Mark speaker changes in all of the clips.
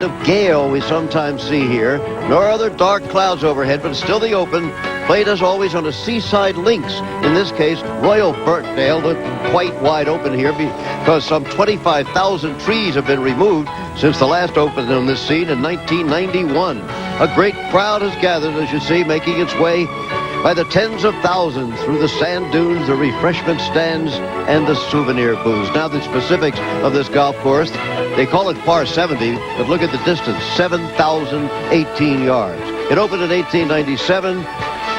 Speaker 1: of gale we sometimes see here, nor other dark clouds overhead, but still the open. Played as always on a seaside links. In this case, Royal Birkdale, quite wide open here because some 25,000 trees have been removed since the last open on this scene in 1991. A great crowd has gathered, as you see, making its way by the tens of thousands through the sand dunes, the refreshment stands, and the souvenir booths. Now the specifics of this golf course. They call it par 70, but look at the distance, 7,018 yards. It opened in 1897.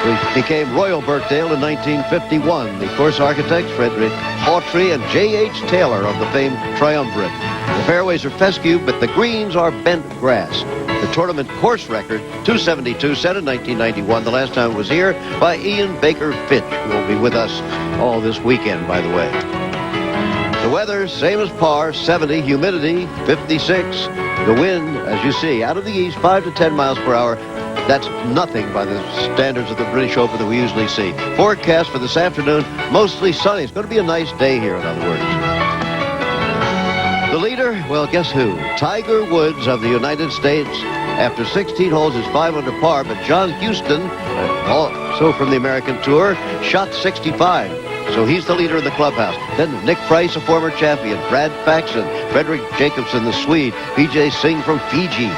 Speaker 1: It became Royal Birkdale in 1951. The course architects, Frederick Hawtrey and J.H. Taylor of the famed Triumvirate. The fairways are fescue, but the greens are bent grass. The tournament course record, 272, set in 1991. The last time it was here by Ian Baker Fitch, who will be with us all this weekend, by the way. The weather, same as par, 70, humidity, 56. The wind, as you see, out of the east, 5 to 10 miles per hour. That's nothing by the standards of the British Open that we usually see. Forecast for this afternoon, mostly sunny. It's going to be a nice day here, in other words. The leader, well, guess who? Tiger Woods of the United States. After 16 holes, is 5 under par, but John Houston, also from the American Tour, shot 65. So he's the leader of the clubhouse. Then Nick Price, a former champion, Brad Faxon, Frederick Jacobson, the Swede, Vijay Singh from Fiji,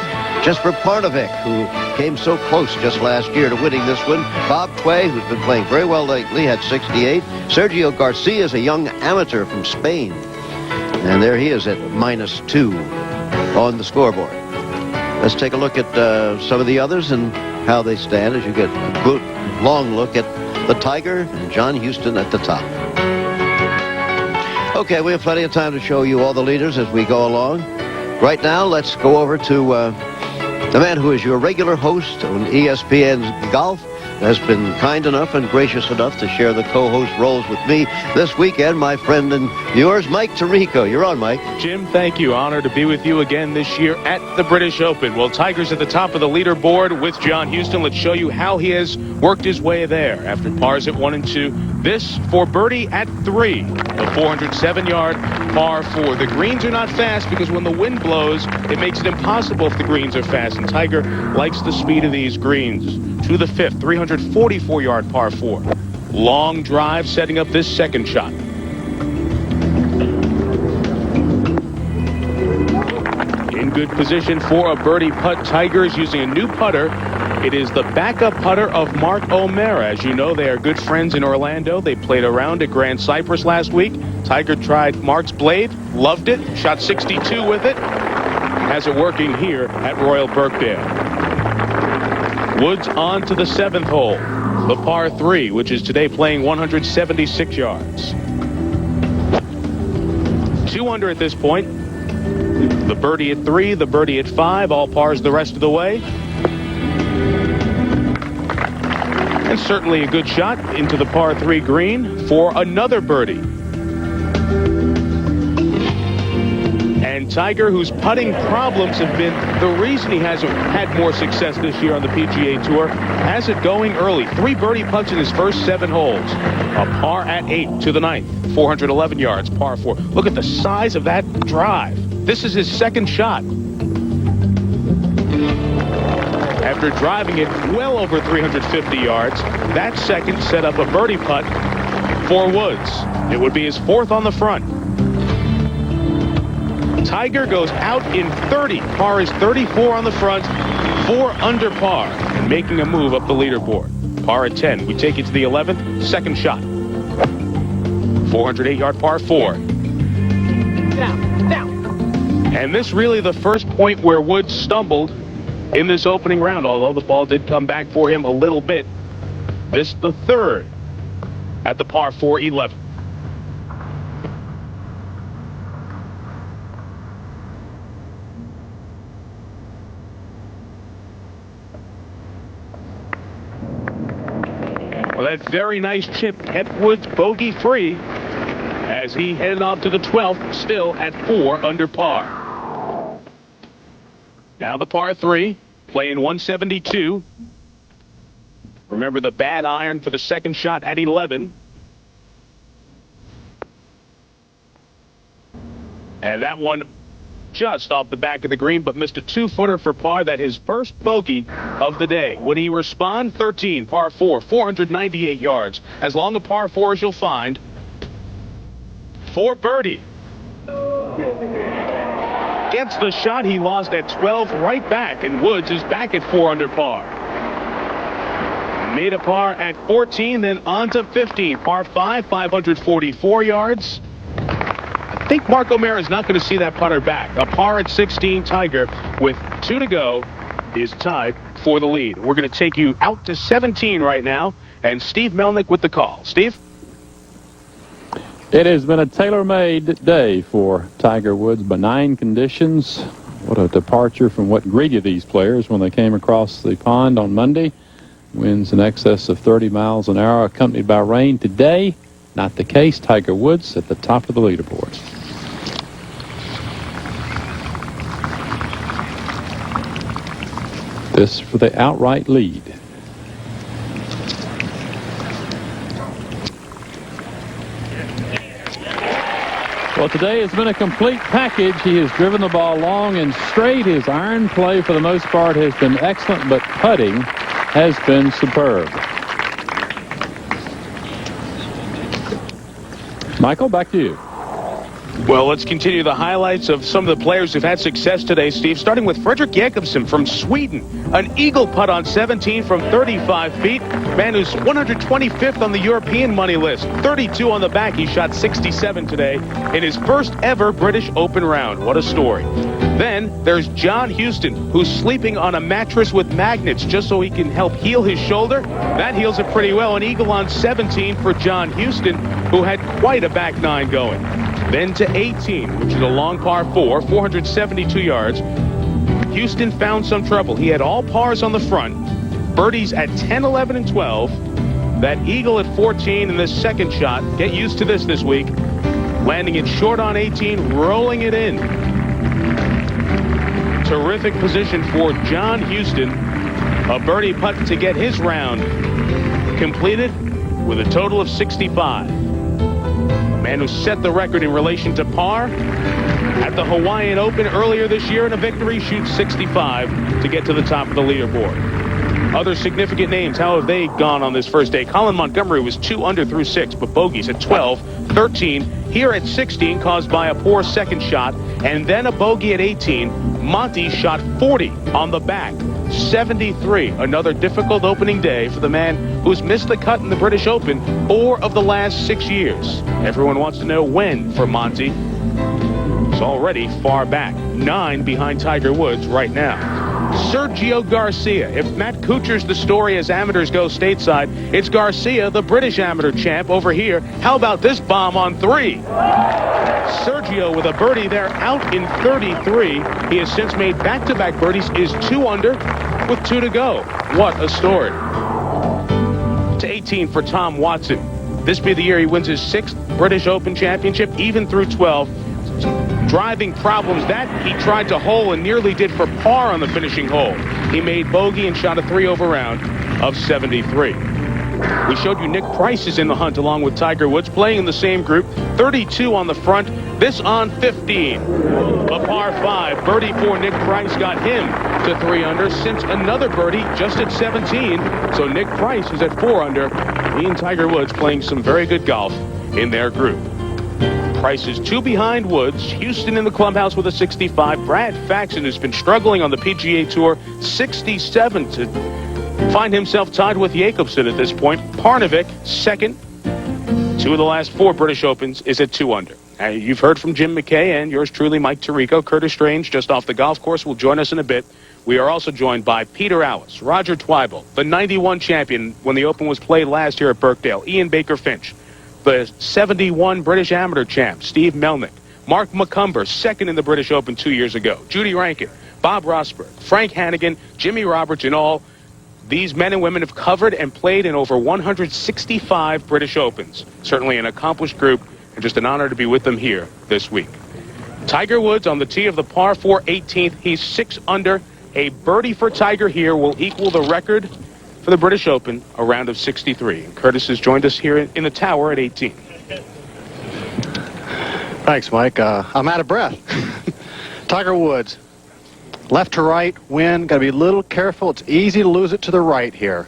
Speaker 1: Jesper Parnevik, who came so close just last year to winning this one, Bob Tway, who's been playing very well lately, had 68. Sergio Garcia is a young amateur from Spain. And there he is at -2 on the scoreboard. Let's take a look at some of the others and how they stand as you get a good long look at the Tiger and John Houston at the top. Okay, we have plenty of time to show you all the leaders as we go along. Right now, let's go over to the man who is your regular host on ESPN's Golf, has been kind enough and gracious enough to share the co-host roles with me this weekend, my friend and yours, Mike Tirico. You're on, Mike.
Speaker 2: Jim, thank you. Honored to be with you again this year at the British Open. Well, Tiger's at the top of the leaderboard with John Houston. Let's show you how he has worked his way there after pars at 1 and 2. This for birdie at 3, the 407-yard par 4. The greens are not fast because when the wind blows, it makes it impossible if the greens are fast. And Tiger likes the speed of these greens. To the 5th, 344-yard par 4. Long drive setting up this second shot. In good position for a birdie putt. Tiger is using a new putter. It is the backup putter of Mark O'Mara. As you know, they are good friends in Orlando. They played around at Grand Cypress last week. Tiger tried Mark's blade, loved it, shot 62 with it. Has it working here at Royal Birkdale. Woods on to the 7th hole, the par 3, which is today playing 176 yards. 2 under at this point. The birdie at 3, the birdie at 5, all pars the rest of the way. And certainly a good shot into the par 3 green for another birdie. And Tiger, whose putting problems have been the reason he hasn't had more success this year on the PGA Tour, has it going early. 3 birdie putts in his first 7 holes. A par at 8 to the 9th, 411 yards, par 4. Look at the size of that drive. This is his second shot. After driving it well over 350 yards, that second set up a birdie putt for Woods. It would be his 4th on the front. Tiger goes out in 30. Par is 34 on the front, 4 under par, and making a move up the leaderboard. Par at 10. We take it to the 11th, second shot. 408-yard par 4. Down. And this really the first point where Woods stumbled in this opening round, although the ball did come back for him a little bit. This the 3rd at the par 4 11. Well, that very nice chip kept Woods bogey-free as he headed off to the 12th, still at 4 under par. Now the par 3, playing 172. Remember the bad iron for the second shot at 11. And that one just off the back of the green, but missed a 2-footer for par. That his first bogey of the day. Would he respond? 13, par 4, 498 yards. As long a par 4 as you'll find for birdie. Gets the shot he lost at 12 right back, and Woods is back at 4 under par. Made a par at 14, then on to 15. Par 5, 544 yards. I think Mark O'Meara is not going to see that putter back. A par at 16. Tiger, with 2 to go, is tied for the lead. We're going to take you out to 17 right now, and Steve Melnick with the call. Steve?
Speaker 3: It has been a tailor-made day for Tiger Woods. Benign conditions. What a departure from what greeted these players when they came across the pond on Monday. Winds in excess of 30 miles an hour, accompanied by rain. Today, not the case. Tiger Woods at the top of the leaderboard. This for the outright lead. Well, today has been a complete package. He has driven the ball long and straight. His iron play, for the most part, has been excellent, but putting has been superb. Michael, back to you.
Speaker 2: Well, let's continue the highlights of some of the players who've had success today, Steve, starting with Fredrik Jakobsen from Sweden. An eagle putt on 17 from 35 feet. Man who's 125th on the European money list. 32 on the back. He shot 67 today in his first ever British Open round. What a story. Then there's John Houston, who's sleeping on a mattress with magnets just so he can help heal his shoulder. That heals it pretty well. An eagle on 17 for John Houston, who had quite a back nine going. Then to 18, which is a long par 4, 472 yards. Houston found some trouble. He had all pars on the front, birdies at 10, 11, and 12. That eagle at 14 in this second shot. Get used to this week. Landing it short on 18, rolling it in. Terrific position for John Houston. A birdie putt to get his round completed with a total of 65. Man who set the record in relation to par at the Hawaiian Open earlier this year in a victory, shoots 65 to get to the top of the leaderboard. Other significant names, how have they gone on this first day? Colin Montgomery was 2 under through 6, but bogeys at 12, 13, here at 16, caused by a poor second shot, and then a bogey at 18. Monty shot 40 on the back, 73. Another difficult opening day for the man who's missed the cut in the British Open 4 of the last 6 years. Everyone wants to know when for Monty. He's already far back, 9 behind Tiger Woods right now. Sergio Garcia. If Matt Kuchar's the story as amateurs go stateside, it's Garcia, the British amateur champ, over here. How about this bomb on 3? Sergio with a birdie there, out in 33. He has since made back-to-back birdies, is 2 under with 2 to go. What a story. To 18 for Tom Watson. This be the year he wins his 6th British Open championship, even through 12. Driving problems that he tried to hole and nearly did for par on the finishing hole. He made bogey and shot a 3-over round of 73. We showed you Nick Price is in the hunt along with Tiger Woods, playing in the same group. 32 on the front, this on 15. A par 5 birdie for Nick Price got him to 3 under, since another birdie just at 17. So Nick Price is at 4 under. He and Tiger Woods playing some very good golf in their group. Price is 2 behind Woods. Houston in the clubhouse with a 65. Brad Faxon, who's been struggling on the PGA Tour, 67 to find himself tied with Jakobsen at this point. Parnevik, second. 2 of the last 4 British Opens is at 2 under. You've heard from Jim McKay and yours truly, Mike Tirico. Curtis Strange, just off the golf course, will join us in a bit. We are also joined by Peter Allis, Roger Twyble, the 91 champion when the Open was played last year at Birkdale, Ian Baker Finch, the 71 British amateur champ, Steve Melnick, Mark McCumber, second in the British Open 2 years ago, Judy Rankin, Bob Rosberg, Frank Hannigan, Jimmy Roberts. In all, these men and women have covered and played in over 165 British Opens. Certainly an accomplished group, and just an honor to be with them here this week. Tiger Woods on the tee of the par 4 18th. He's 6 under. A birdie for Tiger here will equal the record for the British Open, a round of 63. Curtis has joined us here in the tower at 18.
Speaker 4: Thanks, Mike. I'm out of breath. Tiger Woods, left to right, wind, got to be a little careful. It's easy to lose it to the right here.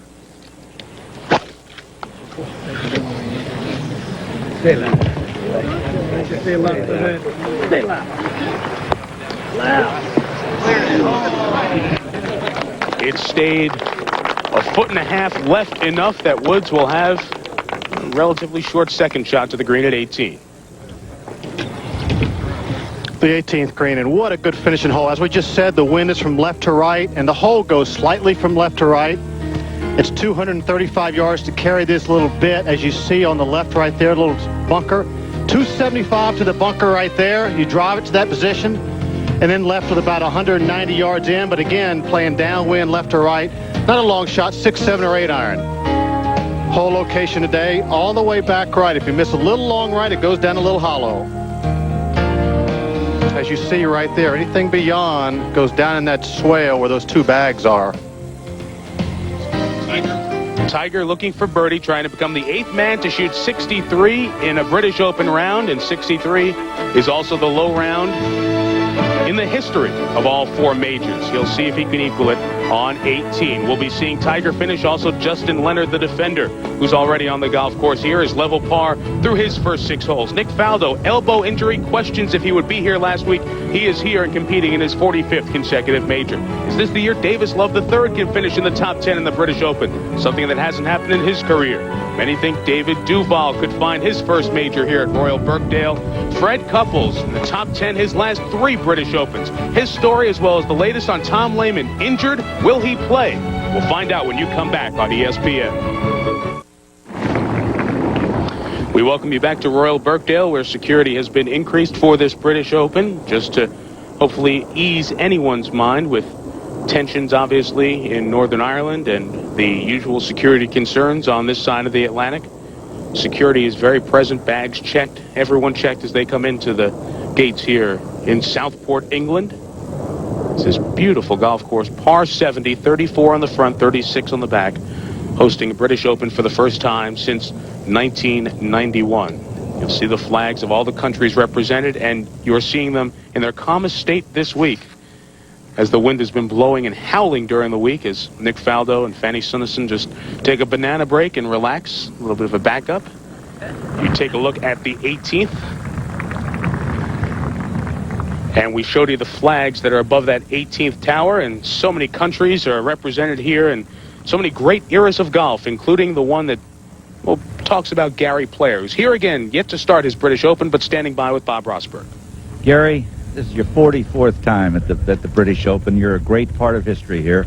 Speaker 2: It stayed a foot and a half left, enough that Woods will have a relatively short second shot to the green at 18.
Speaker 4: The 18th green, and what a good finishing hole. As we just said, the wind is from left to right, and the hole goes slightly from left to right. It's 235 yards to carry this little bit, as you see on the left right there, little bunker. 275 to the bunker right there. You drive it to that position, and then left with about 190 yards in, but again, playing downwind left to right. Not a long shot, 6, 7, or 8 iron. Hole location today, all the way back right. If you miss a little long right, it goes down a little hollow. As you see right there, anything beyond goes down in that swale where those two bags are.
Speaker 2: Tiger looking for birdie, trying to become the 8th man to shoot 63 in a British Open round, and 63 is also the low round in the history of all 4 majors. He'll see if he can equal it on 18. We'll be seeing Tiger finish. Also, Justin Leonard, the defender, who's already on the golf course here, is level par through his first 6 holes. Nick Faldo, elbow injury, questions if he would be here last week. He is here and competing in his 45th consecutive major. Is this the year Davis Love III can finish in the top 10 in the British Open? Something that hasn't happened in his career. Many think David Duval could find his first major here at Royal Birkdale. Fred Couples in the top 10 his last 3 British Opens. His story, as well as the latest on Tom Lehman. Injured? Will he play? We'll find out when you come back on ESPN. We welcome you back to Royal Birkdale, where security has been increased for this British Open, just to hopefully ease anyone's mind with tensions, obviously, in Northern Ireland and the usual security concerns on this side of the Atlantic. Security is very present, bags checked, everyone checked as they come into the gates here in Southport, England. It's this beautiful golf course, par 70, 34 on the front, 36 on the back, hosting a British Open for the first time since 1991. You'll see the flags of all the countries represented, and you're seeing them in their calmest state this week, as the wind has been blowing and howling during the week, as Nick Faldo and Fanny Sunnison just take a banana break and relax, a little bit of a backup. You take a look at the 18th, and we showed you the flags that are above that 18th tower, and so many countries are represented here, and so many great eras of golf, including the one that, well, talks about Gary Player, who's here again, yet to start his British Open, but standing by with Bob Rosberg.
Speaker 5: Gary, this is your 44th time at the British Open. You're a great part of history here.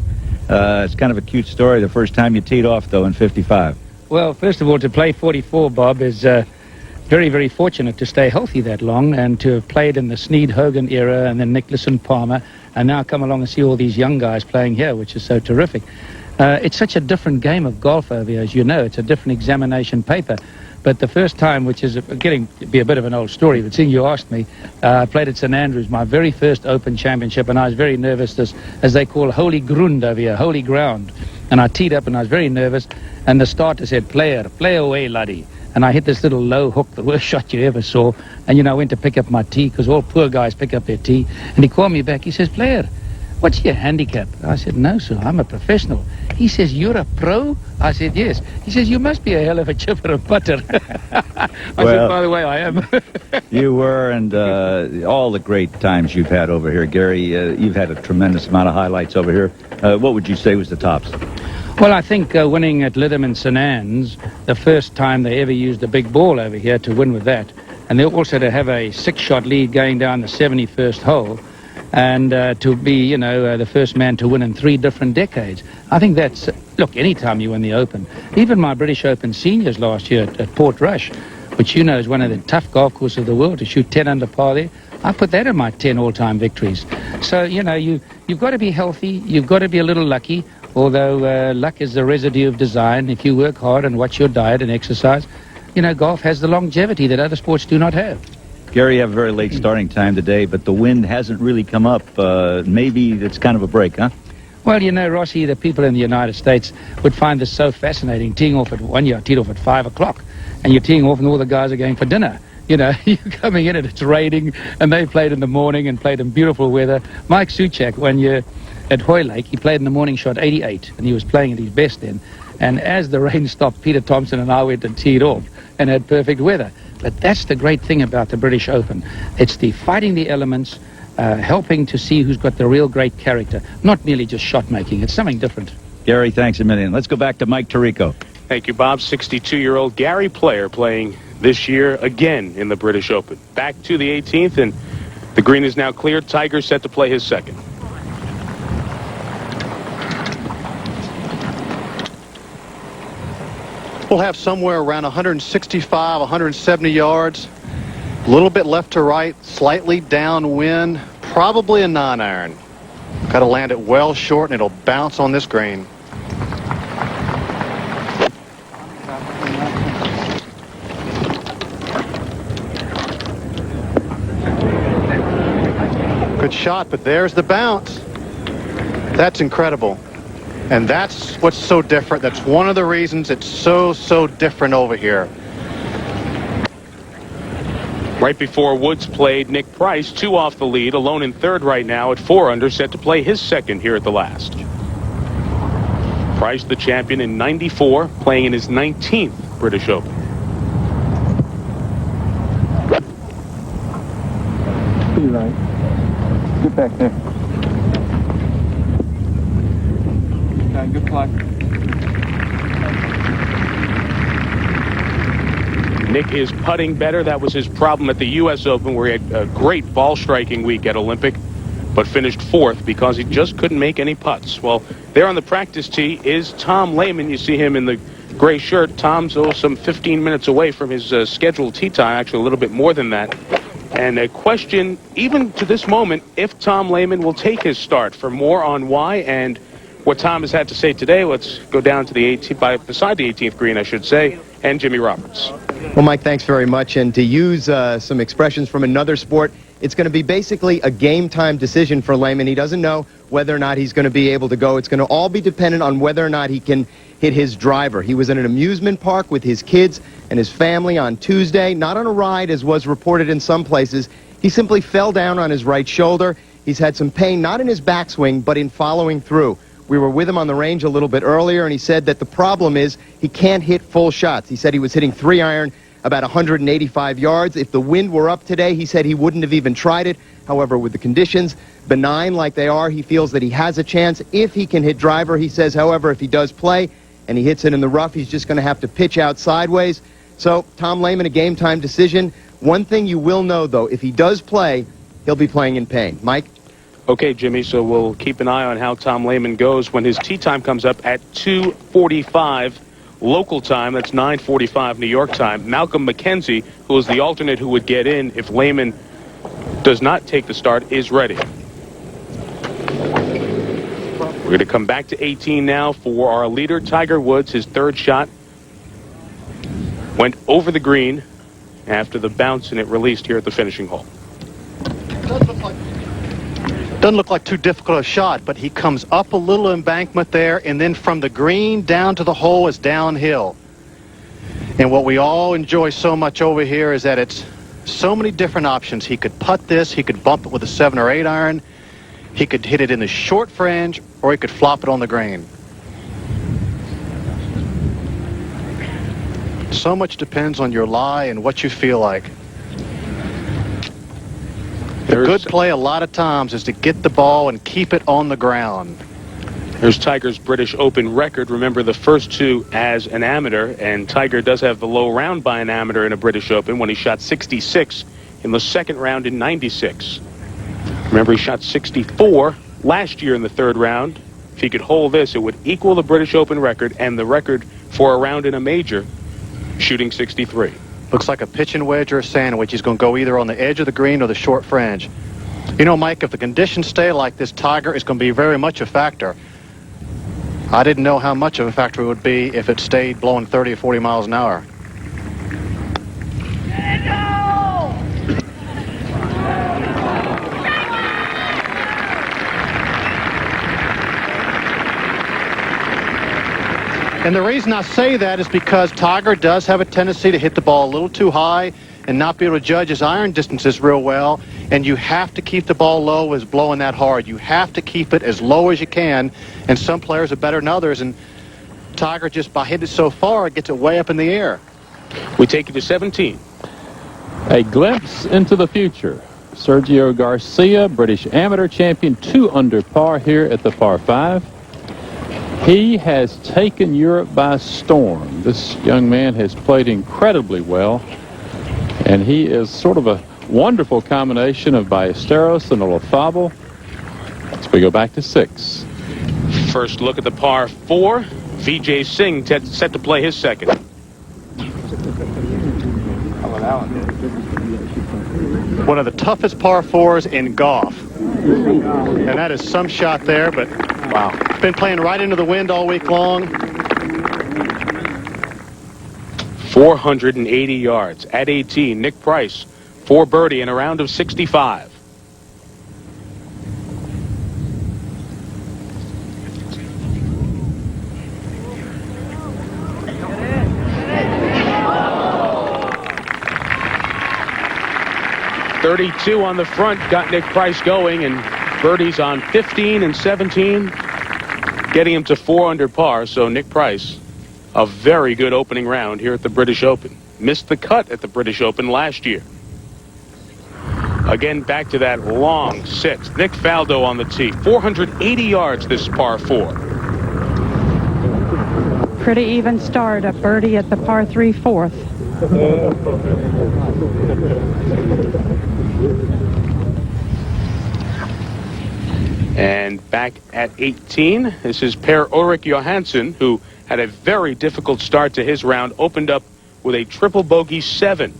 Speaker 5: It's kind of a cute story. The first time you teed off, though, in 55.
Speaker 6: Well, first of all, to play 44, Bob, is very, very fortunate to stay healthy that long and to have played in the Sneed-Hogan era and then Nicklaus and Palmer, and now come along and see all these young guys playing here, which is so terrific. It's such a different game of golf over here, as you know. It's a different examination paper. But the first time, which is getting to be a bit of an old story, but seeing you asked me, I played at St Andrews, my very first Open Championship, and I was very nervous, as they call holy grund over here, holy ground. And I teed up and I was very nervous, and the starter said, player, play away, laddie. And I hit this little low hook, the worst shot you ever saw. And, you know, I went to pick up my tee, because all poor guys pick up their tee. And he called me back, he says, player, what's your handicap? I said, no, sir, I'm a professional. He says, you're a pro? I said, yes. He says, you must be a hell of a chipper of butter. I said, by the way, I am.
Speaker 5: You were, and all the great times you've had over here, Gary. You've had a tremendous amount of highlights over here. What would you say was the tops?
Speaker 6: Well, I think winning at Lytham St Anne's, the first time they ever used a big ball over here, to win with that. And they also to have a 6-shot lead going down the 71st hole. And to be, you know, the first man to win in 3 different decades. I think that's, look, any time you win the Open. Even my British Open seniors last year at Port Rush, which you know is one of the tough golf courses of the world, to shoot 10 under par there, I put that in my 10 all-time victories. So, you know, you've got to be healthy, you've got to be a little lucky, although luck is the residue of design. If you work hard and watch your diet and exercise, you know, golf has the longevity that other sports do not have.
Speaker 5: Gary, you have a very late starting time today, but the wind hasn't really come up. Maybe it's kind of a break, huh?
Speaker 6: Well, you know, Rossi, the people in the United States would find this so fascinating. Teeing off at 1 year, I teed off at 5 o'clock, and you're teeing off and all the guys are going for dinner. You know, you're coming in and it's raining, and they played in the morning and played in beautiful weather. Mike Suchak, one year at Hoylake, he played in the morning, shot 88, and he was playing at his best then. And as the rain stopped, Peter Thompson and I went and teed off and had perfect weather. But that's the great thing about the British Open. It's the fighting the elements, helping to see who's got the real great character, not merely just shot making. It's something different.
Speaker 5: Gary, thanks a million. Let's go back to Mike Tirico.
Speaker 2: Thank you, Bob. 62-year-old Gary Player playing this year again in the British Open. Back to the 18th, and the green is now cleared. Tiger set to play his second.
Speaker 4: We'll have somewhere around 165, 170 yards. A little bit left to right, slightly downwind, probably a 9-iron. Got to land it well short, and it'll bounce on this green. Good shot, but there's the bounce. That's incredible. And that's what's so different. That's one of the reasons it's so different over here.
Speaker 2: Right before Woods played, Nick Price, 2 off the lead, alone in third right now at 4 under, set to play his second here at the last. Price, the champion in '94, playing in his 19th British Open.
Speaker 7: You're right. Get back there. Good play.
Speaker 2: Nick is putting better. That was his problem at the U.S. Open, where he had a great ball striking week at Olympic, but finished 4th because he just couldn't make any putts. Well, there on the practice tee is Tom Lehman. You see him in the gray shirt. Tom's some 15 minutes away from his scheduled tee time, actually a little bit more than that. And a question, even to this moment, if Tom Lehman will take his start. For more on why and what Tom has had to say today, let's go down to the 18th, beside the 18th green, I should say, and Jimmy Roberts.
Speaker 8: Well, Mike, thanks very much. And to use some expressions from another sport, it's going to be basically a game-time decision for Lehman. He doesn't know whether or not he's going to be able to go. It's going to all be dependent on whether or not he can hit his driver. He was in an amusement park with his kids and his family on Tuesday, not on a ride as was reported in some places. He simply fell down on his right shoulder. He's had some pain, not in his backswing, but in following through. We were with him on the range a little bit earlier, and he said that the problem is he can't hit full shots. He said he was hitting 3-iron about 185 yards. If the wind were up today, he said he wouldn't have even tried it. However, with the conditions benign like they are, he feels that he has a chance if he can hit driver. He says, however, if he does play and he hits it in the rough, he's just going to have to pitch out sideways. So, Tom Lehman, a game-time decision. One thing you will know, though, if he does play, he'll be playing in pain. Mike?
Speaker 2: Okay, Jimmy, so we'll keep an eye on how Tom Lehman goes when his tee time comes up at 2:45 local time. That's 9:45 New York time. Malcolm McKenzie, who is the alternate who would get in if Lehman does not take the start, is ready. We're going to come back to 18 now for our leader, Tiger Woods. His third shot went over the green after the bounce, and it released here at the finishing hole.
Speaker 4: Doesn't look like too difficult a shot, but he comes up a little embankment there, and then from the green down to the hole is downhill. And what we all enjoy so much over here is that it's so many different options. He could putt this, he could bump it with a 7 or 8 iron, he could hit it in the short fringe, or he could flop it on the green. So much depends on your lie and what you feel like. The good play a lot of times is to get the ball and keep it on the ground.
Speaker 2: There's Tiger's British Open record. Remember, the first 2 as an amateur, and Tiger does have the low round by an amateur in a British Open when he shot 66 in the second round in '96. Remember, he shot 64 last year in the third round. If he could hold this, it would equal the British Open record and the record for a round in a major, shooting 63.
Speaker 4: Looks like a pitching wedge or a sandwich. He's going to go either on the edge of the green or the short fringe. You know, Mike, if the conditions stay like this, Tiger is going to be very much a factor. I didn't know how much of a factor it would be if it stayed blowing 30 or 40 miles an hour. And the reason I say that is because Tiger does have a tendency to hit the ball a little too high. and not be able to judge his iron distances real well. And you have to keep the ball low as blowing that hard. You have to keep it as low as you can. And some players are better than others. And Tiger, just by hitting it so far, gets it way up in the air.
Speaker 2: We take you to 17.
Speaker 3: A glimpse into the future. Sergio Garcia, British amateur champion, 2 under par here at the par 5. He has taken Europe by storm. This young man has played incredibly well, and he is sort of a wonderful combination of Ballesteros and Olazabal. So we go back to 6.
Speaker 2: First look at the par 4. Vijay Singh set to play his second.
Speaker 4: One of the toughest par 4s in golf. And that is some shot there, but wow. Been playing right into the wind all week long.
Speaker 2: 480 yards at 18. Nick Price, 4 birdie in a round of 65. .32 on the front got Nick Price going, and birdies on 15 and 17, getting him to 4 under par. So Nick Price, a very good opening round here at the British Open. Missed the cut at the British Open last year. Again, back to that long 6. Nick Faldo on the tee. 480 yards this par 4.
Speaker 9: Pretty even start. A birdie at the par 3 fourth.
Speaker 2: And back at 18, this is Per-Ulrik Johansson, who had a very difficult start to his round, opened up with a triple bogey 7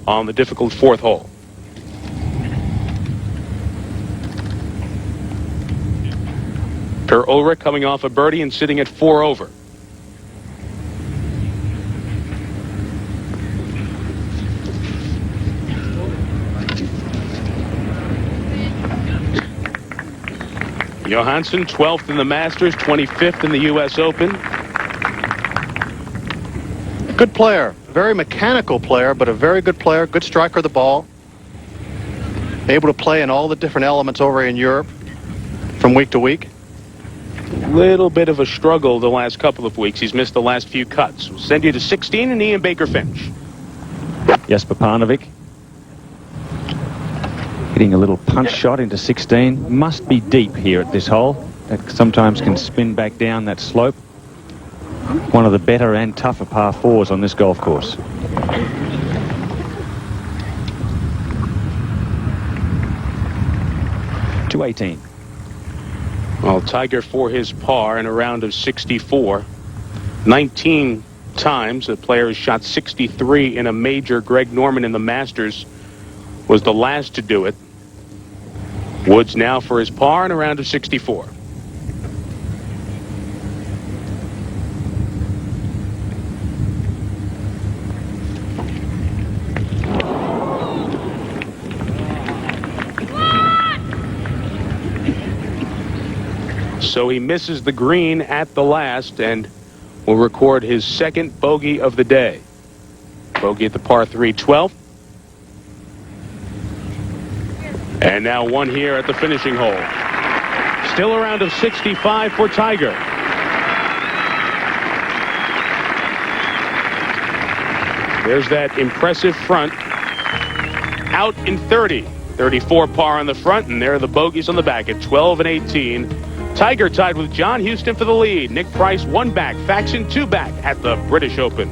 Speaker 2: on the difficult 4th hole. Per-Ulrik coming off a birdie and sitting at 4 over. Johansson, 12th in the Masters, 25th in the U.S. Open.
Speaker 4: Good player. Very mechanical player, but a very good player. Good striker of the ball. Able to play in all the different elements over in Europe from week to week.
Speaker 2: Little bit of a struggle the last couple of weeks. He's missed the last few cuts. We'll send you to 16 and Ian Baker Finch.
Speaker 5: Jesper Parnevik. Hitting a little punch shot into 16. Must be deep here at this hole. That sometimes can spin back down that slope. One of the better and tougher par 4s on this golf course. To 18.
Speaker 2: Well, Tiger for his par in a round of 64. 19 times the player has shot 63 in a major. Greg Norman in the Masters was the last to do it. Woods now for his par in a round of 64. So he misses the green at the last and will record his second bogey of the day. Bogey at the par 3 12th. And now one here at the finishing hole. Still a round of 65 for Tiger. There's that impressive front. Out in 30. 34 par on the front, and there are the bogeys on the back at 12 and 18. Tiger tied with John Houston for the lead. Nick Price 1 back. Faxon 2 back at the British Open.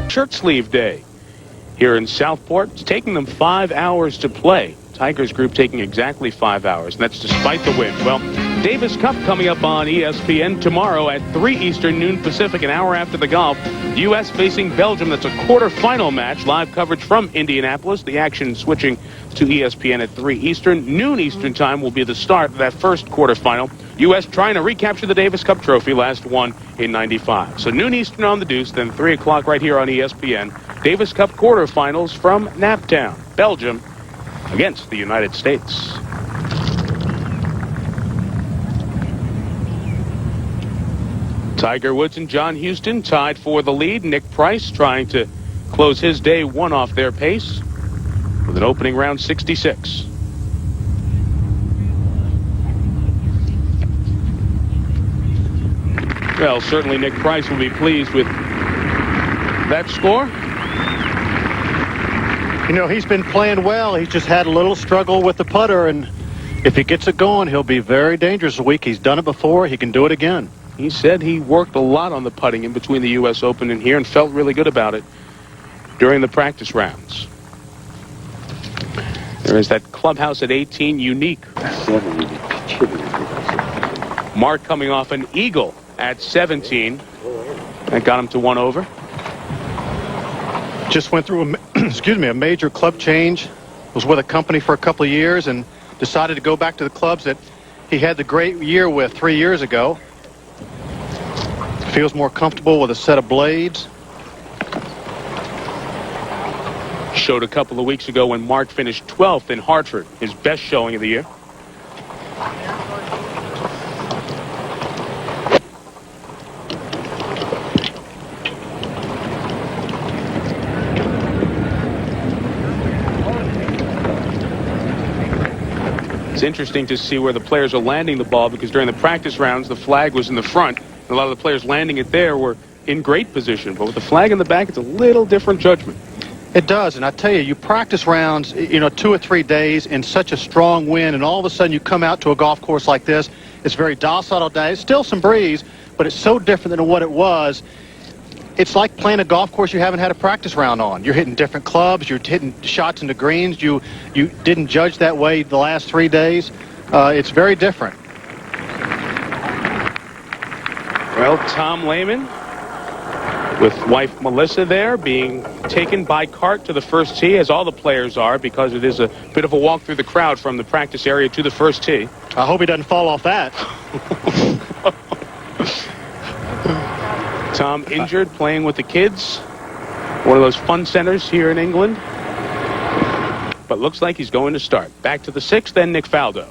Speaker 2: Shirt sleeve day here in Southport. It's taking them 5 hours to play. Tiger's group taking exactly 5 hours, and that's despite the wind. Well, Davis Cup coming up on ESPN tomorrow at 3 Eastern, noon Pacific, an hour after the golf. The U.S. facing Belgium. That's a quarterfinal match. Live coverage from Indianapolis. The action switching to ESPN at 3 Eastern. Noon Eastern time will be the start of that first quarterfinal. U.S. trying to recapture the Davis Cup trophy, last won in '95. So noon Eastern on the Deuce, then 3 o'clock right here on ESPN. Davis Cup quarterfinals from Naptown, Belgium, against the United States. Tiger Woods and John Houston tied for the lead. Nick Price trying to close his day one off their pace with an opening round 66. Well, certainly Nick Price will be pleased with that score.
Speaker 4: You know, he's been playing well. He's just had a little struggle with the putter, and if he gets it going, he'll be very dangerous this week. He's done it before. He can do it again.
Speaker 2: He said he worked a lot on the putting in between the U.S. Open and here and felt really good about it during the practice rounds. There is that clubhouse at 18, unique. Mark coming off an eagle at 17. That got him to 1 over.
Speaker 4: Just went through a major club change. Was with a company for a couple of years and decided to go back to the clubs that he had the great year with 3 years ago. Feels more comfortable with a set of blades.
Speaker 2: Showed a couple of weeks ago when Mark finished 12th in Hartford, his best showing of the year. It's interesting to see where the players are landing the ball, because during the practice rounds, the flag was in the front. A lot of the players landing it there were in great position. But with the flag in the back, it's a little different judgment.
Speaker 4: It does, and I tell you, you practice rounds, 2 or 3 days in such a strong wind, and all of a sudden you come out to a golf course like this. It's very docile day. It's still some breeze, but it's so different than what it was. It's like playing a golf course you haven't had a practice round on. You're hitting different clubs. You're hitting shots into greens. You didn't judge that way the last 3 days. It's very different.
Speaker 2: Well, Tom Lehman with wife Melissa there being taken by cart to the first tee, as all the players are, because it is a bit of a walk through the crowd from the practice area to the first tee.
Speaker 4: I hope he doesn't fall off that.
Speaker 2: Tom injured playing with the kids. One of those fun centers here in England. But looks like he's going to start. Back to the 6th, then Nick Faldo.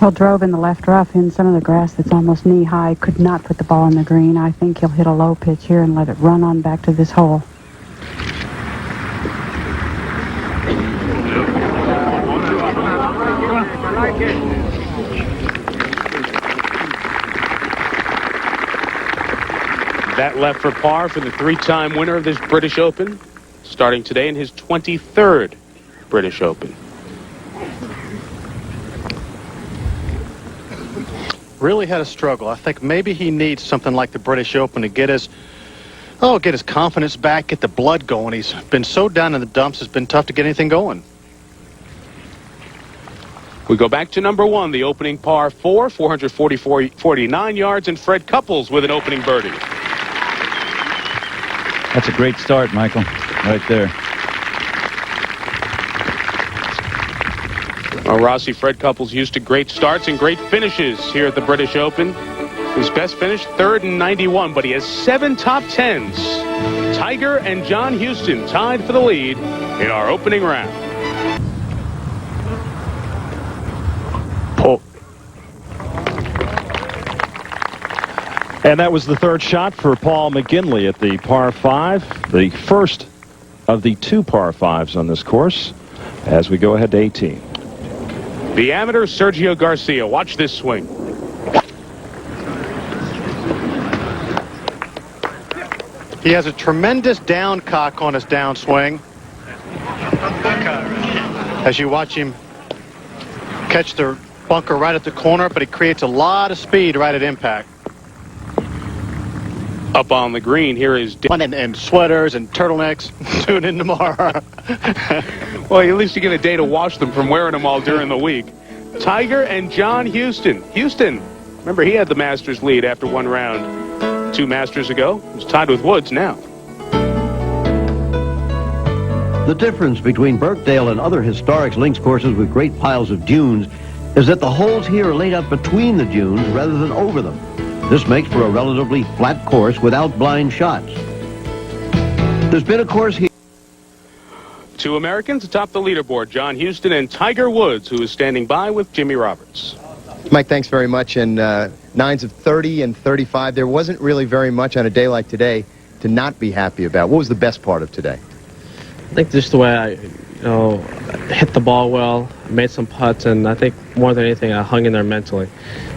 Speaker 9: Well, drove in the left rough in some of the grass that's almost knee-high. Could not put the ball in the green. I think he'll hit a low pitch here and let it run on back to this hole.
Speaker 2: That left for par for the 3-time winner of this British Open, starting today in his 23rd British Open.
Speaker 4: Really had a struggle. I think maybe he needs something like the British Open to get his confidence back, get the blood going. He's been so down in the dumps, it's been tough to get anything going.
Speaker 2: We go back to number 1, the opening par 4, 449 yards, and Fred Couples with an opening birdie.
Speaker 10: That's a great start, Michael, right there.
Speaker 2: Well, Rossi, Fred Couples used to great starts and great finishes here at the British Open. His best finish, 3rd in 91, but he has 7 top 10s. Tiger and John Houston tied for the lead in our opening round.
Speaker 11: And that was the 3rd shot for Paul McGinley at the par 5, the first of the 2 par 5s on this course, as we go ahead to 18.
Speaker 2: The amateur Sergio Garcia. Watch this swing.
Speaker 4: He has a tremendous down cock on his downswing. As you watch him catch the bunker right at the corner, but he creates a lot of speed right at impact.
Speaker 2: Up on the green, here is...
Speaker 4: And sweaters and turtlenecks. Tune in tomorrow.
Speaker 2: Well, at least you get a day to wash them from wearing them all during the week. Tiger and John Houston. Houston, remember, he had the Masters lead after 1 round 2 Masters ago. He's tied with Woods now.
Speaker 1: The difference between Birkdale and other historic links courses with great piles of dunes is that the holes here are laid out between the dunes rather than over them. This makes for a relatively flat course without blind shots. There's been a course here.
Speaker 2: 2 Americans atop the leaderboard, John Houston and Tiger Woods, who is standing by with Jimmy Roberts.
Speaker 8: Mike, thanks very much. And 9s of 30 and 35. There wasn't really very much on a day like today to not be happy about? What was the best part of today?
Speaker 12: I think just the way I, hit the ball well, made some putts, and I think more than anything, I hung in there mentally.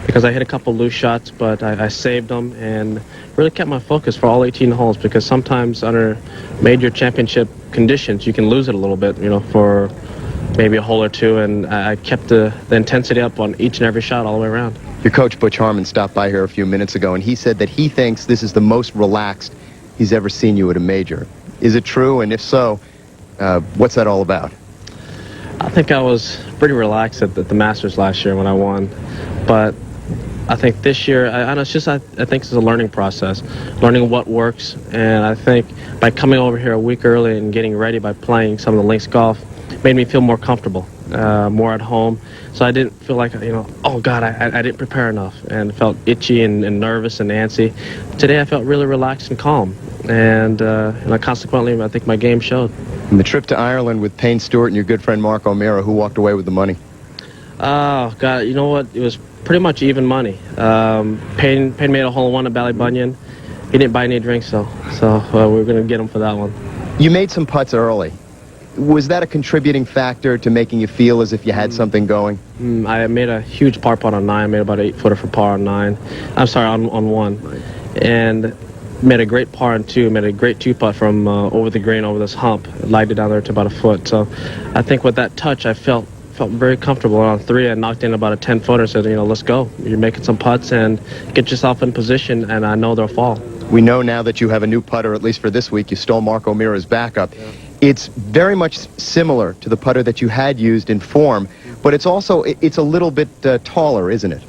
Speaker 12: Because I hit a couple loose shots, but I saved them and really kept my focus for all 18 holes, because sometimes under major championship conditions, you can lose it a little bit, for maybe a hole or two, and I kept the intensity up on each and every shot all the way around.
Speaker 8: Your coach, Butch Harmon, stopped by here a few minutes ago, and he said that he thinks this is the most relaxed he's ever seen you at a major. Is it true? And if so, what's that all about?
Speaker 12: I think I was pretty relaxed at the Masters last year when I won, but I think this year, I think it's a learning process, learning what works, and I think by coming over here a week early and getting ready by playing some of the links golf made me feel more comfortable, more at home, so I didn't feel like, oh God, I didn't prepare enough, and felt itchy and nervous and antsy. Today I felt really relaxed and calm, and consequently I think my game showed.
Speaker 8: And the trip to Ireland with Payne Stewart and your good friend Mark O'Meara, who walked away with the money?
Speaker 12: Oh, God, you know what? It was pretty much even money. Payne made a hole-in-one at Ballybunion. He didn't buy any drinks, though, so we were going to get him for that one.
Speaker 8: You made some putts early. Was that a contributing factor to making you feel as if you had something going?
Speaker 12: I made a huge par putt on 9, made about an 8-footer for par on 9. I'm sorry, on 1. And made a great par on 2, made a great 2-putt from over the green, over this hump. Lagged it down there to about a foot. So I think with that touch, I felt very comfortable. On 3, I knocked in about a 10-footer, said, let's go. You're making some putts and get yourself in position, and I know they'll fall.
Speaker 8: We know now that you have a new putter, at least for this week. You stole Mark O'Meara's backup. Yeah. It's very much similar to the putter that you had used in form, but it's a little bit taller, isn't it?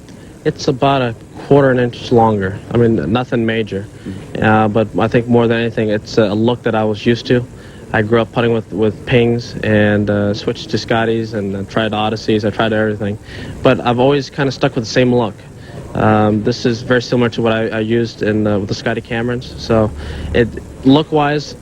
Speaker 12: It's about a quarter an inch longer. I mean, nothing major. But I think more than anything, it's a look that I was used to. I grew up putting with pings and switched to Scotties and tried Odysseys. I tried everything. But I've always kind of stuck with the same look. This is very similar to what I used with the Scotty Camerons. So look-wise,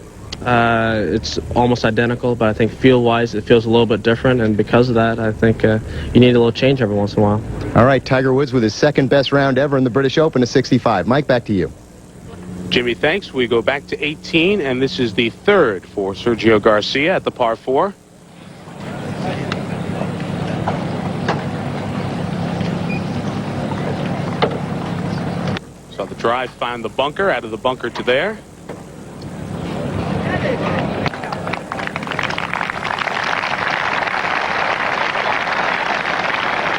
Speaker 12: it's almost identical, but I think feel-wise, it feels a little bit different. And because of that, I think you need a little change every once in a while.
Speaker 8: All right, Tiger Woods with his second-best round ever in the British Open to 65. Mike, back to you.
Speaker 2: Jimmy, thanks. We go back to 18, and this is the third for Sergio Garcia at the par 4. So the drive found the bunker, out of the bunker to there.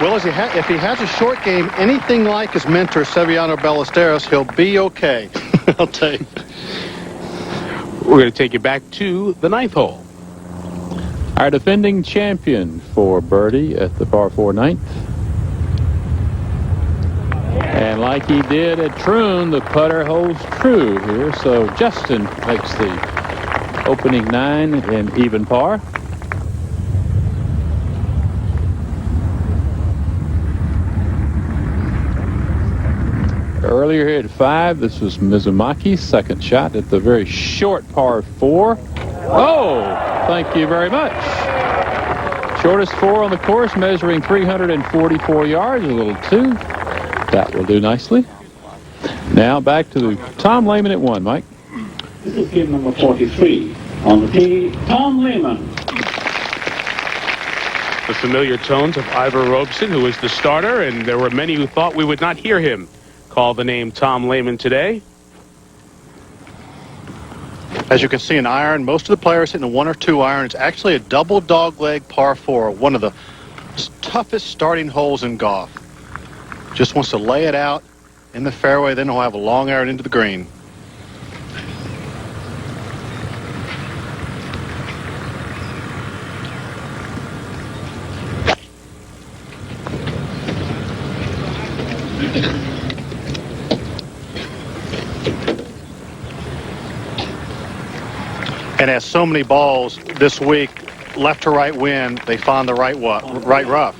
Speaker 4: Well, if he has a short game, anything like his mentor, Severiano Ballesteros, he'll be okay. I'll tell you.
Speaker 2: We're going to take you back to the 9th hole.
Speaker 3: Our defending champion for birdie at the par 4 9th. And like he did at Troon, the putter holds true here. So Justin makes the opening 9 in even par. Earlier here at 5, this was Mizumaki's second shot at the very short par 4. Oh, thank you very much. Shortest 4 on the course, measuring 344 yards, a little 2. That will do nicely. Now back to Tom Lehman at 1, Mike.
Speaker 13: This is game number 43. On the tee, Tom Lehman.
Speaker 2: The familiar tones of Ivor Robeson, who is the starter, and there were many who thought we would not hear him call the name Tom Lehman today.
Speaker 4: As you can see in iron, most of the players hitting a 1 or 2 iron. It's actually a double dogleg par 4, one of the toughest starting holes in golf. Just wants to lay it out in the fairway, then he'll have a long iron into the green. And as so many balls this week, left to right wind, they find the right rough.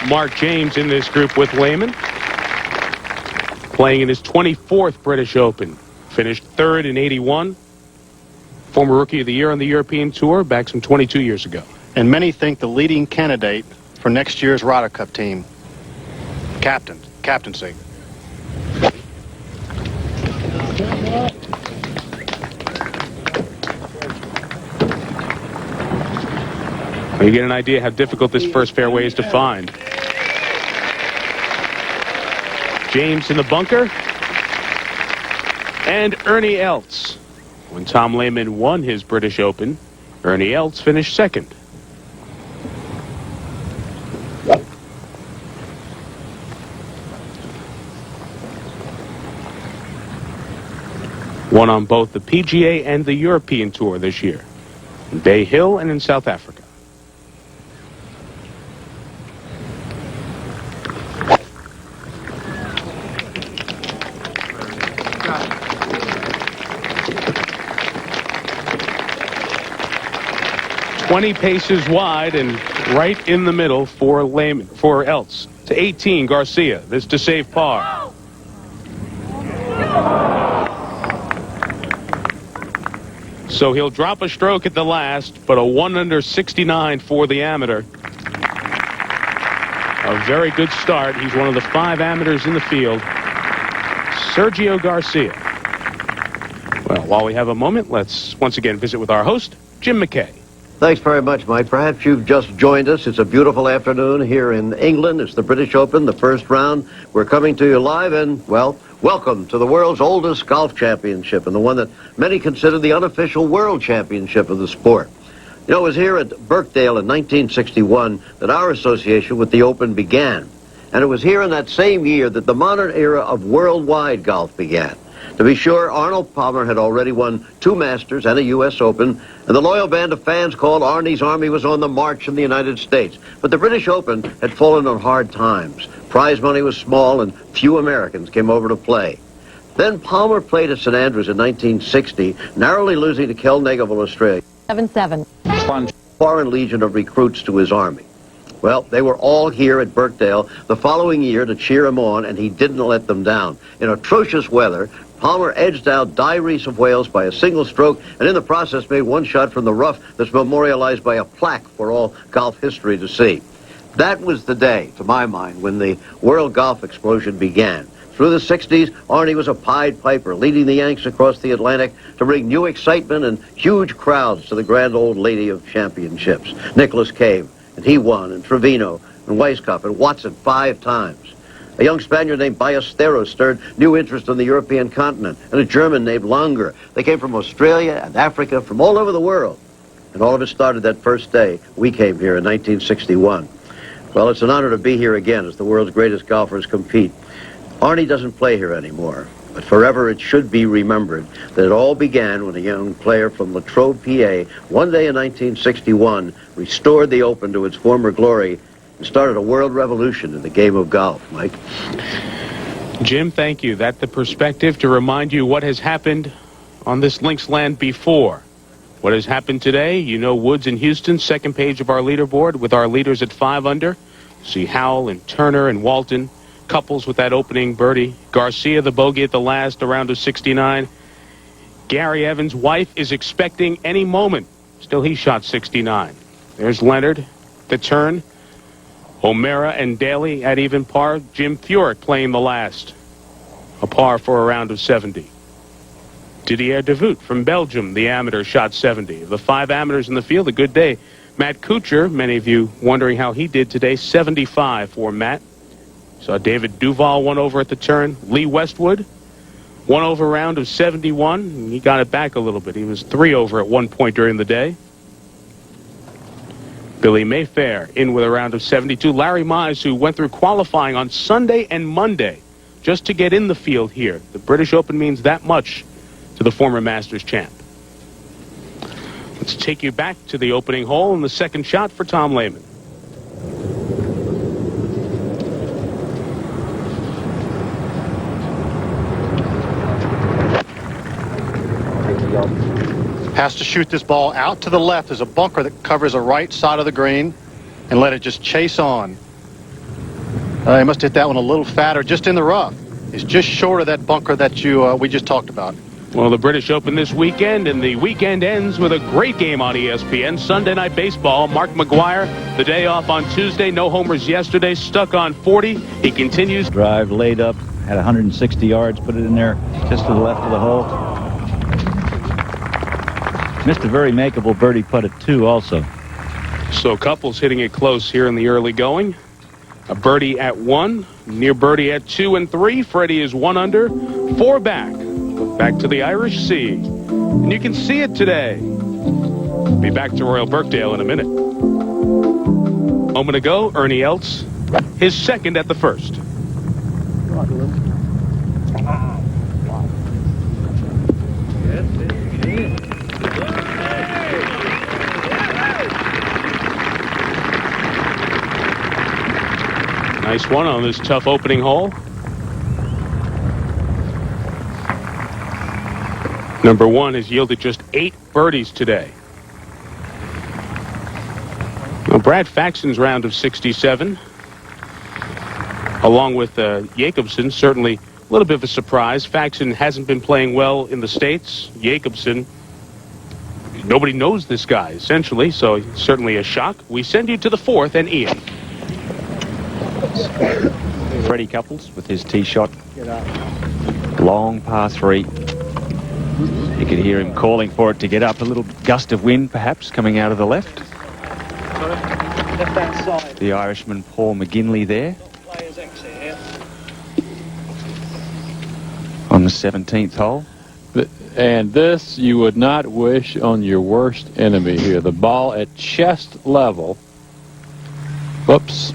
Speaker 2: Mark James in this group with Lehman, playing in his 24th British Open. Finished 3rd in 81. Former Rookie of the Year on the European Tour back some 22 years ago.
Speaker 4: And many think the leading candidate for next year's Ryder Cup team. Captaincy.
Speaker 2: You get an idea how difficult this first fairway is to find. James in the bunker. And Ernie Els. When Tom Lehman won his British Open, Ernie Els finished second. Won on both the PGA and the European Tour this year, in Bay Hill and in South Africa. Paces wide and right in the middle for Lehman, for Els. To 18, Garcia. This to save par. So he'll drop a stroke at the last, but a 1 under 69 for the amateur. A very good start. He's one of the 5 amateurs in the field. Sergio Garcia. Well, while we have a moment, let's once again visit with our host, Jim McKay.
Speaker 1: Thanks very much, Mike. Perhaps you've just joined us. It's a beautiful afternoon here in England. It's the British Open, the first round. We're coming to you live, and, well, welcome to the world's oldest golf championship, and the one that many consider the unofficial world championship of the sport. You know, it was here at Birkdale in 1961 that our association with the Open began. And it was here in that same year that the modern era of worldwide golf began. To be sure, Arnold Palmer had already won 2 Masters and a U.S. Open, and the loyal band of fans called Arnie's Army was on the march in the United States. But the British Open had fallen on hard times. Prize money was small, and few Americans came over to play. Then Palmer played at St. Andrews in 1960, narrowly losing to Kel Negeville, Australia.
Speaker 14: 7-7.
Speaker 1: Foreign legion of recruits to his army. Well, they were all here at Birkdale the following year to cheer him on, and he didn't let them down. In atrocious weather, Palmer edged out Di Reese of Wales by a single stroke, and in the process made one shot from the rough that's memorialized by a plaque for all golf history to see. That was the day, to my mind, when the world golf explosion began. Through the 60s, Arnie was a Pied Piper, leading the Yanks across the Atlantic to bring new excitement and huge crowds to the grand old lady of championships. Nicklaus came, and he won, and Trevino, and Weiskopf, and Watson 5 times. A young Spaniard named Ballesteros stirred new interest on the European continent, and a German named Langer. They came from Australia and Africa, from all over the world. And all of it started that first day we came here in 1961. Well, it's an honor to be here again as the world's greatest golfers compete. Arnie doesn't play here anymore, but forever it should be remembered that it all began when a young player from Latrobe, PA, one day in 1961, restored the Open to its former glory and started a world revolution in the game of golf. Mike?
Speaker 2: Jim, thank you. That's the perspective to remind you what has happened on this links land before. What has happened today, you know, Woods and Houston, second page of our leaderboard with our leaders at 5 under. See Howell and Turner and Walton, couples with that opening birdie. Garcia, the bogey at the last, around of 69. Gary Evans' wife is expecting any moment. Still, he shot 69. There's Leonard, the turn. O'Mara and Daly at even par. Jim Furyk playing the last, a par for a round of 70. Didier Devoot from Belgium, the amateur, shot 70. Of the 5 amateurs in the field, a good day. Matt Kuchar, many of you wondering how he did today, 75 for Matt. Saw David Duval 1 over at the turn. Lee Westwood, 1 over round of 71. He got it back a little bit. He was 3 over at one point during the day. Billy Mayfair in with a round of 72. Larry Mize, who went through qualifying on Sunday and Monday just to get in the field here. The British Open means that much to the former Masters champ. Let's take you back to the opening hole and the second shot for Tom Lehman.
Speaker 4: Has to shoot this ball out to the left. There's a bunker that covers the right side of the green, and let it just chase on. He must hit that one a little fatter, just in the rough. It's just short of that bunker that we just talked about.
Speaker 2: Well, the British Open this weekend, and the weekend ends with a great game on ESPN. Sunday Night Baseball. Mark McGwire, the day off on Tuesday. No homers yesterday. Stuck on 40. He continues.
Speaker 10: Drive laid up Had 160 yards, put it in there just to the left of the hole. Missed a very makeable birdie putt at 2 also.
Speaker 2: So Couples hitting it close here in the early going. A birdie at 1, near birdie at 2 and 3. Freddie is 1 under, 4 back. Back to the Irish Sea. And you can see it today. Be back to Royal Birkdale in a minute. A moment ago, Ernie Els, his second at the first. Nice one on this tough opening hole. Number 1 has yielded just 8 birdies today. Well, Brad Faxon's round of 67, along with Jacobson, certainly a little bit of a surprise. Faxon hasn't been playing well in the States. Jacobson, nobody knows this guy, essentially, so certainly a shock. We send you to the 4th and Ian.
Speaker 5: Freddie Couples with his tee shot. Long par 3. You could hear him calling for it to get up. A little gust of wind, perhaps, coming out of the left. The Irishman, Paul McGinley, there. On the 17th hole.
Speaker 3: And this you would not wish on your worst enemy here. The ball at chest level. Whoops.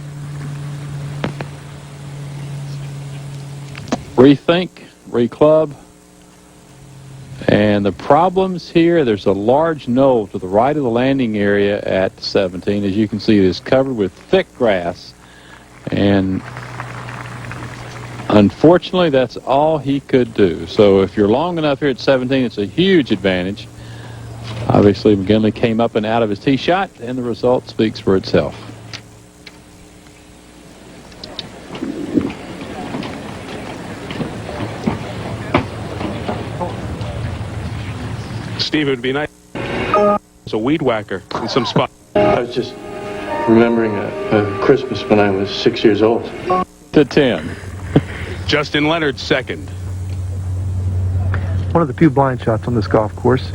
Speaker 3: Rethink, reclub. And the problems here, there's a large knoll to the right of the landing area at 17. As you can see, it is covered with thick grass. And unfortunately, that's all he could do. So if you're long enough here at 17, it's a huge advantage. Obviously, McGinley came up and out of his tee shot, and the result speaks for itself.
Speaker 2: Steve, it would be nice. It's a weed whacker in some spot.
Speaker 14: I was just remembering a Christmas when I was 6 years old.
Speaker 3: To 10.
Speaker 2: Justin Leonard, second.
Speaker 7: One of the few blind shots on this golf course.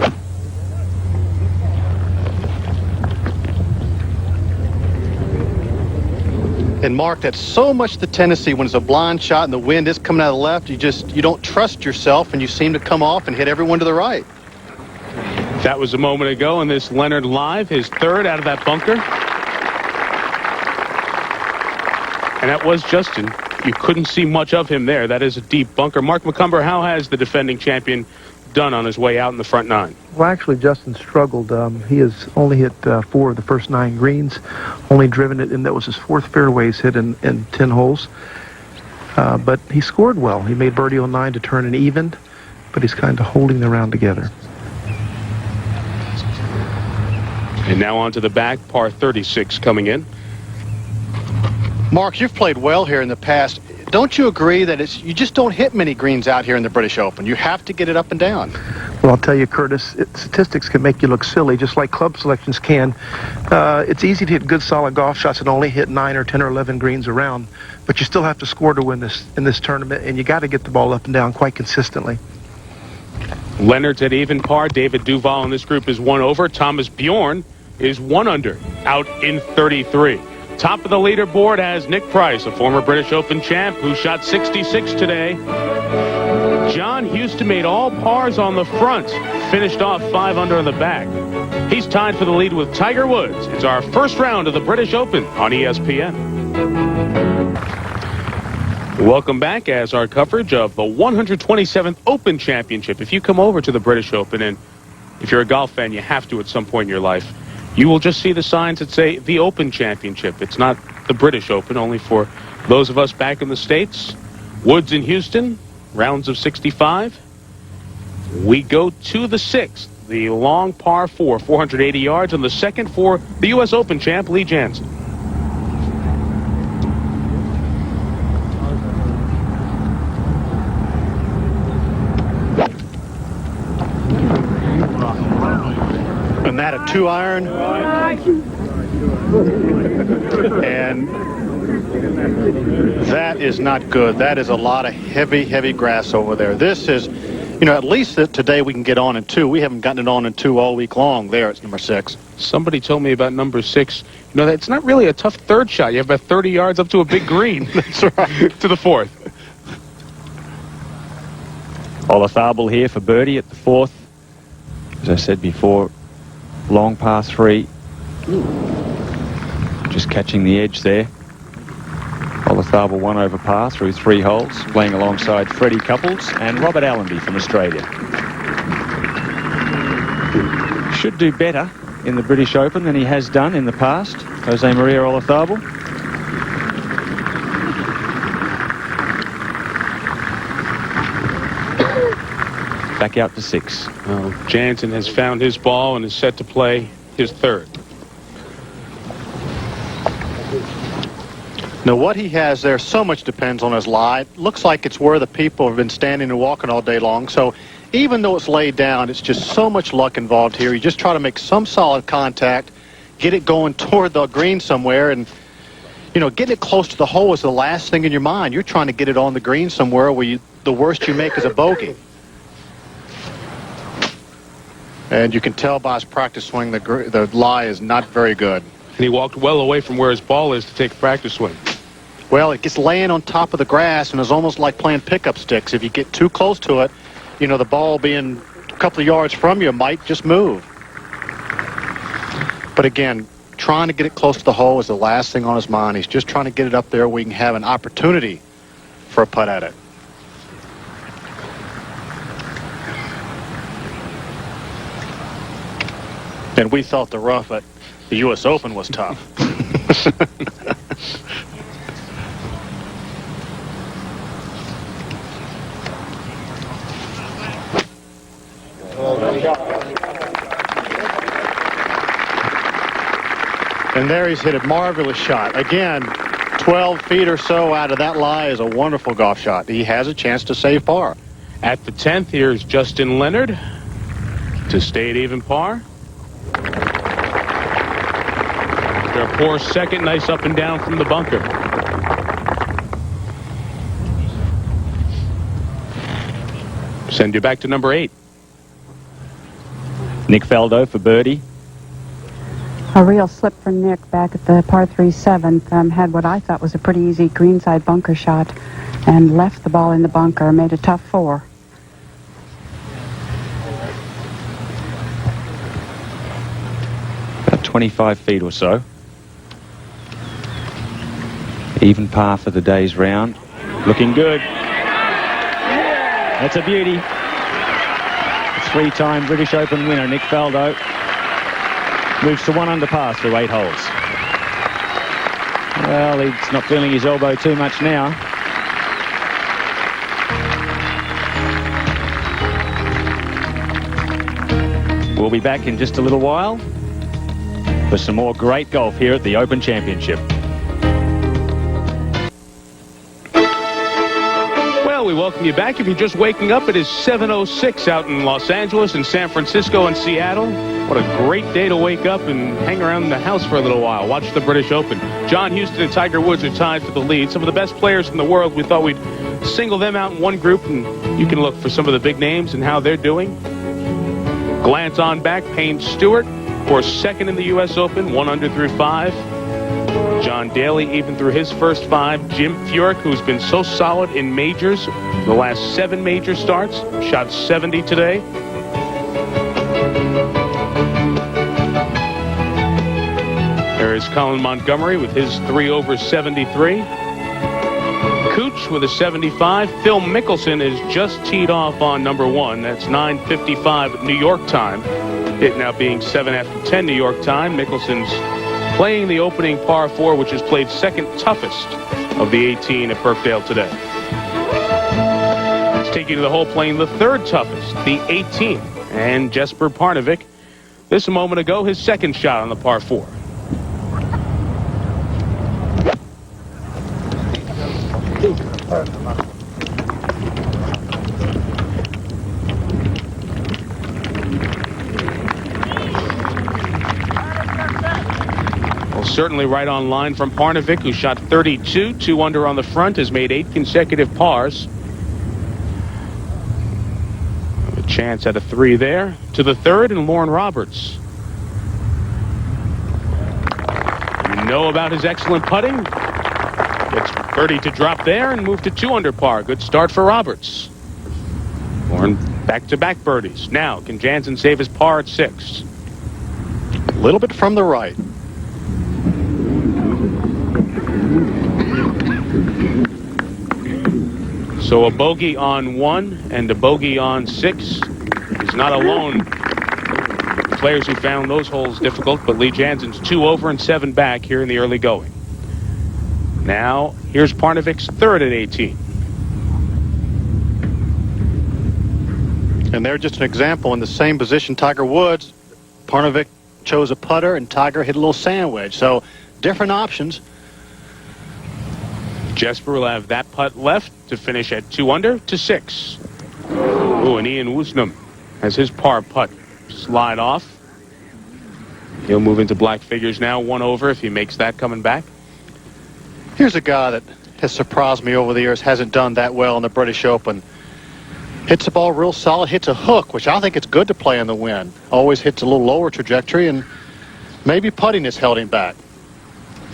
Speaker 4: And Mark, that's so much the tendency when it's a blind shot and the wind is coming out of the left. You don't trust yourself, and you seem to come off and hit everyone to the right.
Speaker 2: That was a moment ago, and this Leonard live, his 3rd out of that bunker. And that was Justin. You couldn't see much of him there. That is a deep bunker. Mark McCumber, how has the defending champion done on his way out in the front 9?
Speaker 7: Well, actually, Justin struggled. He has only hit 4 of the first 9 greens, only driven it, and that was his 4th fairways hit in 10 holes. But he scored well. He made birdie on 9 to turn an even, but he's kind of holding the round together.
Speaker 2: And now on to the back, par 36 coming in.
Speaker 4: Mark, you've played well here in the past. Don't you agree that you just don't hit many greens out here in the British Open? You have to get it up and down.
Speaker 7: Well, I'll tell you, Curtis, statistics can make you look silly, just like club selections can. It's easy to hit good, solid golf shots and only hit 9 or 10 or 11 greens around, but you still have to score to win in this tournament, and you got to get the ball up and down quite consistently.
Speaker 2: Leonard's at even par. David Duval in this group is 1 over. Thomas Bjorn is 1 under, out in 33. Top of the leaderboard has Nick Price, a former British Open champ who shot 66 today. John Houston made all pars on the front, finished off 5 under on the back. He's tied for the lead with Tiger Woods. It's our first round of the British Open on ESPN. Welcome back as our coverage of the 127th Open Championship. If you come over to the British Open, and if you're a golf fan, you have to at some point in your life, you will just see the signs that say the Open Championship. It's not the British Open, only for those of us back in the States. Woods in Houston, rounds of 65. We go to the 6th, the long par 4, 480 yards, and the second for the U.S. Open champ, Lee Janzen.
Speaker 4: And that a 2-iron. And That is not good. That is a lot of heavy, heavy grass over there. This is, you know, at least today we can get on in 2. We haven't gotten it on in 2 all week long. There, it's number 6.
Speaker 2: Somebody told me about number 6. You know, it's not really a tough third shot. You have about 30 yards up to a big green.
Speaker 4: That's right.
Speaker 2: To the 4th.
Speaker 5: Olazabal here for birdie at the 4th. As I said before, long par 3. Just catching the edge there. Olazabal 1 over par through 3 holes, playing alongside Freddie Couples and Robert Allenby from Australia. Should do better in the British Open than he has done in the past, Jose Maria Olazabal. Back out to 6.
Speaker 2: Well, Jansen has found his ball and is set to play his 3rd.
Speaker 4: Now, what he has there, so much depends on his lie. It looks like it's where the people have been standing and walking all day long. So even though it's laid down, it's just so much luck involved here. You just try to make some solid contact, get it going toward the green somewhere, and, you know, getting it close to the hole is the last thing in your mind. You're trying to get it on the green somewhere where the worst you make is a bogey. And you can tell by his practice swing the lie is not very good.
Speaker 2: And he walked well away from where his ball is to take a practice swing.
Speaker 4: Well, it gets laying on top of the grass and is almost like playing pickup sticks. If you get too close to it, you know, the ball being a couple of yards from you might just move. But again, trying to get it close to the hole is the last thing on his mind. He's just trying to get it up there where he can have an opportunity for a putt at it. And we thought the rough at the U.S. Open was tough. And there he's hit a marvelous shot. Again, 12 feet or so out of that lie is a wonderful golf shot. He has a chance to save par.
Speaker 2: At the 10th, here's Justin Leonard to stay at even par. Their poor second, nice up and down from the bunker. Send you back to number 8.
Speaker 5: Nick Faldo for birdie.
Speaker 9: A real slip for Nick back at the par 3 7th. Had what I thought was a pretty easy greenside bunker shot and left the ball in the bunker, made a tough 4.
Speaker 5: About 25 feet or so. Even par for the day's round. Looking good. That's a beauty. Three-time British Open winner Nick Faldo moves to 1 under par through 8 holes. Well, he's not feeling his elbow too much now. We'll be back in just a little while for some more great golf here at the Open Championship.
Speaker 2: We welcome you back. If you're just waking up, it is 7:06 out in Los Angeles and San Francisco and Seattle. What a great day to wake up and hang around the house for a little while. Watch the British Open. John Houston and Tiger Woods are tied for the lead. Some of the best players in the world. We thought we'd single them out in one group, and you can look for some of the big names and how they're doing. Glance on back, Payne Stewart, of course, second in the U.S. Open, 1 under through 5. John Daly even through his first 5. Jim Furyk, who's been so solid in majors, the last 7 major starts, shot 70 today. There is Colin Montgomery with his 3 over 73. Cooch with a 75. Phil Mickelson is just teed off on number 1. That's 9:55 New York time. It now being 7 after 10 New York time. Mickelson's playing the opening par 4, which is played second toughest of the 18 at Birkdale today. Let's take you to the hole playing the third toughest, the 18th. And Jesper Parnevik, this a moment ago, his second shot on the par 4. certainly right on line from Parnevik, who shot 32, 2 under on the front, has made 8 consecutive pars. A chance at a 3 there. To the third, and Lauren Roberts. You know about his excellent putting. Gets birdie to drop there and move to 2 under par. Good start for Roberts. Lauren back-to-back birdies. Now, can Jansen save his par at 6?
Speaker 4: A little bit from the right.
Speaker 2: So a bogey on 1 and a bogey on 6. He's not alone. Players who found those holes difficult, but Lee Jansen's 2 over and 7 back here in the early going. Now, here's Parnevik's third at 18.
Speaker 4: And they're just an example. In the same position, Tiger Woods, Parnevik chose a putter, and Tiger hit a little sand wedge. So, different options.
Speaker 2: Jesper will have that putt left to finish at 2 under to 6. Ooh, and Ian Woosnam has his par putt slide off. He'll move into black figures now, 1 over if he makes that coming back.
Speaker 4: Here's a guy that has surprised me over the years, hasn't done that well in the British Open. Hits the ball real solid, hits a hook, which I think it's good to play in the wind. Always hits a little lower trajectory, and maybe putting has held him back.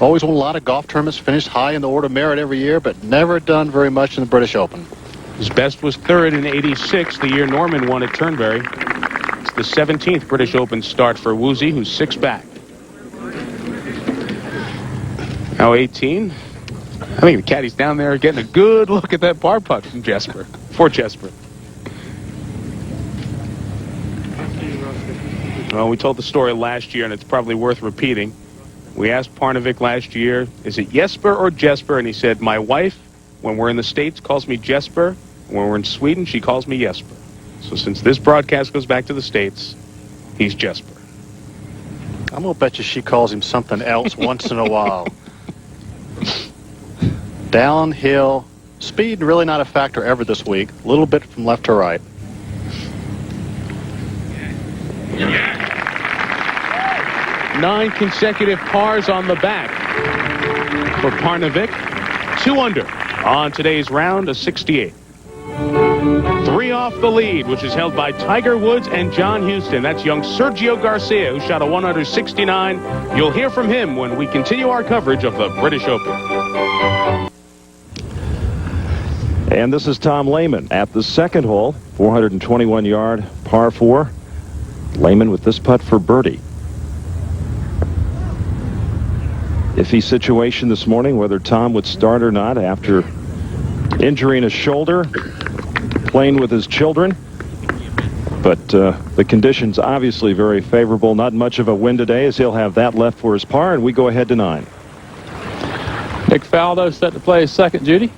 Speaker 4: Always won a lot of golf tournaments, finished high in the Order of Merit every year, but never done very much in the British Open.
Speaker 2: His best was third in '86, the year Norman won at Turnberry. It's the 17th British Open start for Woozy, who's 6 back. Now 18. I think the caddy's down there getting a good look at that par putt from Jesper. For Jesper. Well, we told the story last year, and it's probably worth repeating. We asked Parnevik last year, is it Jesper or Jesper? And he said, my wife, when we're in the States, calls me Jesper. When we're in Sweden, she calls me Jesper. So since this broadcast goes back to the States, he's Jesper.
Speaker 4: I'm going to bet you she calls him something else once in a while. Downhill. Speed really not a factor ever this week. A little bit from left to right.
Speaker 2: Nine consecutive pars on the back for Parnevik. 2 under on today's round of 68. 3 off the lead, which is held by Tiger Woods and John Houston. That's young Sergio Garcia, who shot a 1 under 69. You'll hear from him when we continue our coverage of the British Open.
Speaker 11: And this is Tom Lehman at the second hole, 421-yard par 4. Lehman with this putt for birdie. Iffy situation this morning, whether Tom would start or not after injuring his shoulder, playing with his children. But the conditions obviously very favorable. Not much of a wind today, as he'll have that left for his par, and we go ahead to 9.
Speaker 3: Nick Faldo set to play his second, Judy.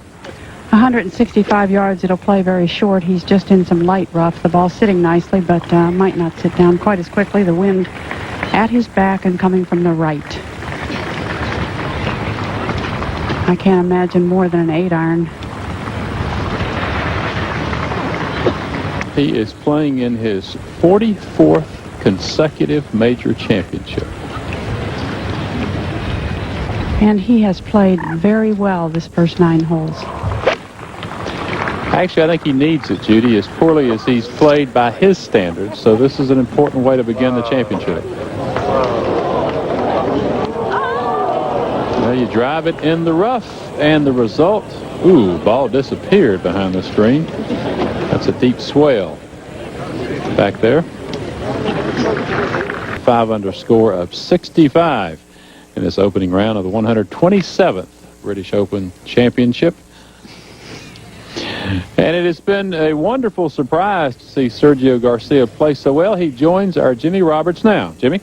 Speaker 9: 165 yards. It'll play very short. He's just in some light rough. The ball's sitting nicely, but might not sit down quite as quickly. The wind at his back and coming from the right. I can't imagine more than an 8-iron.
Speaker 3: He is playing in his 44th consecutive major championship.
Speaker 9: And he has played very well this first 9 holes.
Speaker 3: Actually, I think he needs it, Judy, as poorly as he's played by his standards. So this is an important way to begin the championship. Well, you drive it in the rough, and the result, ooh, ball disappeared behind the screen. That's a deep swell back there. 5 under score of 65 in this opening round of the 127th British Open Championship. And it has been a wonderful surprise to see Sergio Garcia play so well. He joins our Jimmy Roberts now. Jimmy?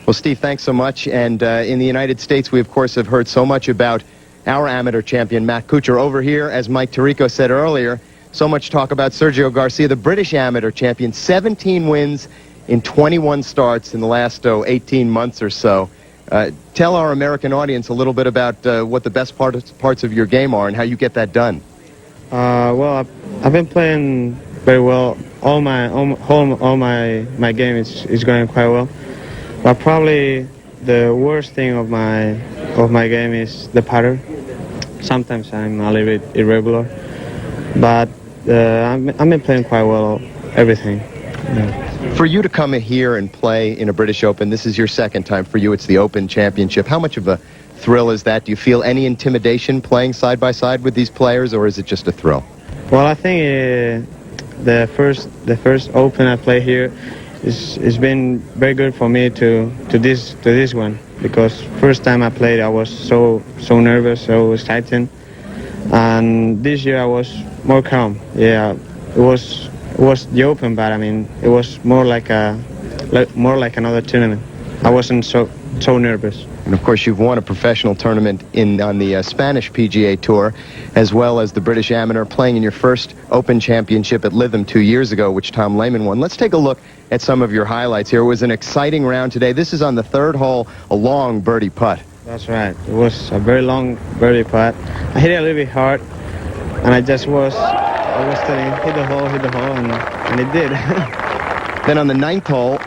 Speaker 8: Well, Steve, thanks so much. And in the United States, we, of course, have heard so much about our amateur champion, Matt Kuchar. Over here, as Mike Tirico said earlier, so much talk about Sergio Garcia, the British amateur champion. 17 wins in 21 starts in the last 18 months or so. Tell our American audience a little bit about what the best parts of your game are and how you get that done.
Speaker 12: Well, I've been playing very well. All my game is going quite well. But probably the worst thing of my game is the putter. Sometimes I'm a little bit irregular, but I've been playing quite well everything. Yeah.
Speaker 8: For you to come in here and play in a British Open, this is your second time for you. It's the Open Championship. How much of a thrill is that? Do you feel any intimidation playing side by side with these players, or is it just a thrill?
Speaker 12: Well, I think the first Open I play here it's been very good for me to this one, because first time I played I was so nervous, so excited, and this year I was more calm. Yeah, it was the Open, but I mean it was more like another tournament. I wasn't so nervous.
Speaker 8: And of course, you've won a professional tournament on the Spanish PGA Tour, as well as the British Amateur, playing in your first Open Championship at Lytham 2 years ago, which Tom Lehman won. Let's take a look at some of your highlights here. It was an exciting round today. This is on the third hole, a long birdie putt.
Speaker 12: That's right. It was a very long birdie putt. I hit it a little bit hard, and I was telling hit the hole, and it did.
Speaker 8: Then on the ninth hole,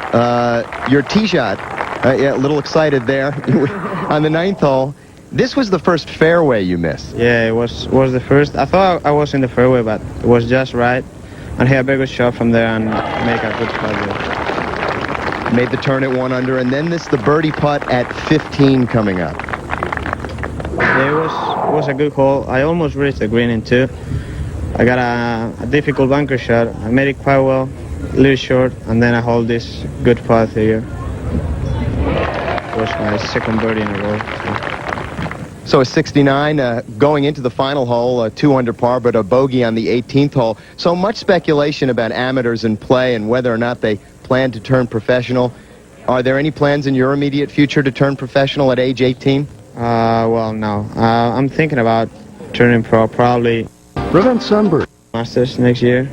Speaker 8: your tee shot. Yeah, a little excited there. On the ninth hole, this was the first fairway you missed.
Speaker 12: Yeah, it was the first. I thought I was in the fairway, but it was just right. And he had a very good shot from there and make a good putt there.
Speaker 8: Made the turn at 1 under, and then the birdie putt at 15 coming up.
Speaker 12: Yeah, it was a good hole. I almost reached the green in 2. I got a difficult bunker shot. I made it quite well, a little short, and then I hold this good putt here. Was my second birdie in a row.
Speaker 8: So a 69 going into the final hole, 2 under par, but a bogey on the 18th hole. So much speculation about amateurs in play and whether or not they plan to turn professional. Are there any plans in your immediate future to turn professional at age 18?
Speaker 12: Well, no. I'm thinking about turning pro, probably
Speaker 1: Prevent sunburn.
Speaker 12: Masters next year.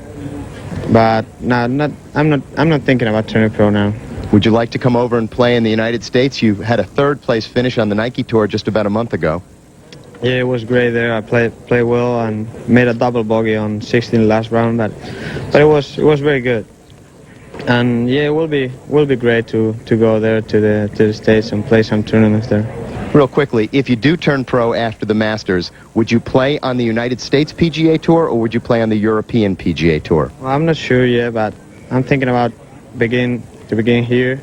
Speaker 12: But no, I'm not thinking about turning pro now.
Speaker 8: Would you like to come over and play in the United States? You had a 3rd place finish on the Nike Tour just about a month ago.
Speaker 12: Yeah, it was great there. I played well and made a double bogey on 16 last round, but it was very good. And yeah, it will be great to go there to the States and play some tournaments there.
Speaker 8: Real quickly, if you do turn pro after the Masters, would you play on the United States PGA Tour or would you play on the European PGA Tour?
Speaker 12: Well, I'm not sure yet, but I'm thinking about begin here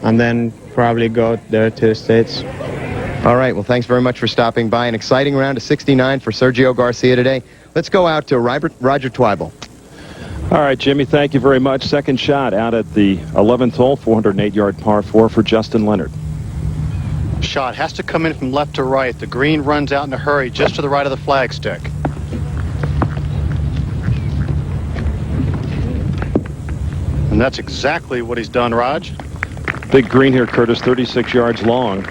Speaker 12: and then probably go there to the States.
Speaker 8: All right, well, thanks very much for stopping by. An exciting round of 69 for Sergio Garcia today. Let's go out to Roger Twibel.
Speaker 11: All right, Jimmy, thank you very much. Second shot out at the 11th hole, 408-yard par 4 for Justin Leonard.
Speaker 4: Shot has to come in from left to right. The green runs out in a hurry just to the right of the flagstick. And that's exactly what he's done, Raj.
Speaker 11: Big green here, Curtis, 36 yards long.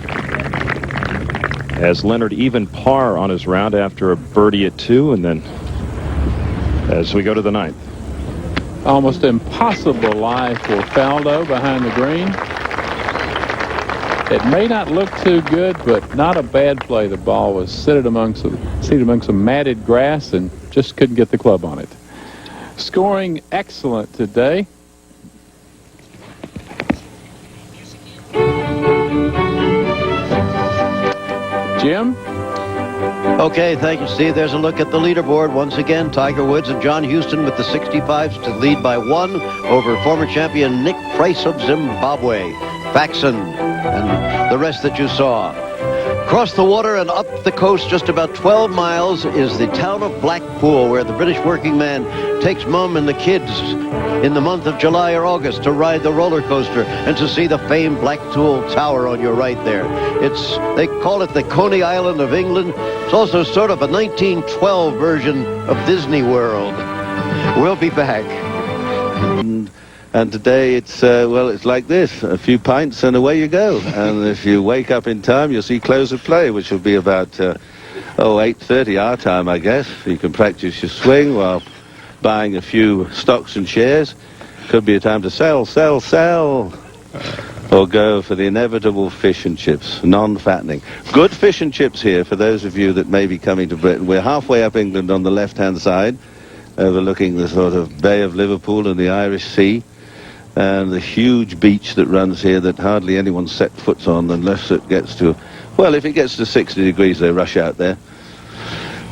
Speaker 11: As Leonard even par on his round after a birdie at 2, and then as we go to the 9th.
Speaker 3: Almost impossible lie for Faldo behind the green. It may not look too good, but not a bad play. The ball was seated among some matted grass and just couldn't get the club on it. Scoring excellent today. Jim?
Speaker 1: Okay, thank you, Steve. There's a look at the leaderboard. Once again, Tiger Woods and John Houston with the 65s to lead by 1 over former champion Nick Price of Zimbabwe. Faxon and the rest that you saw. Across the water and up the coast just about 12 miles is the town of Blackpool, where the British working man takes Mum and the kids in the month of July or August to ride the roller coaster and to see the famed Blackpool Tower on your right there. They call it the Coney Island of England. It's also sort of a 1912 version of Disney World. We'll be back.
Speaker 15: And today it's like this: a few pints and away you go. And if you wake up in time, you'll see close of play, which will be about 8:30 our time, I guess. You can practice your swing while buying a few stocks and shares. Could be a time to sell, or go for the inevitable fish and chips, non-fattening. Good fish and chips here for those of you that may be coming to Britain. We're halfway up England on the left-hand side, overlooking the sort of Bay of Liverpool and the Irish Sea. and the huge beach that runs here that hardly anyone set foot on unless it gets to, well, if it gets to 60 degrees, they rush out there.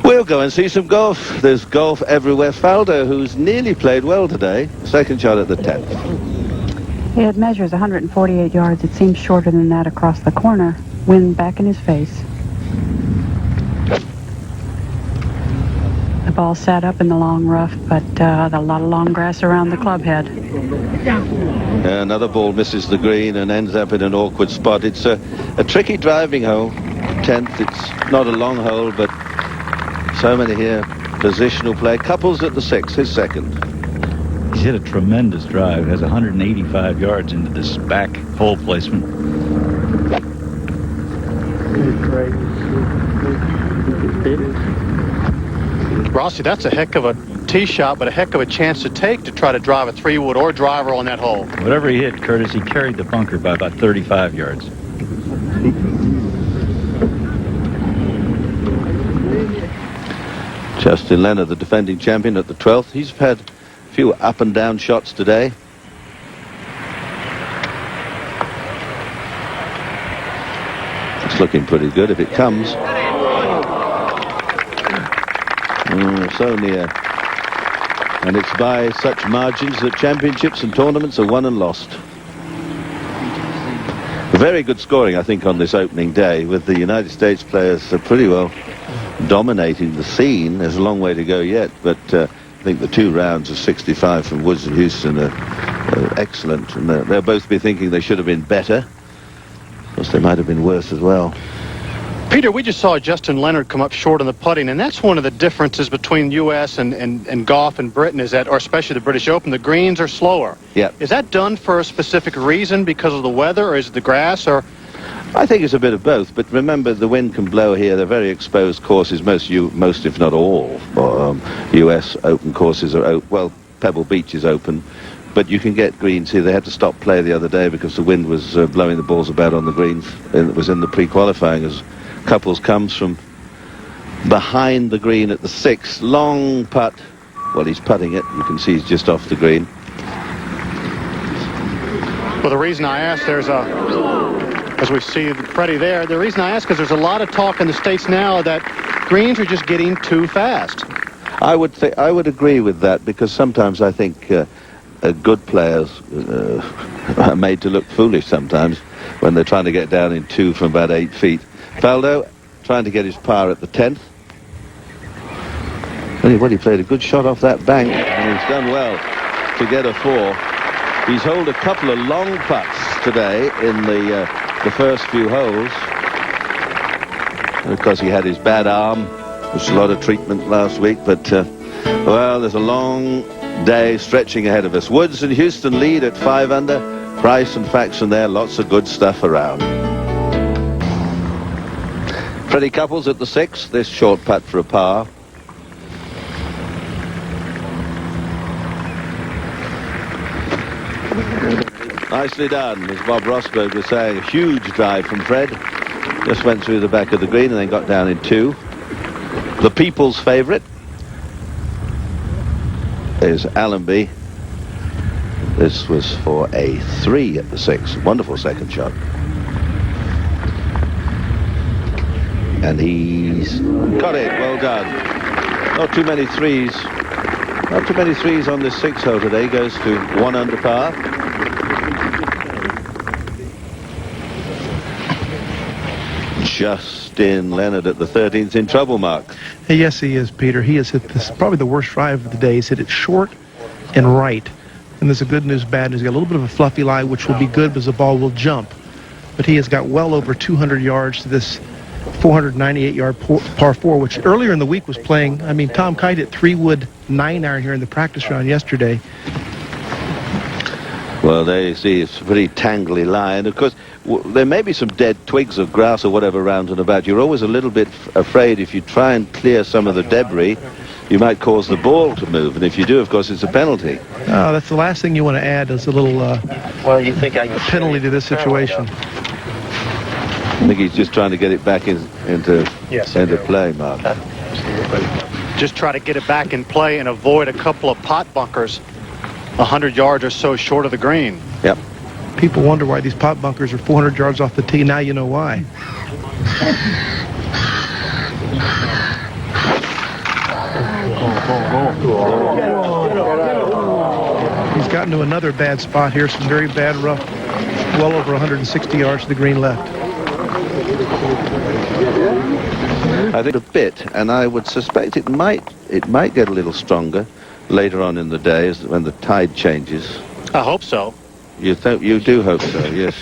Speaker 15: We'll go and see some golf. There's golf everywhere. Faldo, who's nearly played well today, second shot at the 10th.
Speaker 9: It measures 148 yards. It seems shorter than that across the corner. Wind back in his face. The ball sat up in the long rough, but a lot of long grass around the club head.
Speaker 15: Yeah, another ball misses the green and ends up in an awkward spot. It's a tricky driving hole, 10th. It's not a long hole, but so many here. Positional play. Couples at the 6th, his second.
Speaker 10: He's hit a tremendous drive. Has 185 yards into this back hole placement.
Speaker 4: Rossi, that's a heck of a tee shot, but a heck of a chance to take to try to drive a 3-wood or driver on that hole.
Speaker 10: Whatever he hit, Curtis, he carried the bunker by about 35 yards.
Speaker 15: Justin Leonard, the defending champion, at the 12th. He's had a few up and down shots today. It's looking pretty good if it comes. So near. And it's by such margins that championships and tournaments are won and lost. Very good scoring, I think, on this opening day, with the United States players pretty well dominating the scene. There's a long way to go yet, but I think the 2 rounds of 65 from Woods and Houston are excellent, and they'll both be thinking they should have been better. Of course, they might have been worse as well.
Speaker 4: Peter, we just saw Justin Leonard come up short on the putting, and that's one of the differences between U.S. and golf in Britain, is that, or especially the British Open, the greens are slower.
Speaker 15: Yeah.
Speaker 4: Is that done for a specific reason, because of the weather, or is it the grass, or?
Speaker 15: I think it's a bit of both, but remember, the wind can blow here. They're very exposed courses. Most if not all, U.S. Open courses are open. Well, Pebble Beach is open, but you can get greens here. They had to stop play the other day because the wind was blowing the balls about on the greens, and it was in the pre-qualifying as Couples comes from behind the green at the 6th. Long putt. Well, he's putting it. You can see he's just off the green.
Speaker 4: Well, the reason I asked, as we see Freddie there, the reason I ask is there's a lot of talk in the States now that greens are just getting too fast.
Speaker 15: I would agree with that, because sometimes I think good players are made to look foolish sometimes when they're trying to get down in 2 from about 8 feet. Faldo trying to get his par at the 10th. Well, he played a good shot off that bank, and he's done well to get a 4. He's holed a couple of long putts today in the first few holes, because he had his bad arm. There was a lot of treatment last week, but well, there's a long day stretching ahead of us. Woods and Houston lead at 5 under. Price and Faxon there, lots of good stuff around. Freddie Couples at the 6th, this short putt for a par. Nicely done, as Bob Rosberg was saying. A huge drive from Fred. Just went through the back of the green and then got down in 2. The people's favourite is Allenby. This was for a 3 at the 6th. Wonderful second shot. And he's got it. Well done. Not too many threes. Not too many threes on this 6th hole today. Goes to 1 under par. Justin Leonard at the 13th in trouble, Mark.
Speaker 7: Hey, yes, he is, Peter. He has hit this, probably the worst drive of the day. He's hit it short and right. And there's a good news, bad news. He's got a little bit of a fluffy lie, which will be good because the ball will jump. But he has got well over 200 yards to this 498-yard par 4, which earlier in the week was playing. I mean, Tom Kite hit 3-wood 9-iron here in the practice round yesterday.
Speaker 15: Well, there you see, it's a pretty tangly lie. And, of course, there may be some dead twigs of grass or whatever around and about. You're always a little bit afraid if you try and clear some of the debris, you might cause the ball to move. And if you do, of course, it's a penalty.
Speaker 7: Oh, that's the last thing you want to add is a little penalty to this situation.
Speaker 15: I think he's just trying to get it back into play, Mark.
Speaker 4: Just try to get it back in play and avoid a couple of pot bunkers. 100 yards or so short of the green.
Speaker 15: Yep.
Speaker 7: People wonder why these pot bunkers are 400 yards off the tee. Now you know why. He's gotten to another bad spot here. Some very bad rough. Well over 160 yards to the green left.
Speaker 15: I think a bit, and I would suspect it might get a little stronger later on in the day when the tide changes.
Speaker 4: I hope so.
Speaker 15: You do hope so, yes.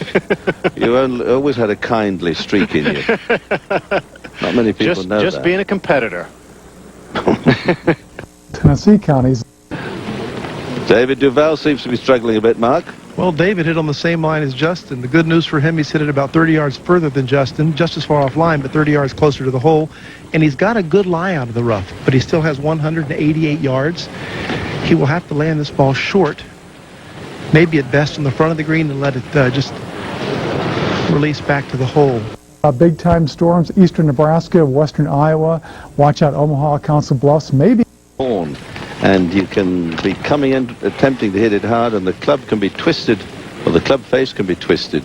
Speaker 15: You always had a kindly streak in you. Not many people know that.
Speaker 4: Just being a competitor.
Speaker 16: Tennessee counties.
Speaker 15: David Duval seems to be struggling a bit, Mark.
Speaker 7: Well, David hit on the same line as Justin. The good news for him, he's hit it about 30 yards further than Justin, just as far off line, but 30 yards closer to the hole. And he's got a good lie out of the rough, but he still has 188 yards. He will have to land this ball short, maybe at best on the front of the green, and let it just release back to the hole.
Speaker 16: Big-time storms, eastern Nebraska, western Iowa. Watch out, Omaha, Council Bluffs, maybe.
Speaker 15: And you can be coming in, attempting to hit it hard, and the club can be twisted, or the club face can be twisted.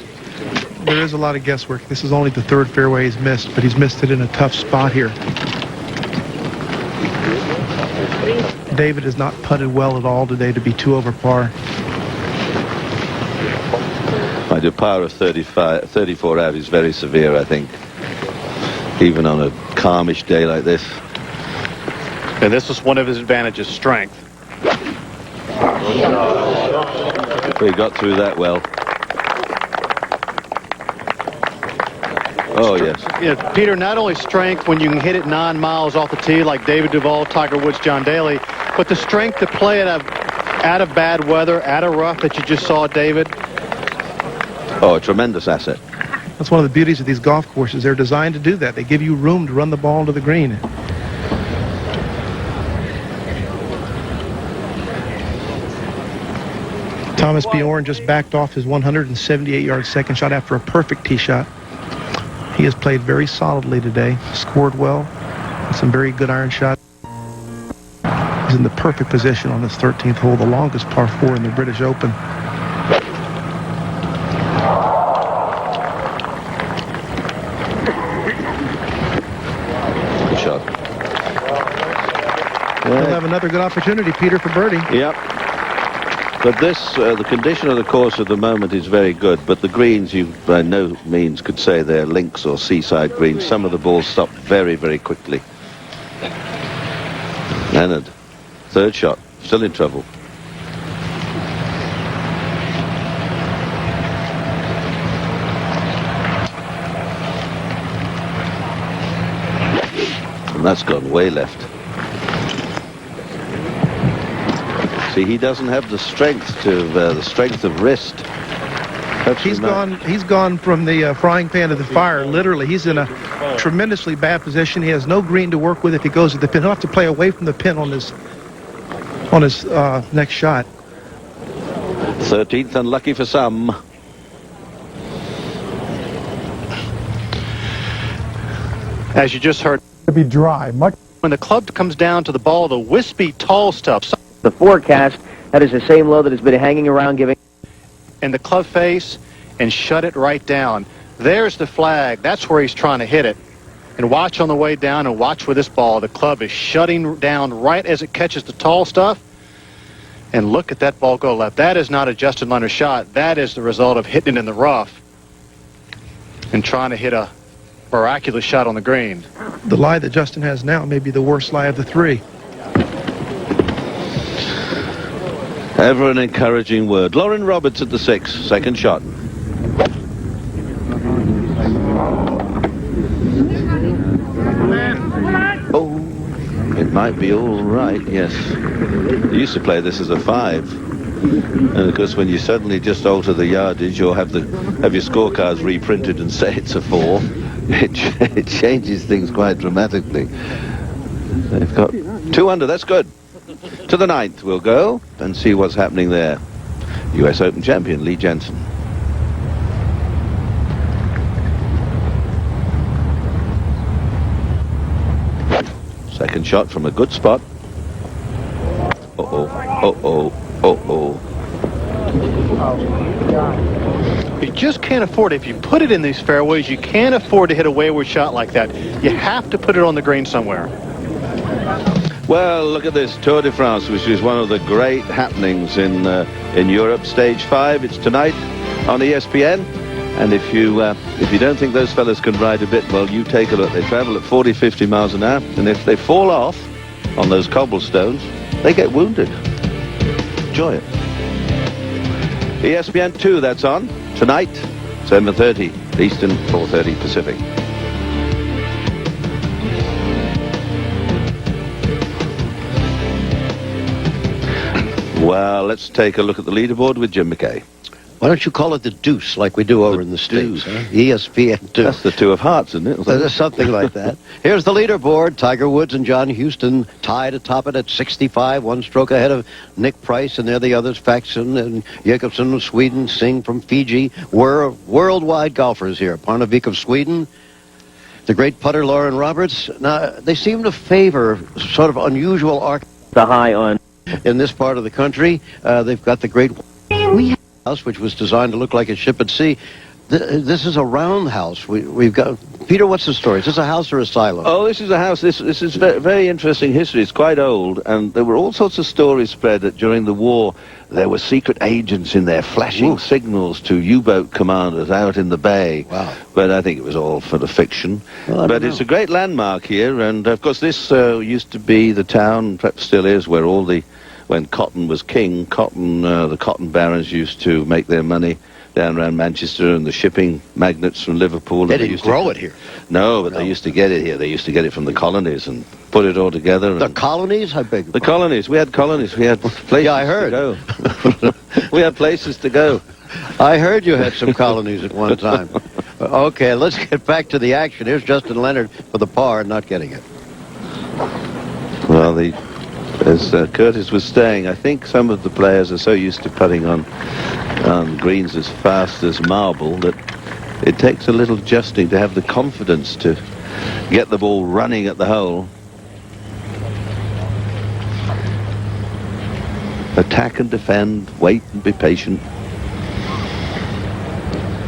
Speaker 7: There is a lot of guesswork. This is only the third fairway he's missed, but he's missed it in a tough spot here. David has not putted well at all today to be 2 over par.
Speaker 15: My par of 34 out is very severe, I think, even on a calmish day like this.
Speaker 4: And this was one of his advantages, strength.
Speaker 15: We got through that well. Oh, yes.
Speaker 4: Yeah, Peter, not only strength when you can hit it 9 miles off the tee like David Duval, Tiger Woods, John Daly, but the strength to play it out of bad weather, out of rough that you just saw, David.
Speaker 15: Oh, a tremendous asset.
Speaker 7: That's one of the beauties of these golf courses. They're designed to do that. They give you room to run the ball into the green. Thomas Bjorn just backed off his 178-yard second shot after a perfect tee shot. He has played very solidly today, scored well, some very good iron shots. He's in the perfect position on this 13th hole, the longest par 4 in the British Open.
Speaker 15: Good shot.
Speaker 7: We'll have another good opportunity, Peter, for birdie.
Speaker 15: Yep. But this, the condition of the course at the moment is very good, but the greens, you by no means could say they're links or seaside greens. Some of the balls stop very, very quickly. Leonard, third shot, still in trouble. And that's gone way left. See, he doesn't have the strength of wrist.
Speaker 7: He's gone from the frying pan to the fire, literally. He's in a tremendously bad position. He has no green to work with if he goes to the pin. He'll have to play away from the pin on his next shot.
Speaker 15: 13th, unlucky for some.
Speaker 4: As you just heard,
Speaker 16: to be dry.
Speaker 4: when the club comes down to the ball, the wispy, tall stuff.
Speaker 17: The forecast, that is the same low that has been hanging around giving.
Speaker 4: And the club face and shut it right down. There's the flag. That's where he's trying to hit it. And watch on the way down and watch with this ball. The club is shutting down right as it catches the tall stuff. And look at that ball go left. That is not a Justin Leonard shot. That is the result of hitting it in the rough and trying to hit a miraculous shot on the green.
Speaker 7: The lie that Justin has now may be the worst lie of the three.
Speaker 15: Ever an encouraging word. Lauren Roberts at the 6th, second shot. Oh, it might be all right, yes. You used to play this as a 5. And of course, when you suddenly just alter the yardage or have your scorecards reprinted and say it's a 4, it changes things quite dramatically. They've got 2 under, that's good. To the 9th we'll go and see what's happening there. US Open champion Lee Jensen. Second shot from a good spot. Uh-oh.
Speaker 4: You just can't afford it. If you put it in these fairways, you can't afford to hit a wayward shot like that. You have to put it on the green somewhere.
Speaker 15: Well, look at this Tour de France, which is one of the great happenings in Europe. Stage 5, it's tonight on ESPN. And if you don't think those fellas can ride a bit, well, you take a look. They travel at 40, 50 miles an hour, and if they fall off on those cobblestones, they get wounded. Enjoy it. ESPN 2, that's on tonight, 7:30 Eastern, 4:30 Pacific. Well, let's take a look at the leaderboard with Jim McKay.
Speaker 1: Why don't you call it the deuce like we do over in the States? Huh? ESPN 2.
Speaker 15: That's the 2 of hearts, isn't it?
Speaker 1: There's something like that. Here's the leaderboard. Tiger Woods and John Houston tied atop it at 65, 1 stroke ahead of Nick Price, and they're the others. Faxon and Jakobsen of Sweden, Singh from Fiji. We're worldwide golfers here. Parnevik of Sweden, the great putter Lauren Roberts. Now, they seem to favor sort of unusual arc.
Speaker 17: The high on.
Speaker 1: In this part of the country, they've got the great house, which was designed to look like a ship at sea. This is a roundhouse. We've got... Peter, what's the story? Is this a house or a silo?
Speaker 15: Oh, this is a house. This is very, very interesting history. It's quite old, and there were all sorts of stories spread that during the war there were secret agents in there flashing signals to U-boat commanders out in the bay.
Speaker 1: Wow.
Speaker 15: But I think it was all for the fiction.
Speaker 1: Well,
Speaker 15: but it's a great landmark here, and of course this used to be the town, perhaps still is, where all the... When cotton was king, the cotton barons used to make their money down around Manchester, and the shipping magnates from Liverpool.
Speaker 1: They didn't grow it here.
Speaker 15: No, but they used to get it here. They used to get it from the colonies and put it all together.
Speaker 1: The colonies? I beg your
Speaker 15: The colonies. We had colonies. We had places
Speaker 1: Yeah, I heard.
Speaker 15: to go. We had places to go.
Speaker 1: I heard you had some colonies at one time. Okay, let's get back to the action. Here's Justin Leonard for the par, not getting it.
Speaker 15: Well, as Curtis was saying, I think some of the players are so used to putting on greens as fast as marble that it takes a little adjusting to have the confidence to get the ball running at the hole. Attack and defend, wait and be patient.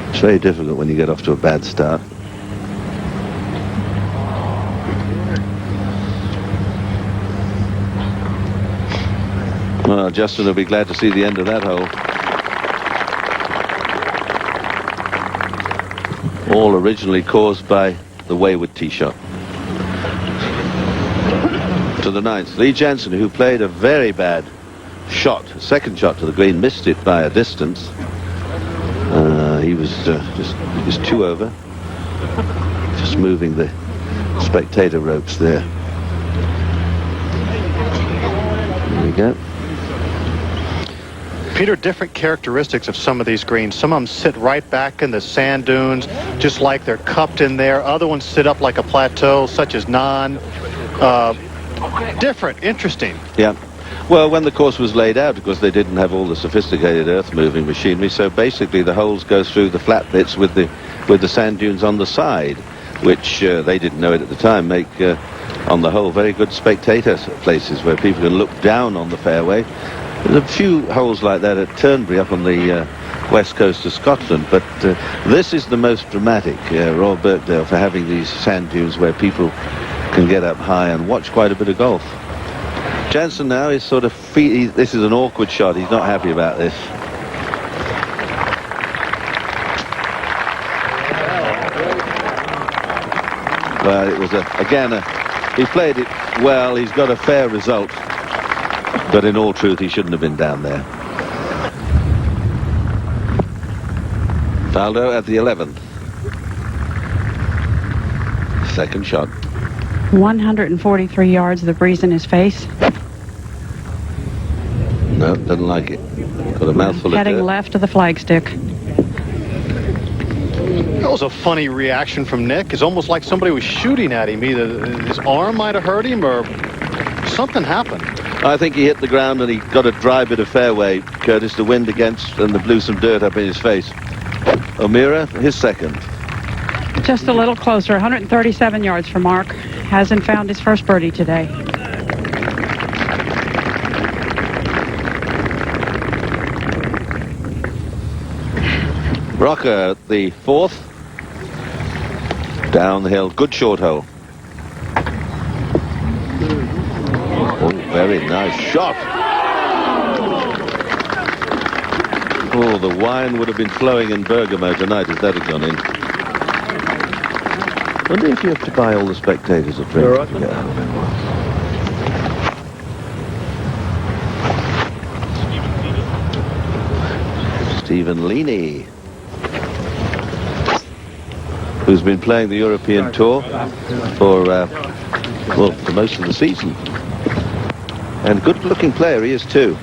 Speaker 15: It's very difficult when you get off to a bad start. Well, Justin will be glad to see the end of that hole. All originally caused by the wayward tee shot. To the 9th, Lee Jansen, who played a very bad shot, second shot to the green, missed it by a distance. He was just 2 over. Just moving the spectator ropes there. There we go.
Speaker 4: Peter, different characteristics of some of these greens. Some of them sit right back in the sand dunes, just like they're cupped in there. Other ones sit up like a plateau, such as non. Different, interesting.
Speaker 15: Yeah. Well, when the course was laid out, because they didn't have all the sophisticated earth-moving machinery, so basically the holes go through the flat bits with the sand dunes on the side, which they didn't know it at the time, make, on the whole, very good spectator places where people can look down on the fairway. There's a few holes like that at Turnberry up on the west coast of Scotland, but this is the most dramatic, Royal Birkdale, for having these sand dunes where people can get up high and watch quite a bit of golf. Jansen now is sort of this is an awkward shot. He's not happy about this. Well, it was he played it well. He's got a fair result, but in all truth, he shouldn't have been down there. Faldo at the 11th. Second shot.
Speaker 9: 143 yards, the breeze in his face.
Speaker 15: No, doesn't like it. Got a mouthful
Speaker 9: Heading
Speaker 15: of dirt.
Speaker 9: left of the flagstick.
Speaker 4: That was a funny reaction from Nick. It's almost like somebody was shooting at him. Either his arm might have hurt him or something happened.
Speaker 15: I think he hit the ground and he got a dry bit of fairway, Curtis, the wind against, and blew some dirt up in his face. O'Meara, his second.
Speaker 9: Just a little closer, 137 yards for Mark. Hasn't found his first birdie today.
Speaker 15: Rocker at the 4th. Down the hill, good short hole. Oh, very nice shot. Oh, the wine would have been flowing in Bergamo tonight if that had gone in. Wonder if you have to buy all the spectators a drink. Yeah. Stephen Leaney, who's been playing the European Tour for, well, for most of the season. And good-looking player he is, too.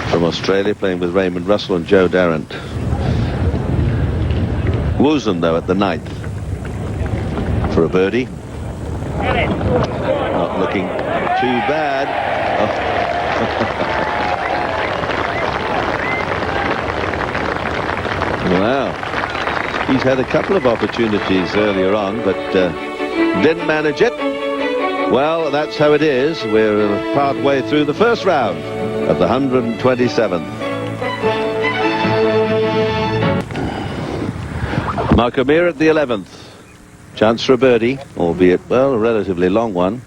Speaker 15: From Australia, playing with Raymond Russell and Joe Darrant. Wozen, though, at the 9th. For a birdie. Not looking too bad. Oh. Wow. He's had a couple of opportunities earlier on, but didn't manage it. Well, that's how it is. We're part way through the first round of the 127th. Marco Mir at the 11th. Chance for a birdie, albeit, well, a relatively long one.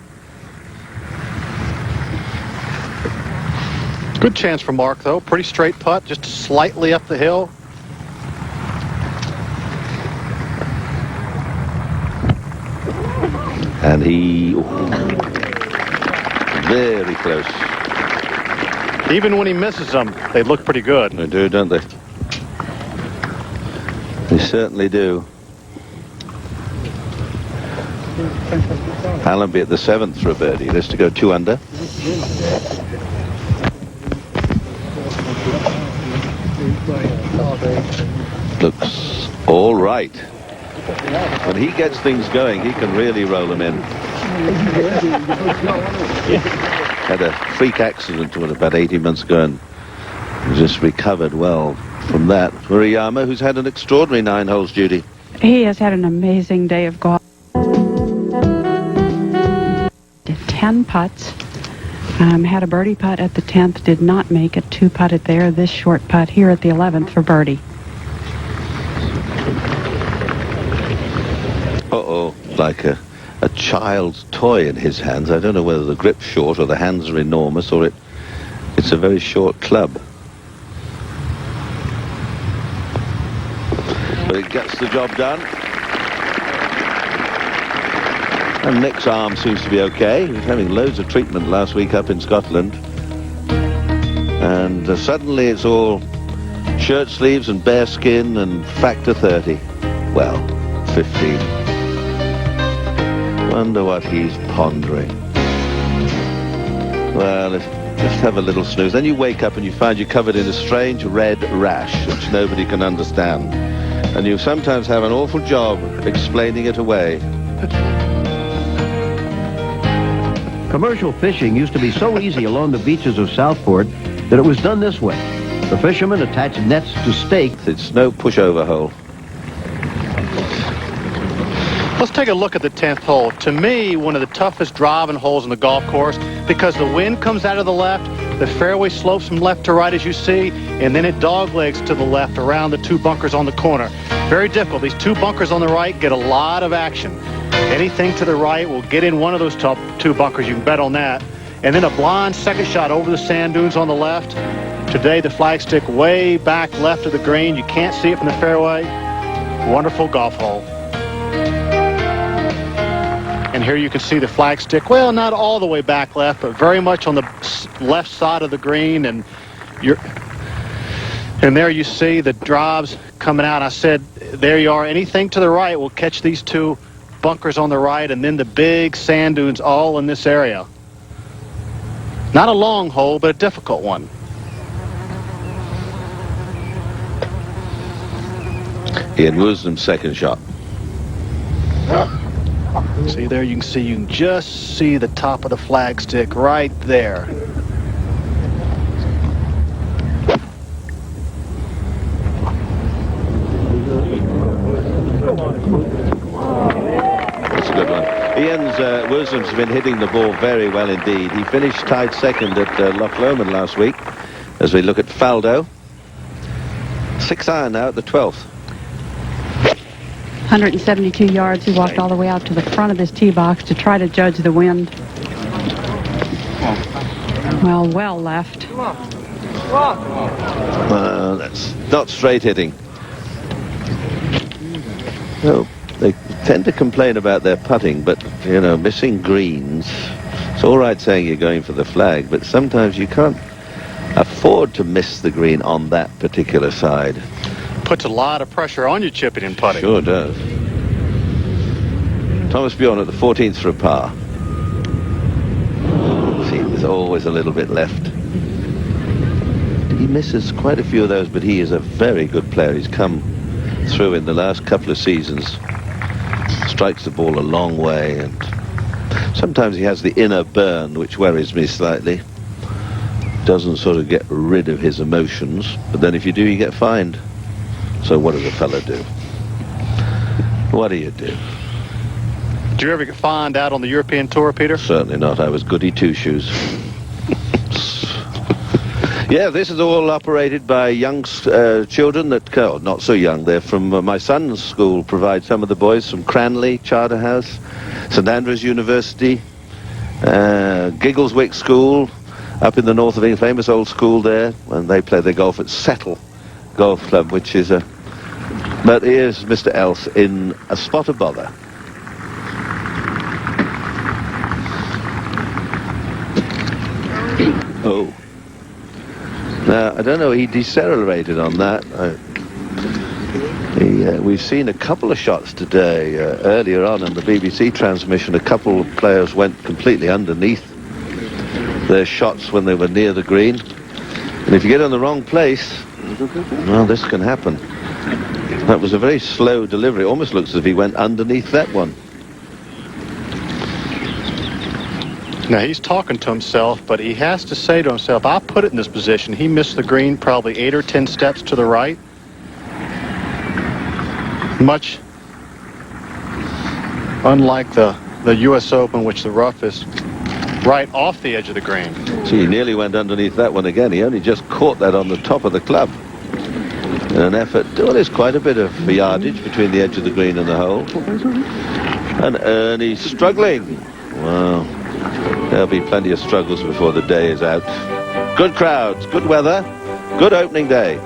Speaker 4: Good chance for Mark, though. Pretty straight putt, just slightly up the hill.
Speaker 15: And he... very close.
Speaker 4: Even when he misses them, they look pretty good.
Speaker 15: They do, don't they? They certainly do. Allenby at the 7th for a birdie. This to go 2 under. Looks all right. When he gets things going, he can really roll them in. Had a freak accident about 18 months ago and just recovered well from that. Murayama, who's had an extraordinary 9 holes, Judy.
Speaker 9: He has had an amazing day of golf. 10 putts. Had a birdie putt at the 10th, did not make it. 2 putted there. This short putt here at the 11th for birdie.
Speaker 15: Uh-oh, like a child's toy in his hands. I don't know whether the grip's short or the hands are enormous or it's a very short club. But it gets the job done. And Nick's arm seems to be okay. He was having loads of treatment last week up in Scotland. And suddenly it's all shirt sleeves and bare skin and factor 30. Well, 15. Wonder what he's pondering. Well, just have a little snooze. Then you wake up and you find you're covered in a strange red rash which nobody can understand. And you sometimes have an awful job explaining it away.
Speaker 1: Commercial fishing used to be so easy along the beaches of Southport that it was done this way. The fishermen attached nets to stakes.
Speaker 15: It's no pushover hole.
Speaker 4: Let's take a look at the 10th hole. To me, one of the toughest driving holes in the golf course because the wind comes out of the left, the fairway slopes from left to right as you see, and then it doglegs to the left around the 2 bunkers on the corner. Very difficult. These 2 bunkers on the right get a lot of action. Anything to the right will get in one of those top 2 bunkers. You can bet on that. And then a blind second shot over the sand dunes on the left. Today, the flagstick way back left of the green. You can't see it from the fairway. Wonderful golf hole. And here you can see the flagstick. Well, not all the way back left, but very much on the left side of the green. And there you see the drives coming out. I said, there you are. Anything to the right will catch these 2 bunkers on the right, and then the big sand dunes all in this area. Not a long hole, but a difficult one.
Speaker 15: Ian Woosnam's second shot.
Speaker 4: See there, you can just see the top of the flagstick right there.
Speaker 15: That's a good one. Ian's Woosnam's been hitting the ball very well indeed. He finished tied second at Loch Lomond last week. as we look at Faldo. 6 iron now at the 12th.
Speaker 9: 172 yards. He walked all the way out to the front of his tee box to try to judge the wind. Well left.
Speaker 15: That's not straight hitting. No, they tend to complain about their putting, but, you know, missing greens. It's all right saying you're going for the flag, but sometimes you can't afford to miss the green on that particular side.
Speaker 4: Puts a lot of pressure on you chipping and putting.
Speaker 15: Sure does. Thomas Bjorn at the 14th for a par. See, there's always a little bit left. He misses quite a few of those, but he is a very good player. He's come through in the last couple of seasons. Strikes the ball a long way, and sometimes he has the inner burn, which worries me slightly. Doesn't sort of get rid of his emotions, but then if you do, you get fined. So what does a fella do? What do you do?
Speaker 4: Did you ever get fined out on the European Tour, Peter?
Speaker 15: Certainly not. I was goody two-shoes. Yeah, this is all operated by young children that, not so young, they're from my son's school, provide some of the boys from Cranley, Charterhouse, St Andrews University, Giggleswick School, up in the north of England, famous old school there, and they play their golf at Settle Golf Club, which is a... But here's Mr. Else in a spot of bother. Oh. Now, I don't know, he decelerated on that. We've seen a couple of shots today. Earlier on in the BBC transmission, a couple of players went completely underneath their shots when they were near the green. And if you get in the wrong place, well, this can happen. That was a very slow delivery. Almost looks as if he went underneath that one.
Speaker 4: Now, he's talking to himself, but he has to say to himself, I'll put it in this position. He missed the green probably 8 or 10 steps to the right. Much unlike the U.S. Open, which the rough is right off the edge of the green.
Speaker 15: See, he nearly went underneath that one again. He only just caught that on the top of the club. In an effort, well, there's quite a bit of yardage between the edge of the green and the hole. And Ernie's struggling. Wow. There'll be plenty of struggles before the day is out. Good crowds, good weather, good opening day.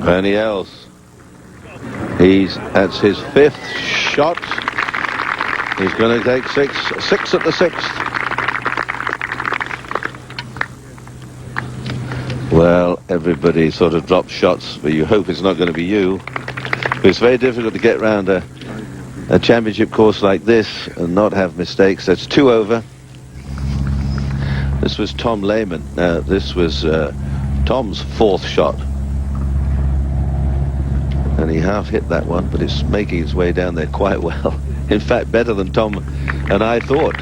Speaker 15: Ernie Els. That's his 5th shot. He's going to take 6 at the 6th. Well, everybody sort of drops shots, but you hope it's not going to be you. It's very difficult to get round a championship course like this and not have mistakes. That's 2 over. This was Tom Lehman. This was Tom's 4th shot. And he half hit that one, but it's making its way down there quite well. In fact, better than Tom and I thought.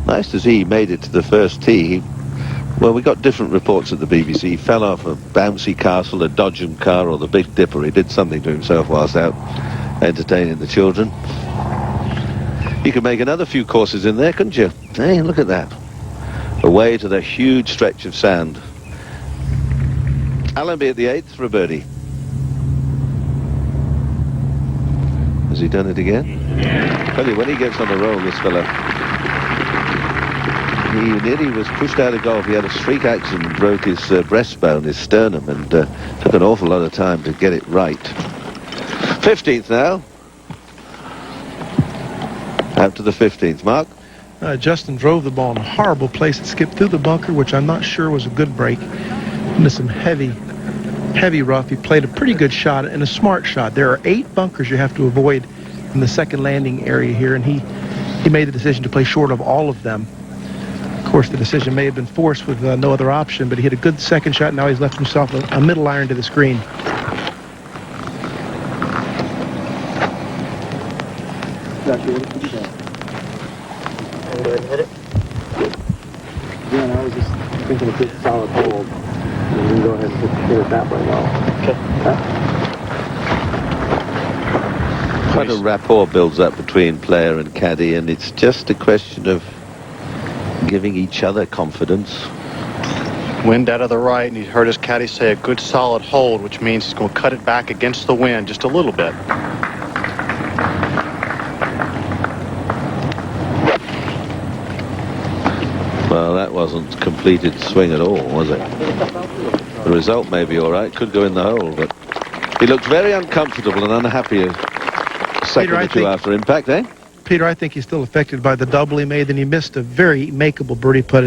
Speaker 15: Nice to see he made it to the first tee. Well, we got different reports at the BBC. He fell off a bouncy castle, a Dodgem car, or the Big Dipper. He did something to himself whilst out entertaining the children. You could make another few courses in there, couldn't you? Hey, look at that. Away to the huge stretch of sand. Allenby at the 8th for a birdie. Has he done it again? Tell you, when he gets on a roll, this fella... He nearly was pushed out of golf. He had a freak accident and broke his breastbone, his sternum, and took an awful lot of time to get it right. 15th now. Out to the 15th. Mark?
Speaker 7: Justin drove the ball in a horrible place. It skipped through the bunker, which I'm not sure was a good break, into some heavy rough. He played a pretty good shot and a smart shot. There are 8 bunkers you have to avoid in the second landing area here, and he made the decision to play short of all of them. Of course, the decision may have been forced with no other option, but he hit a good second shot. Now he's left himself a middle iron to the screen.
Speaker 12: Hit it. Yeah, I was just thinking a good solid hold. And then go ahead and hit it that way now. Okay.
Speaker 15: Quite a rapport builds up between player and caddy, and it's just a question of giving each other confidence.
Speaker 4: Wind out of the right, and he heard his caddy say a good solid hold, which means he's going to cut it back against the wind just a little bit.
Speaker 15: Well, that wasn't completed swing at all, was it? The result may be all right, could go in the hole, but he looked very uncomfortable and unhappy a second or two after impact, eh?
Speaker 7: Peter, I think he's still affected by the double he made, and he missed a very makeable birdie putt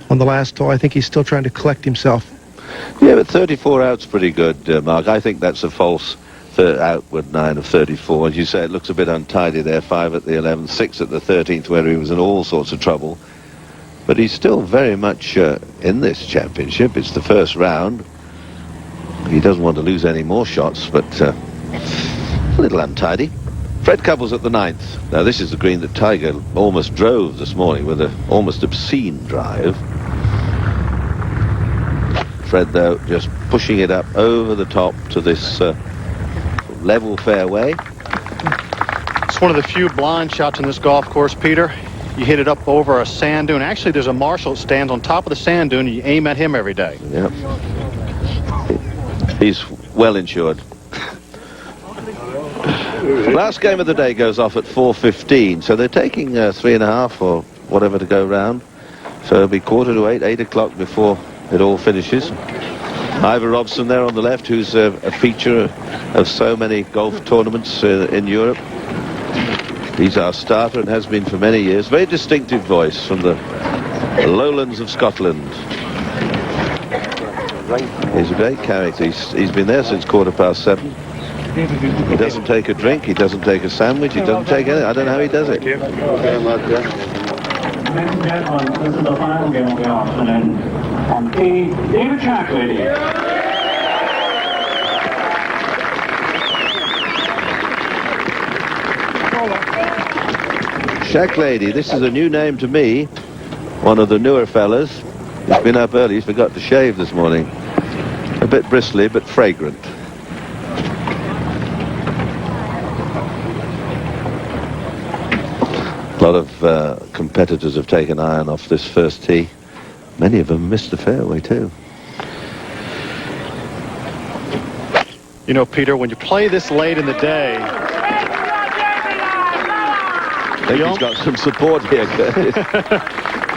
Speaker 7: on the last hole. I think he's still trying to collect himself.
Speaker 15: Yeah, but 34 out's pretty good, Mark. I think that's a false outward 9 of 34. As you say, it looks a bit untidy there. 5 at the 11th, 6 at the 13th, where he was in all sorts of trouble. But he's still very much in this championship. It's the first round. He doesn't want to lose any more shots, but a little untidy. Fred Couples at the 9th. Now, this is the green that Tiger almost drove this morning with an almost obscene drive. Fred, though, just pushing it up over the top to this level fairway.
Speaker 4: It's one of the few blind shots in this golf course, Peter. You hit it up over a sand dune. Actually, there's a marshal that stands on top of the sand dune, and you aim at him every day.
Speaker 15: Yep. He's well insured. Last game of the day goes off at 4:15, so they're taking 3.5 or whatever to go round. So it'll be 7:45, 8 o'clock before it all finishes. Ivor Robson there on the left, who's a feature of so many golf tournaments in Europe. He's our starter and has been for many years. Very distinctive voice from the lowlands of Scotland. He's a great character. He's been there since 7:15. He doesn't take a drink. He doesn't take a sandwich. He doesn't take anything. I don't know how he does it.
Speaker 13: Ladies and gentlemen, this is the final game of the afternoon. On P, David Shacklady.
Speaker 15: Shacklady, this is a new name to me. One of the newer fellas. He's been up early. He's forgot to shave this morning. A bit bristly, but fragrant. A lot of competitors have taken iron off this first tee. Many of them missed the fairway too.
Speaker 4: You know, Peter, when you play this late in the day...
Speaker 15: I think he's got some support here.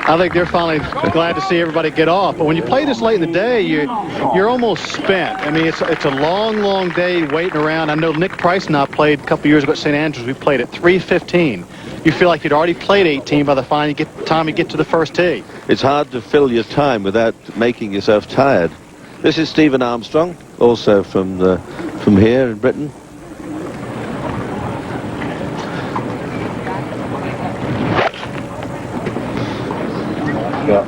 Speaker 4: I think they're finally glad to see everybody get off. But when you play this late in the day, you're almost spent. I mean, it's a long, long day waiting around. I know Nick Price and I played a couple years ago at St. Andrews. We played at 3:15. You feel like you'd already played 18 by the time you get to the first tee.
Speaker 15: It's hard to fill your time without making yourself tired. This is Stephen Armstrong, also from here in Britain.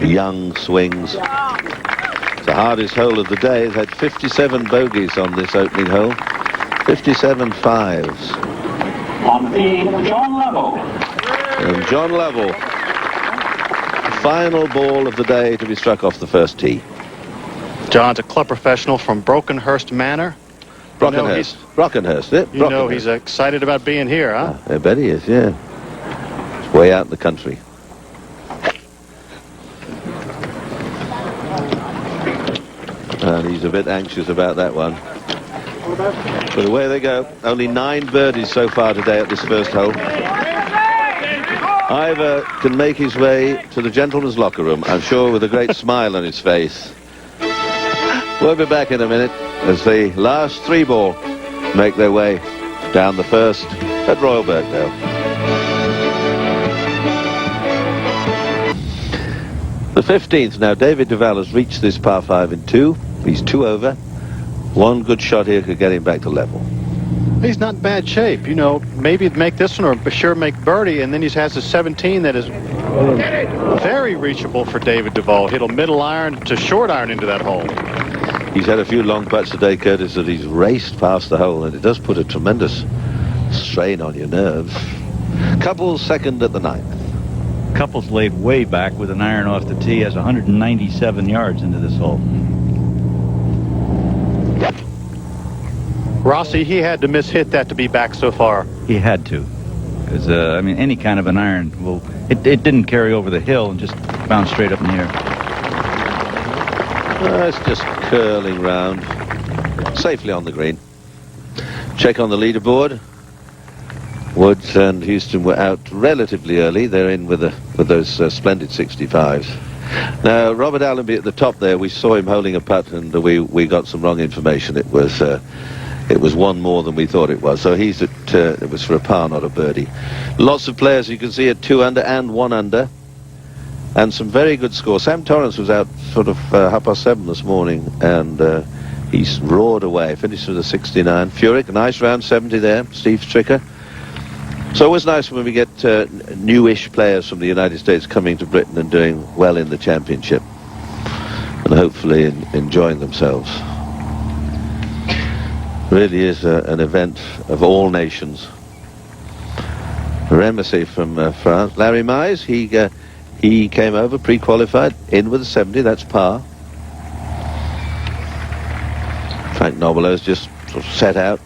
Speaker 15: Young swings. It's the hardest hole of the day. He's had 57 bogeys on this opening hole. 57 fives.
Speaker 13: On P, John Lovell.
Speaker 15: And John Lovell, final ball of the day to be struck off the first tee.
Speaker 4: John's a club professional from Brokenhurst Manor.
Speaker 15: Brockenhurst. Brockenhurst, eh?
Speaker 4: You know he's excited about being here, huh?
Speaker 15: I bet he is, yeah. It's way out in the country. And he's a bit anxious about that one. But away they go. Only 9 birdies so far today at this first hole. Ivor can make his way to the gentleman's locker room, I'm sure, with a great smile on his face. We'll be back in a minute as the last 3 ball make their way down the first at Royal Birkdale. The 15th now. David Duval has reached this par 5 in 2. He's 2 over. 1 good shot here could get him back to level.
Speaker 4: He's not in bad shape. You know, maybe make this one or for sure make birdie, and then he has a 17 that is very reachable for David Duval. Hit a middle iron to short iron into that hole.
Speaker 15: He's had a few long putts today, Curtis, that he's raced past the hole, and it does put a tremendous strain on your nerves. Couples second at the 9th.
Speaker 10: Couples laid way back with an iron off the tee, has 197 yards into this hole.
Speaker 4: Rossi, he had to miss-hit that to be back so far.
Speaker 10: He had to. Because, I mean, any kind of an iron will... It didn't carry over the hill and just bounced straight up in the air.
Speaker 15: It's just curling round. Safely on the green. Check on the leaderboard. Woods and Houston were out relatively early. They're in with those splendid 65s. Now, Robert Allenby at the top there, we saw him holding a putt, and we got some wrong information. It was one more than we thought it was. So he's at, it was for a par, not a birdie. Lots of players you can see at 2 under and 1 under. And some very good scores. Sam Torrance was out sort of 7:30 this morning, and he's roared away. Finished with a 69. Furyk, a nice round 70 there. Steve Stricker. So it was nice when we get newish players from the United States coming to Britain and doing well in the championship, and hopefully enjoying themselves. Really is an event of all nations. Remessy from France. Larry Mize, he came over pre-qualified, in with a 70, that's par. Frank Nobilo's just sort of set out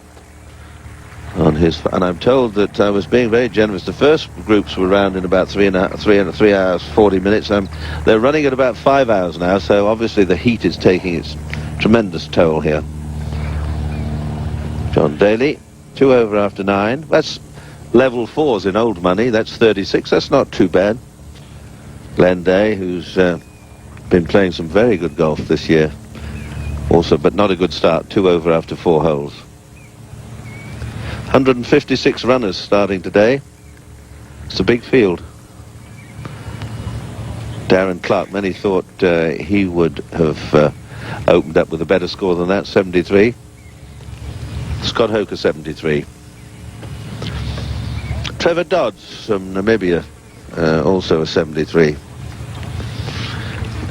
Speaker 15: on his, and I'm told that I was being very generous. The first groups were round in about 3 hours 40 minutes. They're running at about 5 hours now, so obviously the heat is taking its tremendous toll here. John Daly, 2 over after 9. That's level 4s in old money. That's 36. That's not too bad. Glenn Day, who's been playing some very good golf this year, also, but not a good start. 2 over after 4 holes. 156 runners starting today. It's a big field. Darren Clark, many thought he would have opened up with a better score than that, 73. Scott Hoker, 73. Trevor Dodds from Namibia, also a 73.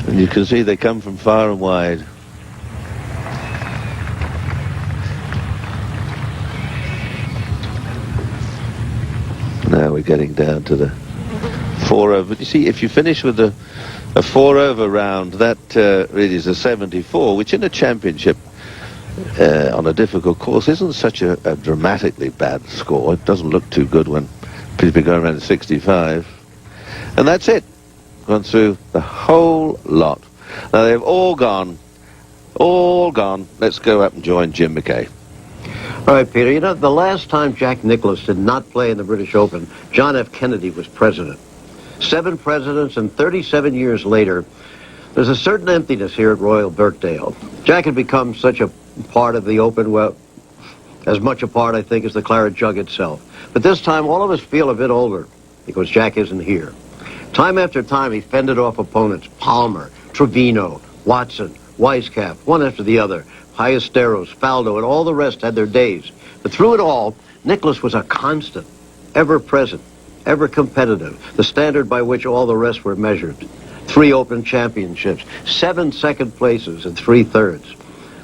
Speaker 15: And you can see they come from far and wide. Now we're getting down to the 4 over. You see, if you finish with a 4 over round, that really is a 74, which in a championship on a difficult course isn't such a dramatically bad score. It doesn't look too good when people go around 65. And that's it. Gone through the whole lot. Now they've all gone. Let's go up and join Jim McKay.
Speaker 1: All right, Peter, you know, the last time Jack Nicklaus did not play in the British Open, John F. Kennedy was president. 7 presidents, and 37 years later, there's a certain emptiness here at Royal Birkdale. Jack had become such a part of the Open, well, as much a part, I think, as the claret jug itself. But this time, all of us feel a bit older, because Jack isn't here. Time after time, he fended off opponents. Palmer, Trevino, Watson, Weisskopf, one after the other. Ballesteros, Faldo, and all the rest had their days. But through it all, Nicklaus was a constant, ever present, ever competitive, the standard by which all the rest were measured. 3 Open championships, 7 second places, and 3 thirds.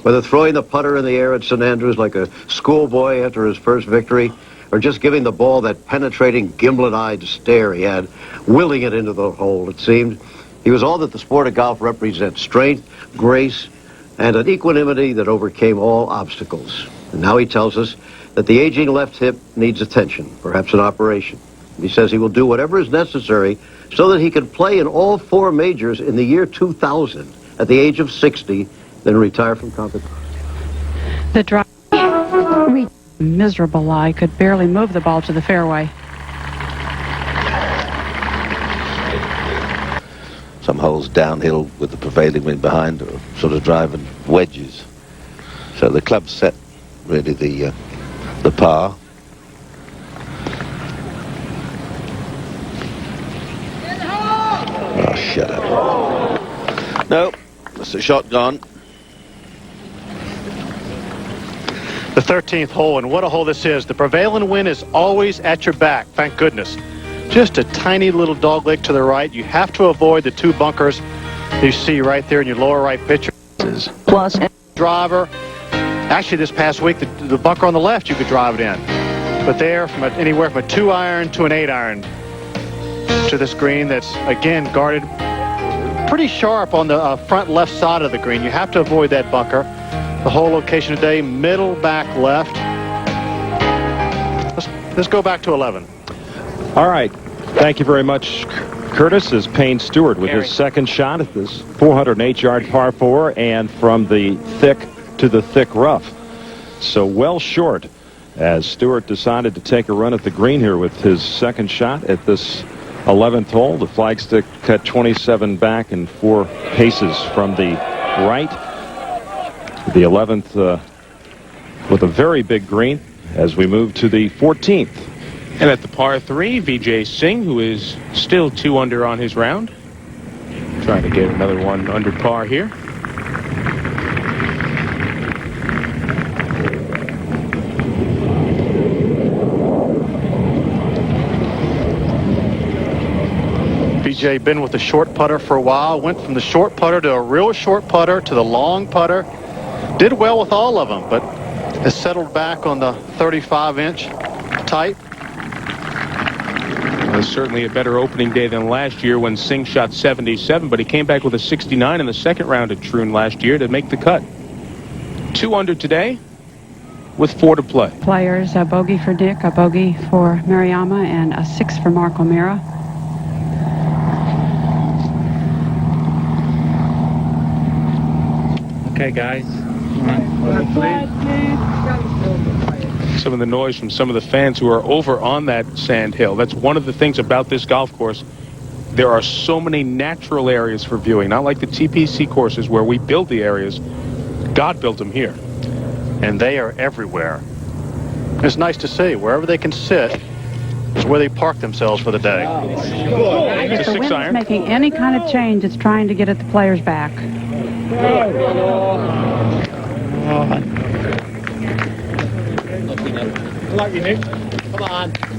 Speaker 1: Whether throwing the putter in the air at St. Andrews like a schoolboy after his first victory, or just giving the ball that penetrating, gimlet-eyed stare he had, willing it into the hole, it seemed. He was all that the sport of golf represents: strength, grace, and an equanimity that overcame all obstacles. And now he tells us that the aging left hip needs attention, perhaps an operation. He says he will do whatever is necessary so that he can play in all 4 majors in the year 2000 at the age of 60, then retire from competition.
Speaker 9: The driver, miserable lie, could barely move the ball to the fairway.
Speaker 15: Some holes downhill with the prevailing wind behind, or sort of driving wedges. So the club set really the par. Oh, shut up. No, that's a shot gone.
Speaker 4: The 13th hole, and what a hole this is. The prevailing wind is always at your back, thank goodness. Just a tiny little dogleg to the right. You have to avoid the 2 bunkers you see right there in your lower right picture. Plus driver. Actually, this past week, the bunker on the left, you could drive it in. But there, from anywhere from a 2-iron to an 8-iron to this green that's, again, guarded pretty sharp on the front left side of the green. You have to avoid that bunker. The hole location today, middle, back, left. Let's go back to 11.
Speaker 11: All right. Thank you very much, Curtis. Is Payne Stewart with his second shot at this 408-yard par 4 and from the thick to the thick rough. So well short as Stewart decided to take a run at the green here with his second shot at this 11th hole. The flagstick cut 27 back and 4 paces from the right. The 11th with a very big green as we move to the 14th.
Speaker 2: And at the par 3, Vijay Singh, who is still 2 under on his round. Trying to get another one under par here.
Speaker 4: Vijay been with the short putter for a while. Went from the short putter to a real short putter to the long putter. Did well with all of them, but has settled back on the 35-inch type.
Speaker 2: It was certainly a better opening day than last year when Singh shot 77, but he came back with a 69 in the second round at Troon last year to make the cut. 2 under today with 4 to play.
Speaker 9: Players, a bogey for Dick, a bogey for Mariama, and a 6 for Mark O'Meara.
Speaker 5: Okay, guys.
Speaker 2: Some of the noise from some of the fans who are over on that sand hill. That's one of the things about this golf course. There are so many natural areas for viewing, not like the TPC courses where we build the areas. God built them here.
Speaker 4: And they are everywhere. It's nice to see. Wherever they can sit is where they park themselves for the day.
Speaker 9: If the wind is making any kind of change, it's trying to get at the players back.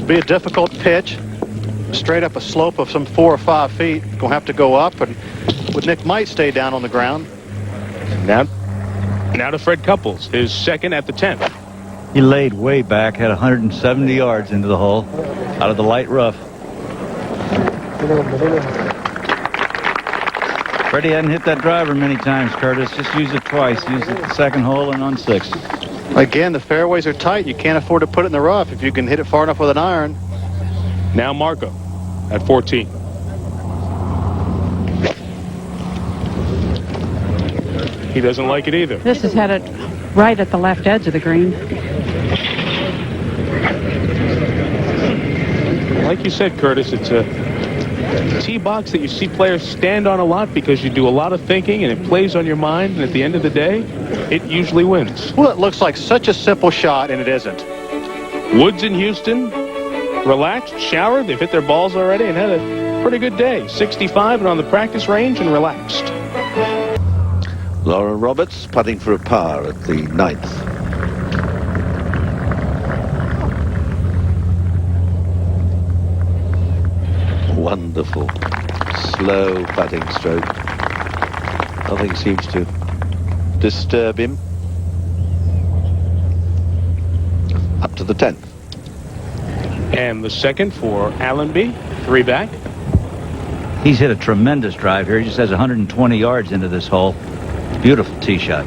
Speaker 4: Be a difficult pitch. Straight up a slope of some 4 or 5 feet. Gonna have to go up, and Nick might stay down on the ground.
Speaker 2: Now to Fred Couples, his second at the 10th.
Speaker 10: He laid way back, had 170 yards into the hole out of the light rough. Freddie hadn't hit that driver many times, Curtis. Just used it twice. Used it at the second hole and on 6.
Speaker 4: Again, the fairways are tight. You can't afford to put it in the rough if you can hit it far enough with an iron.
Speaker 2: Now Marco at 14. He doesn't like it either.
Speaker 9: This is headed right at the left edge of the green.
Speaker 2: Like you said, Curtis, it's a tee box that you see players stand on a lot because you do a lot of thinking and it plays on your mind, and at the end of the day, it usually wins.
Speaker 4: Well, it looks like such a simple shot, and it isn't.
Speaker 2: Woods in Houston, relaxed, showered, they've hit their balls already and had a pretty good day. 65 and on the practice range and relaxed.
Speaker 15: Lauren Roberts putting for a par at the 9th. Wonderful, slow putting stroke. Nothing seems to disturb him. Up to the 10th.
Speaker 2: And the second for Allenby, 3 back.
Speaker 10: He's hit a tremendous drive here. He just has 120 yards into this hole. Beautiful tee shot.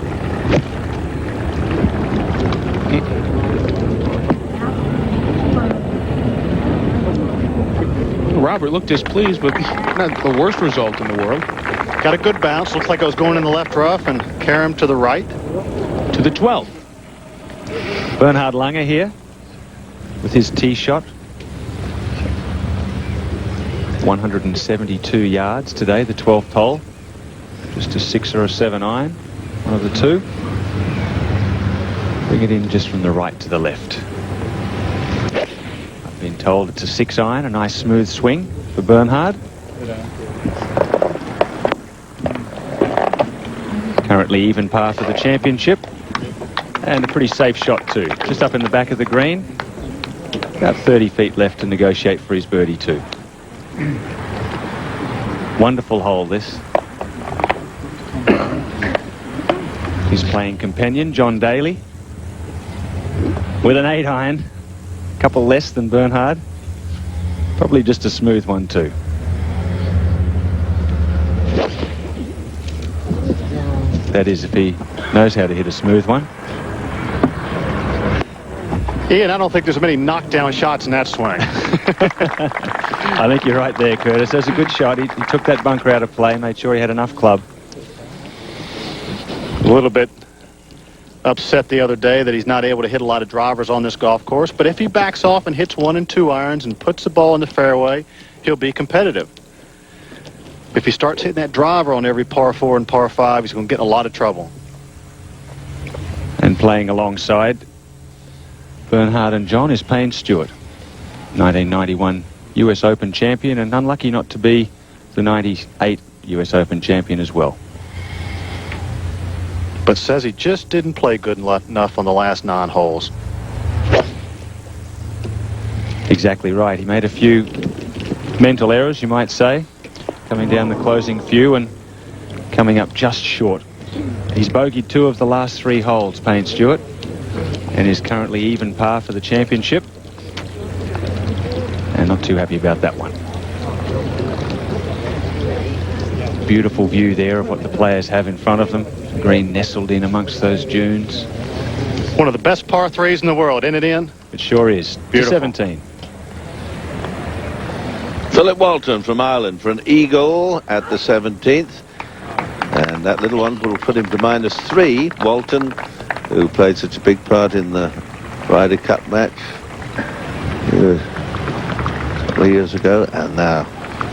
Speaker 2: Robert looked displeased, but not the worst result in the world.
Speaker 4: Got a good bounce. Looks like I was going in the left rough and carry him to the right.
Speaker 2: To the 12th.
Speaker 5: Bernhard Langer here with his tee shot. 172 yards today, the 12th hole. Just a 6 or a 7 iron, one of the two. Bring it in just from the right to the left. I've been told it's a 6 iron, a nice smooth swing for Bernhard. Currently even par for the championship. And a pretty safe shot too. Just up in the back of the green. About 30 feet left to negotiate for his birdie too. Wonderful hole this. His playing companion, John Daly, with an 8 iron. A couple less than Bernhard. Probably just a smooth one too. That is, if he knows how to hit a smooth one.
Speaker 4: Ian, I don't think there's many knockdown shots in that swing.
Speaker 5: I think you're right there, Curtis. That's a good shot. He took that bunker out of play, made sure he had enough club.
Speaker 4: A little bit upset the other day that he's not able to hit a lot of drivers on this golf course, but if he backs off and hits 1 and 2 irons and puts the ball in the fairway, he'll be competitive. If he starts hitting that driver on every par 4 and par 5, he's going to get in a lot of trouble.
Speaker 5: And playing alongside Bernhard and John is Payne Stewart, 1991 US Open champion, and unlucky not to be the 98 US Open champion as well.
Speaker 4: But says he just didn't play good enough on the last 9 holes.
Speaker 5: Exactly right. He made a few mental errors, you might say, coming down the closing few and coming up just short. He's bogeyed 2 of the last 3 holes, Payne Stewart, and is currently even par for the championship. And not too happy about that one. Beautiful view there of what the players have in front of them. Green nestled in amongst those dunes.
Speaker 4: One of the best par 3s in the world, isn't it, Ian?
Speaker 5: It sure is.
Speaker 4: Beautiful.
Speaker 5: 17.
Speaker 15: Philip Walton from Ireland for an eagle at the 17th. And that little one will put him to -3. Walton, who played such a big part in the Ryder Cup match a couple of years ago, and now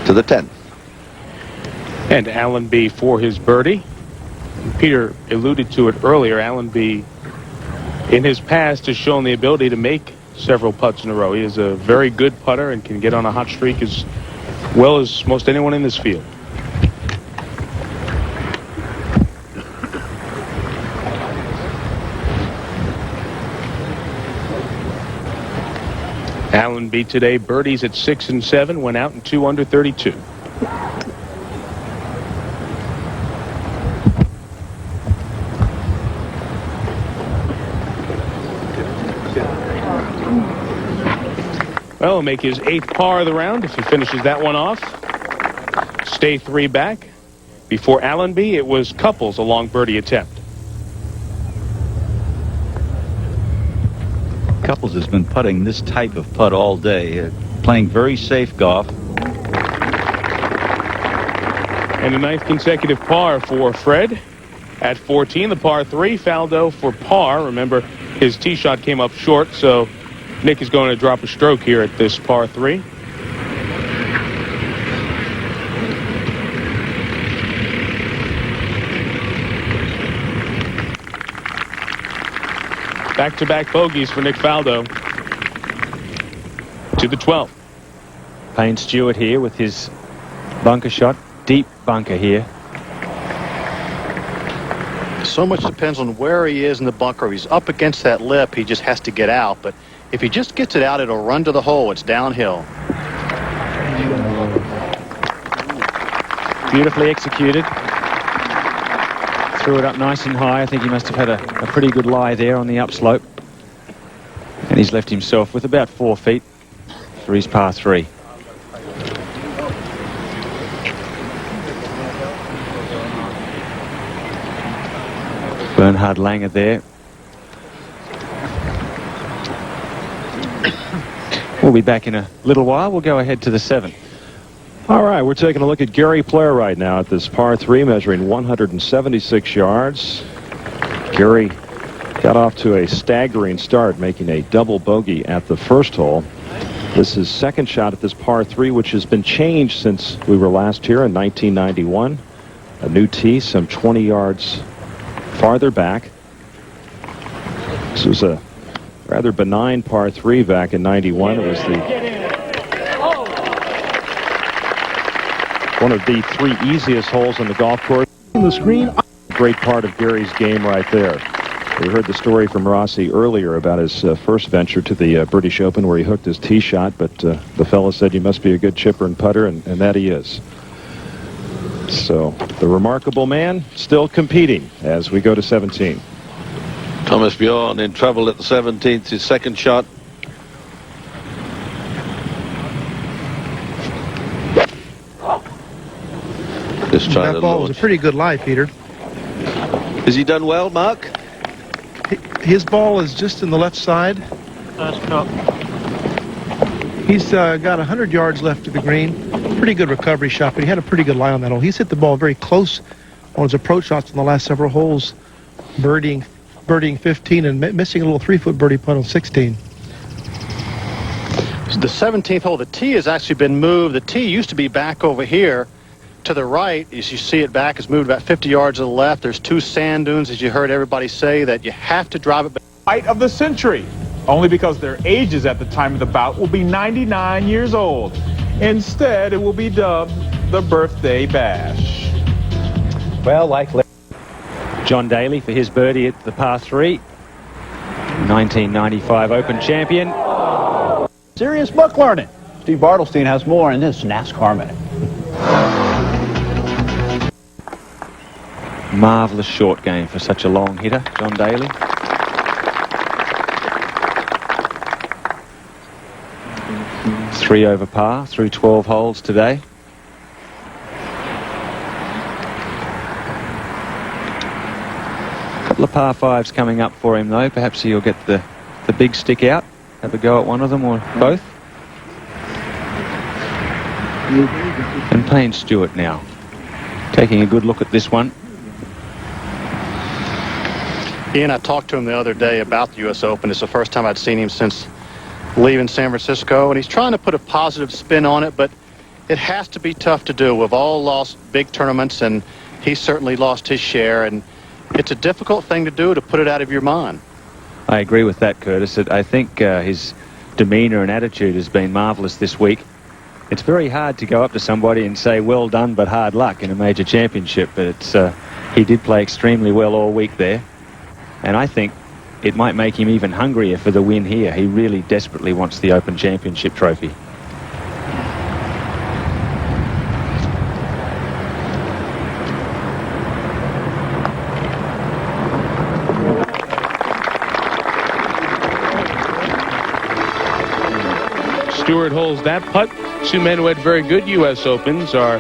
Speaker 15: to the 10th.
Speaker 2: And Allenby for his birdie. Peter alluded to it earlier. Allenby, in his past, has shown the ability to make several putts in a row. He is a very good putter and can get on a hot streak as well as most anyone in this field. Allenby today birdies at 6 and 7, went out in 2 under 32. Well, he'll make his 8th par of the round if he finishes that one off. Stay 3 back. Before Allenby, it was Couples, a long birdie attempt.
Speaker 10: Couples has been putting this type of putt all day, playing very safe golf.
Speaker 2: And a 9th consecutive par for Fred. At 14, the par 3, Faldo for par. Remember, his tee shot came up short, so Nick is going to drop a stroke here at this par 3. Back-to-back bogeys for Nick Faldo. To the 12th.
Speaker 5: Payne Stewart here with his bunker shot. Deep bunker here.
Speaker 4: So much depends on where he is in the bunker. If he's up against that lip, he just has to get out. But if he just gets it out, it'll run to the hole. It's downhill.
Speaker 5: Beautifully executed. Threw it up nice and high. I think he must have had a pretty good lie there on the upslope. And he's left himself with about 4 feet for his par 3. Bernhard Langer there. We'll be back in a little while. We'll go ahead to the 7th.
Speaker 11: All right, we're taking a look at Gary Player right now at this par 3, measuring 176 yards. Gary got off to a staggering start, making a double bogey at the first hole. This is second shot at this par 3, which has been changed since we were last here in 1991. A new tee, some 20 yards farther back. This was a rather benign par 3 back in 91. It was one of the 3 easiest holes on the golf course. On the screen, great part of Gary's game right there. We heard the story from Rossi earlier about his first venture to the British Open where he hooked his tee shot, but the fellow said you must be a good chipper and putter, and that he is. So the remarkable man still competing as we go to 17.
Speaker 15: Thomas Bjorn in trouble at the 17th, his second shot.
Speaker 7: That ball was a pretty good lie, Peter.
Speaker 15: Has he done well, Mark?
Speaker 7: His ball is just in the left side. He's got 100 yards left to the green. Pretty good recovery shot, but he had a pretty good lie on that hole. He's hit the ball very close on his approach shots in the last several holes, birdieing 15 and missing a little 3-foot birdie putt on 16.
Speaker 4: The 17th hole, the tee has actually been moved. The tee used to be back over here to the right. As you see it back, it's moved about 50 yards to the left. There's 2 sand dunes, as you heard everybody say, that you have to drive it back.
Speaker 18: Fight of the century, only because their ages at the time of the bout will be 99 years old. Instead, it will be dubbed the Birthday Bash.
Speaker 5: Well, like John Daly for his birdie at the par 3. 1995 Open champion.
Speaker 19: Serious book learning. Steve Bartlestein has more in this NASCAR Minute.
Speaker 5: Marvellous short game for such a long hitter, John Daly. Three over par through 12 holes today. Couple of par 5s coming up for him though. Perhaps he'll get the big stick out. Have a go at one of them or both. And Payne Stewart now taking a good look at this one.
Speaker 4: Ian, I talked to him the other day about the U.S. Open. It's the first time I'd seen him since leaving San Francisco, and he's trying to put a positive spin on it, but it has to be tough to do. We've all lost big tournaments, and he certainly lost his share, and it's a difficult thing to do, to put it out of your mind.
Speaker 5: I agree with that, Curtis. I think his demeanour and attitude has been marvellous this week. It's very hard to go up to somebody and say, well done, but hard luck in a major championship. But he did play extremely well all week there. And I think it might make him even hungrier for the win here. He really desperately wants the Open Championship trophy.
Speaker 2: Stewart holds that putt. 2 men who had very good U.S. Opens are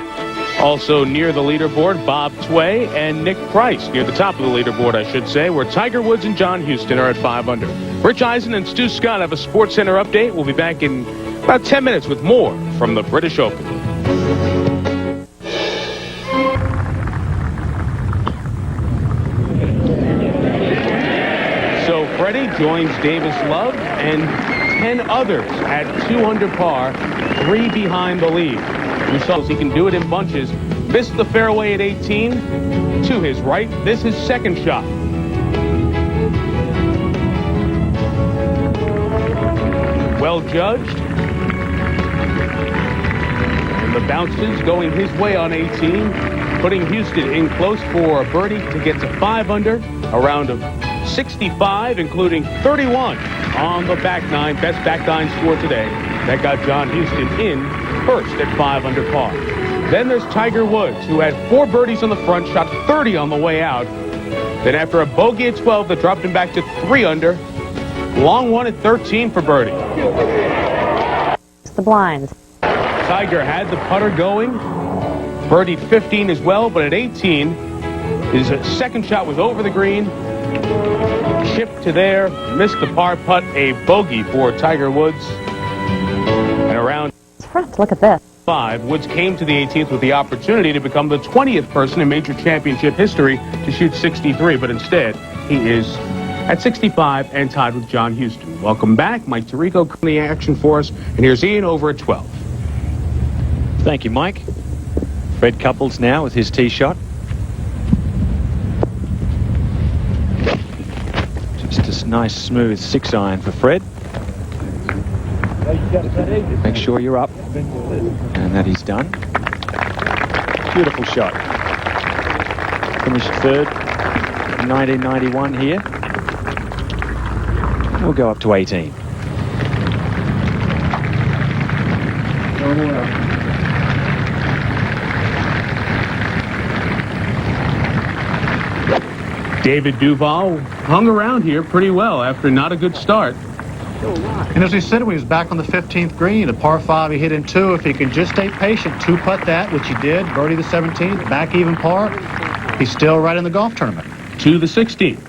Speaker 2: also near the leaderboard. Bob Tway and Nick Price near the top of the leaderboard, I should say, where Tiger Woods and John Houston are at 5 under. Rich Eisen and Stu Scott have a Sports Center update. We'll be back in about 10 minutes with more from the British Open. So Freddie joins Davis Love and 10 others at 2 under par, 3 behind the lead. You saw he can do it in bunches. Missed the fairway at 18 to his right. This is second shot. Well judged. And the bounces going his way on 18, putting Houston in close for a birdie to get to 5 under. A round of 65, including 31 on the back nine. Best back nine score today. That got John Houston in first at 5 under par. Then there's Tiger Woods, who had 4 birdies on the front, shot 30 on the way out. Then after a bogey at 12, that dropped him back to 3 under. Long one at 13 for birdie.
Speaker 20: It's the blinds.
Speaker 2: Tiger had the putter going. Birdied 15 as well, but at 18, his second shot was over the green. Chipped to there, missed the par putt, a bogey for Tiger Woods. And around
Speaker 20: Look at this.
Speaker 2: 5, Woods came to the 18th with the opportunity to become the 20th person in major championship history to shoot 63, but instead he is at 65 and tied with John Houston. Welcome back. Mike Tirico coming the action for us, and here's Ian over at 12.
Speaker 5: Thank you, Mike. Fred Couples now with his tee shot. Just a nice smooth 6-iron for Fred. Make sure you're up. And that he's done. Beautiful shot. Finished third in 1991 here. We'll go up to 18.
Speaker 2: David Duval hung around here pretty well after not a good start.
Speaker 4: And as we said, when he was back on the 15th green, a par 5 he hit in 2. If he can just stay patient, 2-putt that, which he did, birdie the 17th, back even par, he's still right in the golf tournament.
Speaker 2: to the 16th.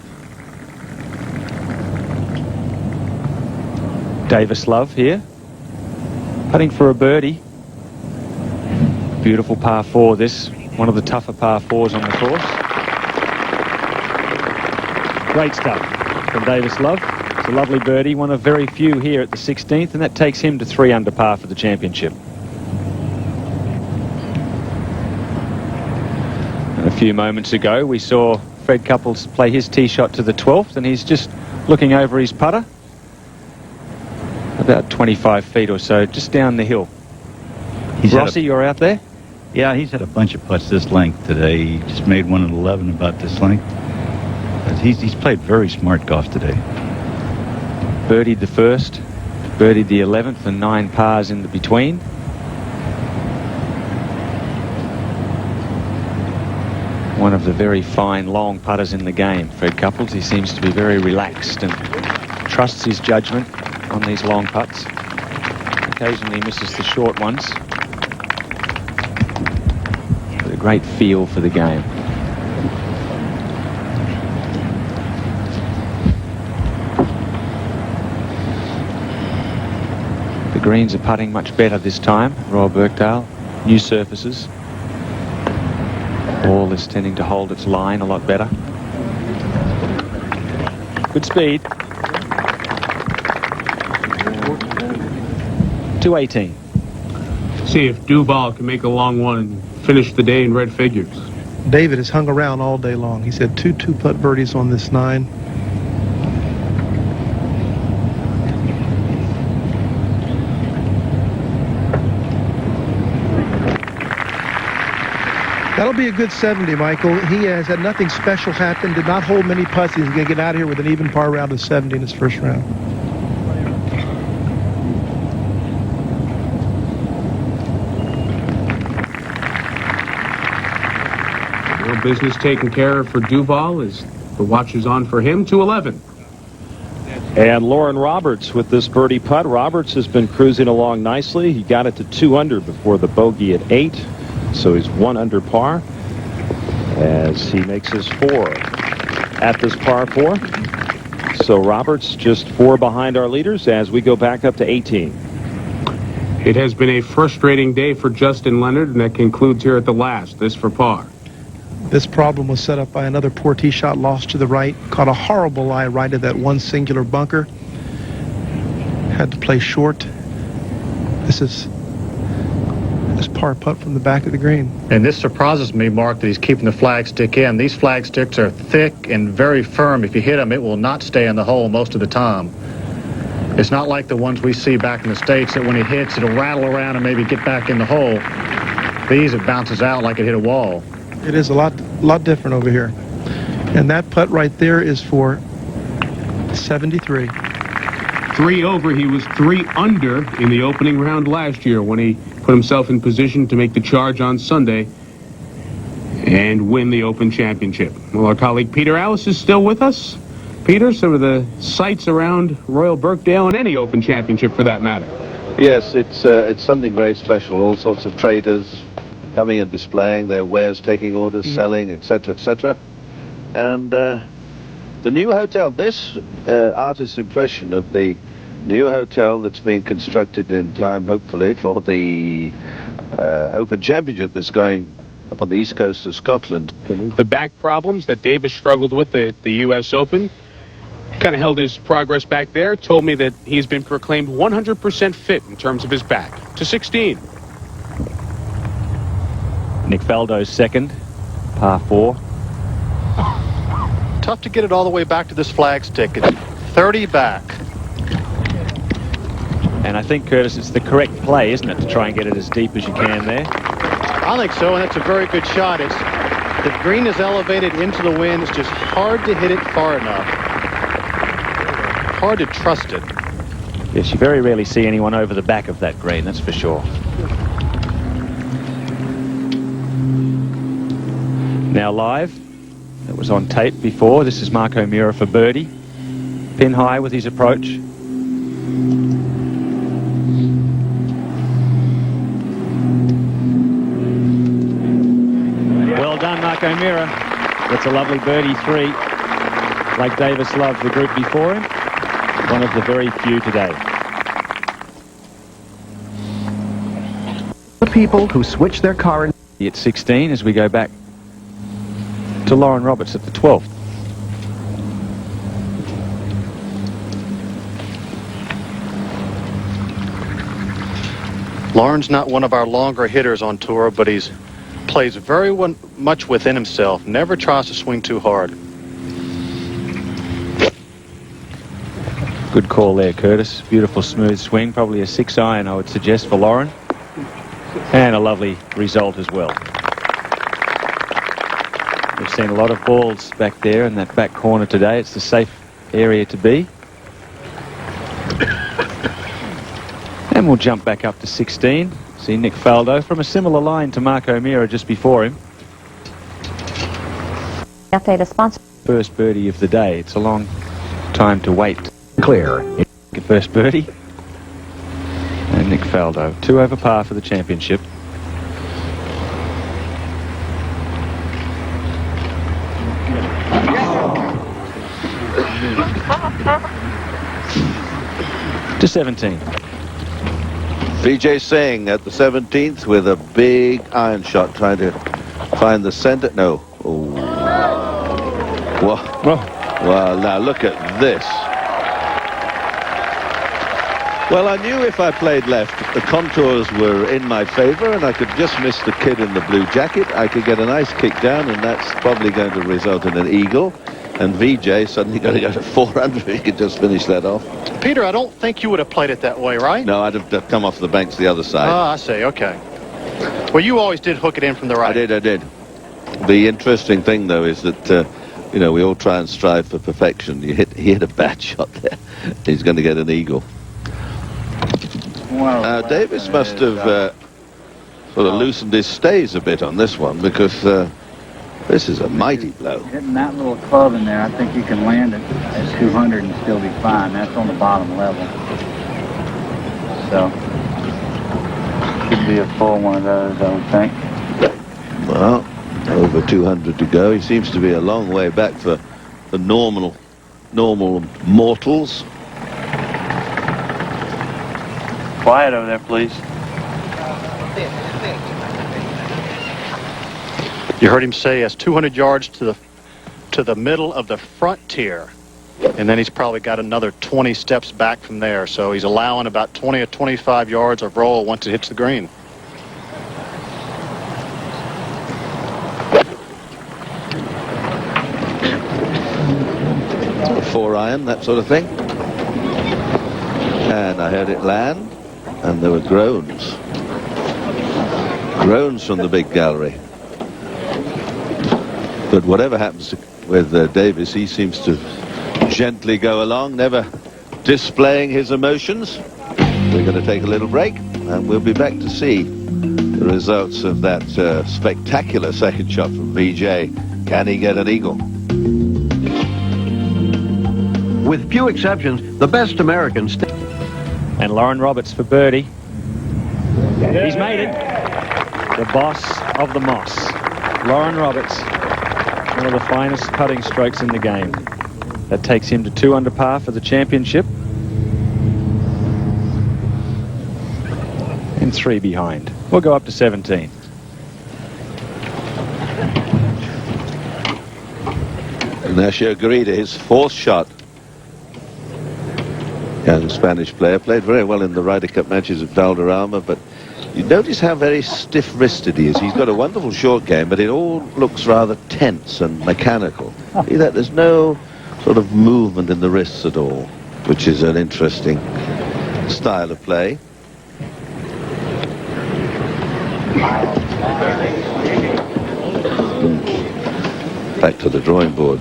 Speaker 5: Davis Love here, putting for a birdie. Beautiful par 4 this, one of the tougher par 4s on the course. Great stuff from Davis Love. It's a lovely birdie, one of very few here at the 16th, and that takes him to 3 under par for the championship. And a few moments ago we saw Fred Couples play his tee shot to the 12th, and he's just looking over his putter. About 25 feet or so, just down the hill. Rossi, you're out there?
Speaker 10: Yeah, he's had a bunch of putts this length today. He just made one at 11 about this length. But he's played very smart golf today.
Speaker 5: Birdied the first, birdied the 11th, and 9 pars in the between. One of the very fine long putters in the game, Fred Couples. He seems to be very relaxed and trusts his judgment on these long putts. Occasionally misses the short ones. With a great feel for the game. The greens are putting much better this time. Royal Birkdale, new surfaces. Ball is tending to hold its line a lot better. Good speed. 218.
Speaker 2: See if Duval can make a long one and finish the day in red figures.
Speaker 7: David has hung around all day long. He's had 2 2-putt birdies on this 9. That'll be a good 70, Michael. He has had nothing special happen, did not hold many putts. He's going to get out of here with an even par round of 70 in his first round.
Speaker 2: Real business taken care of for Duval as the watcher's on for him. 211.
Speaker 11: And Lauren Roberts with this birdie putt. Roberts has been cruising along nicely. He got it to 2 under before the bogey at 8. So he's 1 under par as he makes his 4 at this par 4. So Roberts just 4 behind our leaders as we go back up to 18.
Speaker 2: It has been a frustrating day for Justin Leonard, and that concludes here at the last. This for par.
Speaker 7: This problem was set up by another poor tee shot, lost to the right, caught a horrible lie right at that one singular bunker. Had to play short. This is par putt from the back of the green.
Speaker 4: And this surprises me, Mark, that he's keeping the flag stick in. These flag sticks are thick and very firm. If you hit them, it will not stay in the hole most of the time. It's not like the ones we see back in the States that when it hits, it'll rattle around and maybe get back in the hole. These, it bounces out like it hit a wall.
Speaker 7: It is a lot different over here. And that putt right there is for 73.
Speaker 2: 3 over. He was 3 under in the opening round last year when he put himself in position to make the charge on Sunday and win the Open Championship. Well, our colleague Peter Alice is still with us. Peter, some of the sights around Royal Birkdale and any Open Championship for that matter.
Speaker 15: Yes, it's something very special. All sorts of traders coming and displaying their wares, taking orders, selling, etc., etc. And the new hotel, this artist's impression of the new hotel that's being constructed in time, hopefully, for the Open Championship that's going up on the east coast of Scotland.
Speaker 2: The back problems that Davis struggled with at the U.S. Open kind of held his progress back there. Told me that he's been proclaimed 100% fit in terms of his back. To 16.
Speaker 5: Nick Faldo's second, par 4.
Speaker 4: Tough to get it all the way back to this flag stick. It's 30 back.
Speaker 5: And I think, Curtis, it's the correct play, isn't it, to try and get it as deep as you can there?
Speaker 4: I think so, and that's a very good shot. The green is elevated into the wind. It's just hard to hit it far enough. Hard to trust it.
Speaker 5: Yes, you very rarely see anyone over the back of that green, that's for sure. Now live. That was on tape before. This is Mark O'Meara for birdie. Pin high with his approach. Well done, Mark O'Meara. It's a lovely birdie 3. Like Davis loved the group before him. One of the very few today.
Speaker 21: The people who switch their car in
Speaker 5: At 16 as we go back to Lauren Roberts at the 12th.
Speaker 4: Lauren's not one of our longer hitters on tour, but he's plays very much within himself. Never tries to swing too hard.
Speaker 5: Good call there, Curtis. Beautiful smooth swing. Probably a 6-iron, I would suggest, for Lauren. And a lovely result as well. We've seen a lot of balls back there in that back corner today. It's the safe area to be. And we'll jump back up to 16. See Nick Faldo from a similar line to Mark O'Meara just before him.
Speaker 20: Update a sponsor.
Speaker 5: First birdie of the day. It's a long time to wait.
Speaker 21: Clear.
Speaker 5: First birdie. And Nick Faldo. 2 over par for the championship. To 17.
Speaker 15: Vijay Singh at the 17th with a big iron shot, trying to find the center. No. Oh. Well, now look at this. Well, I knew if I played left, the contours were in my favor, and I could just miss the kid in the blue jacket. I could get a nice kick down, and that's probably going to result in an eagle. And Vijay suddenly got to go to 400. He could just finish that off.
Speaker 4: Peter, I don't think you would have played it that way, right?
Speaker 15: No, I'd have come off the banks the other side.
Speaker 4: Ah, I see. Okay. Well, you always did hook it in from the right.
Speaker 15: I did. The interesting thing, though, is that, you know, we all try and strive for perfection. He hit a bad shot there. He's going to get an eagle. Davis must have sort of loosened his stays a bit on this one, because this is a mighty blow.
Speaker 22: Hitting that little club in there, I think you can land it at 200 and still be fine. That's on the bottom level. So, should be a full one of those, I would think.
Speaker 15: Well, over 200 to go. He seems to be a long way back for the normal mortals.
Speaker 22: Quiet over there, please.
Speaker 4: You heard him say he has 200 yards to the middle of the front tier. And then he's probably got another 20 steps back from there. So he's allowing about 20 or 25 yards of roll once it hits the green.
Speaker 15: A 4-iron, that sort of thing. And I heard it land, and there were groans. Groans from the big gallery. But whatever happens with Davis, he seems to gently go along, never displaying his emotions. We're going to take a little break, and we'll be back to see the results of that spectacular second shot from Vijay. Can he get an eagle?
Speaker 1: With few exceptions, the best Americans.
Speaker 5: And Lauren Roberts for birdie. He's made it. The boss of the moss. Lauren Roberts. One of the finest putting strokes in the game. That takes him to 2 under par for the championship. And 3 behind. We'll go up to 17.
Speaker 15: Ignacio Garita, his 4th shot. Young Spanish player, played very well in the Ryder Cup matches at Valderrama, but you notice how very stiff-wristed he is. He's got a wonderful short game, but it all looks rather tense and mechanical. See that? There's no sort of movement in the wrists at all, which is an interesting style of play. Back to the drawing board.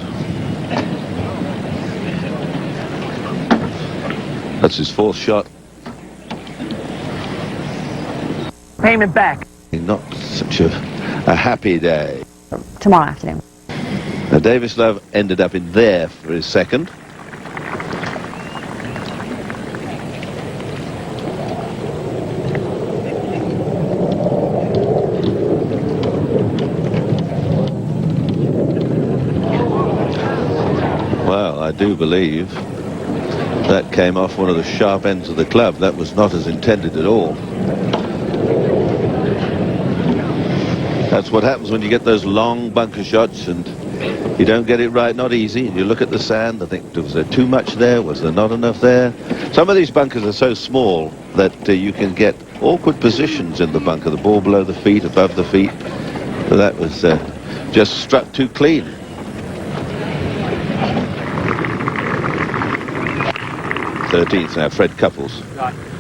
Speaker 15: That's his 4th shot.
Speaker 21: Payment back.
Speaker 15: Not such a happy day.
Speaker 20: Tomorrow afternoon.
Speaker 15: Now Davis Love ended up in there for his 2nd. do believe that came off one of the sharp ends of the club. That was not as intended at all. That's what happens when you get those long bunker shots and you don't get it right. Not easy. You look at the sand, I think, was there too much there? Was there not enough there? Some of these bunkers are so small that you can get awkward positions in the bunker. The ball below the feet, above the feet. So that was just struck too clean. Thirteenth now, Fred Couples.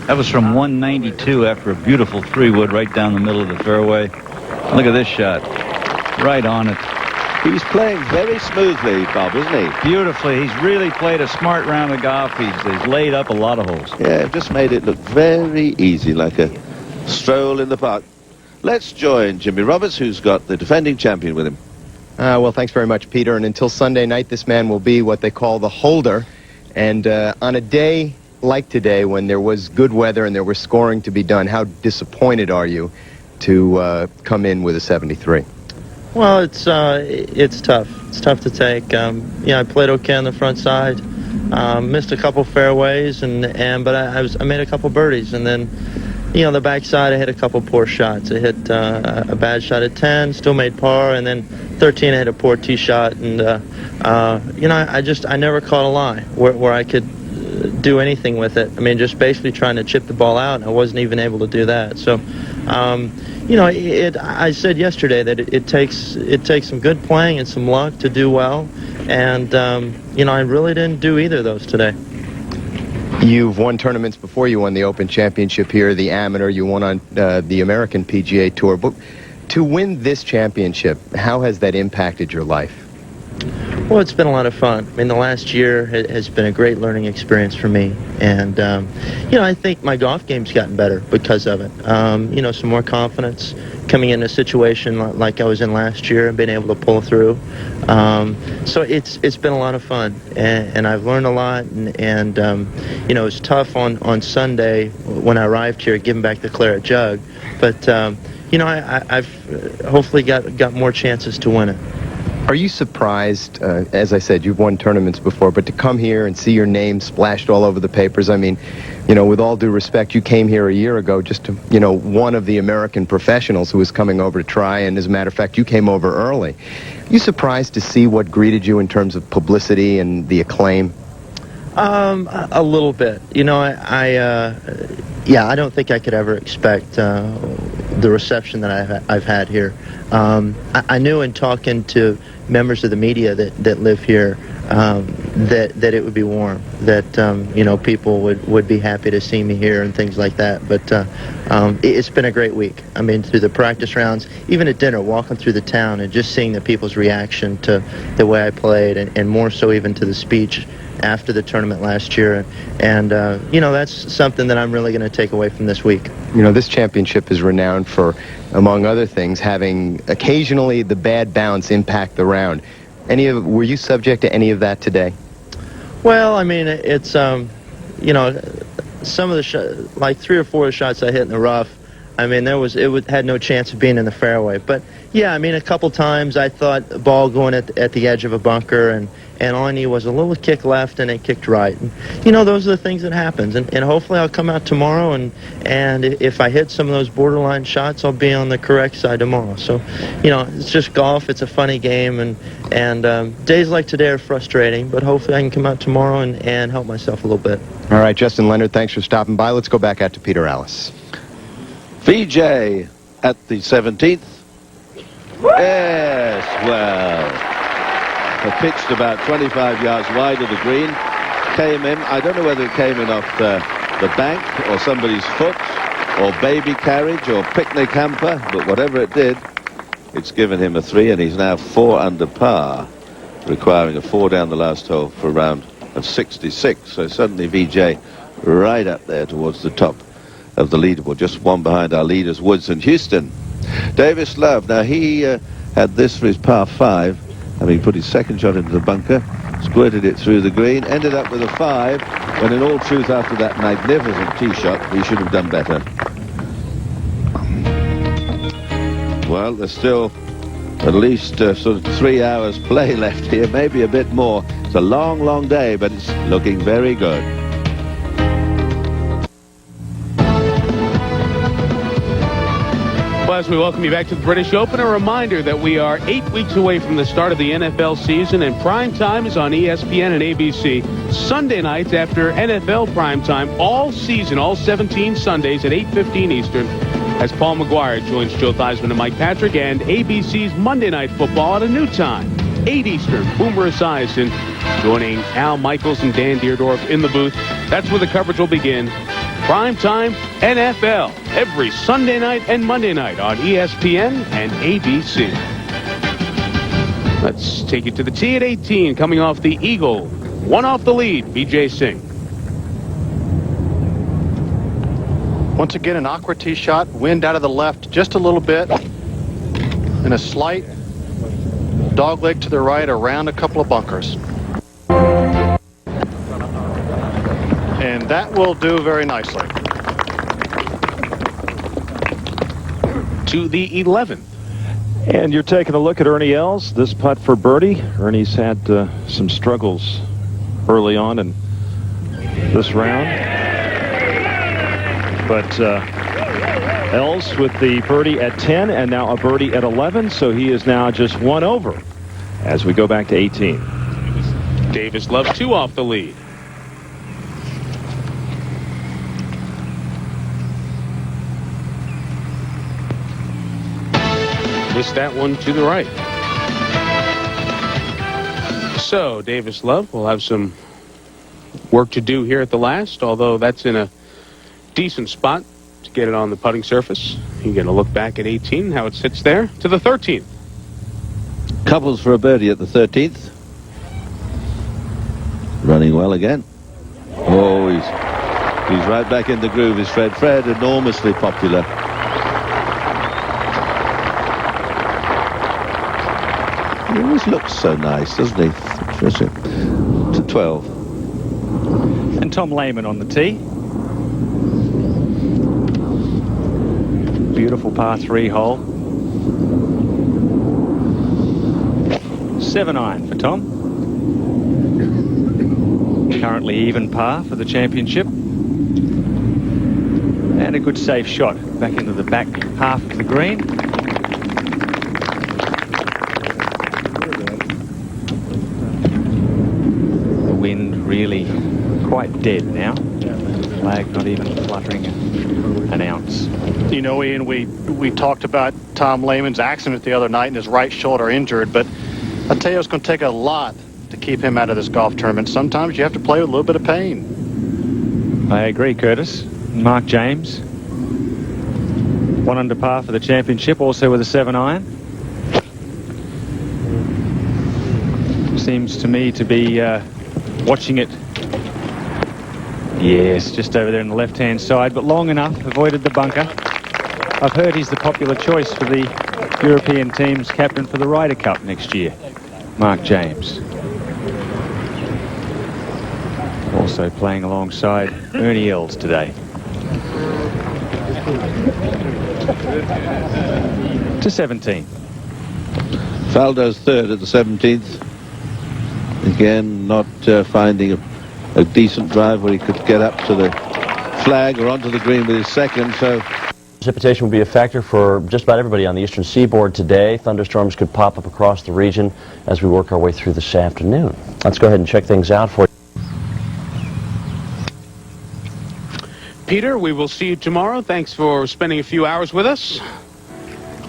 Speaker 10: That was from 192 after a beautiful 3-wood right down the middle of the fairway. Look at this shot. Right on it.
Speaker 15: He's playing very smoothly, Bob, isn't he?
Speaker 10: Beautifully. He's really played a smart round of golf. He's laid up a lot of holes.
Speaker 15: Yeah, just made it look very easy, like a stroll in the park. Let's join Jimmy Roberts, who's got the defending champion with him.
Speaker 8: Well, thanks very much, Peter. And until Sunday night, this man will be what they call the holder. And on a day like today, when there was good weather and there was scoring to be done, how disappointed are you to come in with a 73?
Speaker 6: Well, it's tough. It's tough to take. I played okay on the front side. Missed a couple fairways, but I made a couple birdies, and then, the backside I hit a couple poor shots. I hit a bad shot at 10, still made par, and then 13 I hit a poor tee shot, and I never caught a lie where I could do anything with it. I mean, just basically trying to chip the ball out, and I wasn't even able to do that. So, I said yesterday that it takes some good playing and some luck to do well, and I really didn't do either of those today.
Speaker 8: You've won tournaments before. You won the Open Championship here, the Amateur. You won on the American PGA Tour. But to win this championship, how has that impacted your life?
Speaker 6: Well, it's been a lot of fun. I mean, the last year has been a great learning experience for me. And, I think my golf game's gotten better because of it. Some more confidence coming in a situation like I was in last year and being able to pull through. So it's been a lot of fun. And I've learned a lot. And it was tough on Sunday when I arrived here, giving back the claret jug. But, I've hopefully got more chances to win it.
Speaker 8: Are you surprised, as I said, you've won tournaments before, but to come here and see your name splashed all over the papers, I mean, with all due respect, you came here a year ago just to, one of the American professionals who was coming over to try, and as a matter of fact, you came over early. Are you surprised to see what greeted you in terms of publicity and the acclaim?
Speaker 6: A little bit. I don't think I could ever expect the reception that I've had here. I knew in talking to members of the media that live here that it would be warm, that people would be happy to see me here and things like that. But it's been a great week. I mean, through the practice rounds, even at dinner, walking through the town and just seeing the people's reaction to the way I played, and more so even to the speech after the tournament last year. And that's something that I'm really going to take away from this week.
Speaker 8: This championship is renowned for, among other things, having occasionally the bad bounce impact the round. Were you subject to any of that today?
Speaker 6: Well, I mean, it's some of the like 3 or 4 shots I hit in the rough, I mean, had no chance of being in the fairway. But yeah, I mean, a couple times I thought the ball going at the edge of a bunker, and all I needed was a little kick left and it kicked right. And, those are the things that happens. And hopefully I'll come out tomorrow, and if I hit some of those borderline shots, I'll be on the correct side tomorrow. So, it's just golf. It's a funny game, and days like today are frustrating, but hopefully I can come out tomorrow and help myself a little bit.
Speaker 8: All right, Justin Leonard, thanks for stopping by. Let's go back out to Peter Alice.
Speaker 15: VJ at the 17th. Yes, well, pitched about 25 yards wide of the green. Came in, I don't know whether it came in off the bank or somebody's foot or baby carriage or picnic hamper, but whatever it did, it's given him a 3, and he's now 4 under par, requiring a 4 down the last hole for a round of 66. So suddenly VJ right up there towards the top of the leaderboard, just one behind our leaders, Woods and Houston. Davis Love, now he had this for his par 5. I mean, he put his second shot into the bunker, squirted it through the green, ended up with a 5, when in all truth, after that magnificent tee shot, he should have done better. Well, there's still At least sort of 3 hours play left here, maybe a bit more. It's a long, long day, but it's looking very good.
Speaker 2: Well, as we welcome you back to the British Open, a reminder that we are 8 weeks away from the start of the NFL season, and prime time is on ESPN and ABC Sunday nights after NFL prime time all season, all 17 Sundays at 8:15 Eastern, as Paul McGuire joins Joe Theismann and Mike Patrick, and ABC's Monday Night Football at a new time, 8 Eastern. Boomer Esiason joining Al Michaels and Dan Deerdorf in the booth. That's where the coverage will begin. Primetime NFL every Sunday night and Monday night on ESPN and ABC. Let's take it to the tee at 18, coming off the Eagle. One off the lead, Vijay Singh.
Speaker 4: Once again, an awkward tee shot, wind out of the left just a little bit, and a slight dogleg to the right around a couple of bunkers. And that will do very nicely.
Speaker 2: To the 11th.
Speaker 11: And you're taking a look at Ernie Els. This putt for birdie. Ernie's had some struggles early on in this round. But Els with the birdie at 10 and now a birdie at 11. So he is now just one over as we go back to 18.
Speaker 2: Davis Love 2 off the lead. Missed that one to the right. So Davis Love will have some work to do here at the last, although that's in a decent spot to get it on the putting surface. You get a look back at 18, how it sits there, to the 13th.
Speaker 15: Couples for a birdie at the 13th. Running well again. Oh, he's right back in the groove. Is Fred. Fred, enormously popular. He always looks so nice, doesn't he? To 12.
Speaker 5: And Tom Lehman on the tee. Beautiful par 3 hole. 7-iron for Tom. Currently even par for the championship. And a good safe shot back into the back half of the green. The wind really quite dead now. Flag not even fluttering an ounce.
Speaker 4: You know, Ian, we talked about Tom Lehman's accident the other night and his right shoulder injured, but I tell you, it's going to take a lot to keep him out of this golf tournament. Sometimes you have to play with a little bit of pain.
Speaker 5: I agree, Curtis. Mark James, 1 under par for the championship, also with a 7-iron. Seems to me to be watching it. Yes, just over there on the left-hand side, but long enough, avoided the bunker. I've heard he's the popular choice for the European team's captain for the Ryder Cup next year, Mark James. Also playing alongside Ernie Els today. To 17.
Speaker 15: Faldo's third at the 17th. Again, not finding a decent drive where he could get up to the flag or onto the green with his second, so...
Speaker 3: Precipitation will be a factor for just about everybody on the eastern seaboard today. Thunderstorms could pop up across the region as we work our way through this afternoon. Let's go ahead and check things out for you.
Speaker 2: Peter, we will see you tomorrow. Thanks for spending a few hours with us.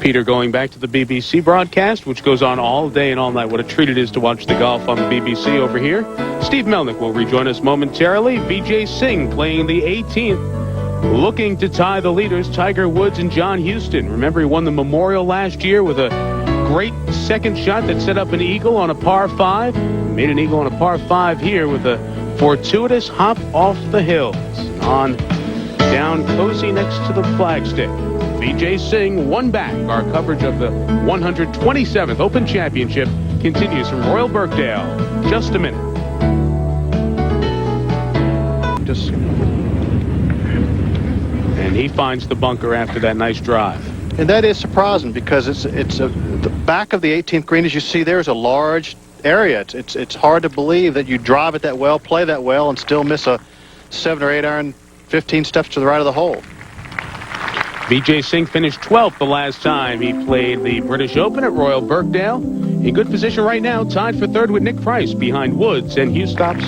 Speaker 2: Peter going back to the BBC broadcast, which goes on all day and all night. What a treat it is to watch the golf on the BBC over here. Steve Melnick will rejoin us momentarily. Vijay Singh playing the 18th, looking to tie the leaders, Tiger Woods and John Houston. Remember, he won the Memorial last year with a great second shot that set up an eagle on a par 5. Made an eagle on a par 5 here with a fortuitous hop off the hills on down cozy next to the flagstick. Vijay Singh one back. Our coverage of the 127th Open Championship continues from Royal Birkdale. Just a minute. And he finds the bunker after that nice drive.
Speaker 4: And that is surprising because it's the back of the 18th green, as you see, there's a large area. It's hard to believe that you drive it that well, play that well, and still miss a 7 or 8 iron 15 steps to the right of the hole.
Speaker 2: Vijay Singh finished 12th the last time he played the British Open at Royal Birkdale. In good position right now, tied for third with Nick Price behind Woods and Hugh Stops.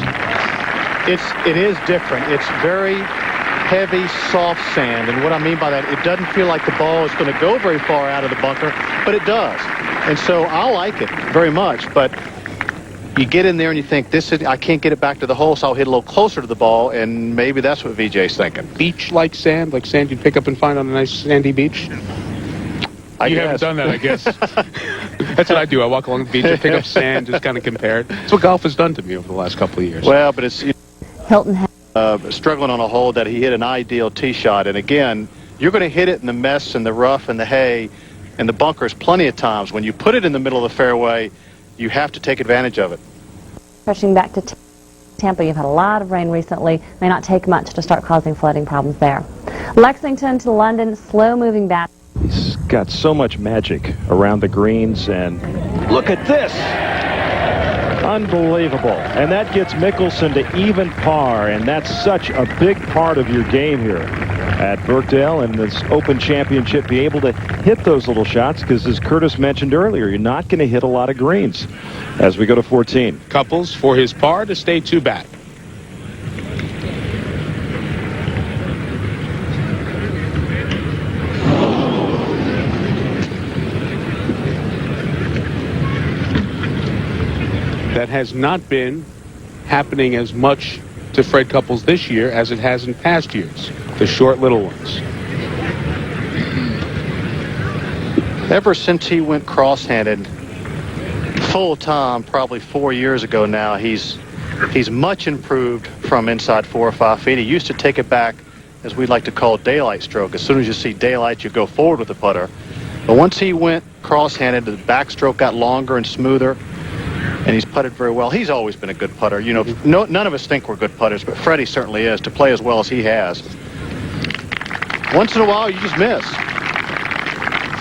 Speaker 4: It is different. It's very heavy, soft sand, and what I mean by that, it doesn't feel like the ball is going to go very far out of the bunker, but it does. And so I like it very much, but you get in there and you think, I can't get it back to the hole, so I'll hit a little closer to the ball, and maybe that's what Vijay's thinking.
Speaker 2: Beach-like sand, like sand you'd pick up and find on a nice sandy beach? You haven't done that, I guess. That's what I do. I walk along the beach, I pick up sand, just kind of compare it. That's what golf has done to me over the last couple of years.
Speaker 4: Well, but it's
Speaker 20: Hilton
Speaker 4: struggling on a hole that he hit an ideal tee shot, and again, you're going to hit it in the mess and the rough and the hay and the bunkers plenty of times. When you put it in the middle of the fairway, you have to take advantage of it.
Speaker 20: Pushing back to Tampa, you've had a lot of rain recently. May not take much to start causing flooding problems there. Lexington to London, slow moving back.
Speaker 11: He's got so much magic around the greens, and look at this. Unbelievable. And that gets Mickelson to even par, and that's such a big part of your game here at Birkdale and this Open Championship. Be able to hit those little shots, because as Curtis mentioned earlier, you're not going to hit a lot of greens as we go to 14.
Speaker 2: Couples for his par to stay 2 back. That has not been happening as much to Fred Couples this year as it has in past years, the short little ones.
Speaker 4: Ever since he went cross-handed full time, probably 4 years ago now, he's much improved from inside 4 or 5 feet. He used to take it back, as we like to call daylight stroke. As soon as you see daylight, you go forward with the putter. But once he went cross-handed, the backstroke got longer and smoother, and he's putted very well. He's always been a good putter. You know, none of us think we're good putters, but Freddie certainly is, to play as well as he has. Once in a while, you just miss.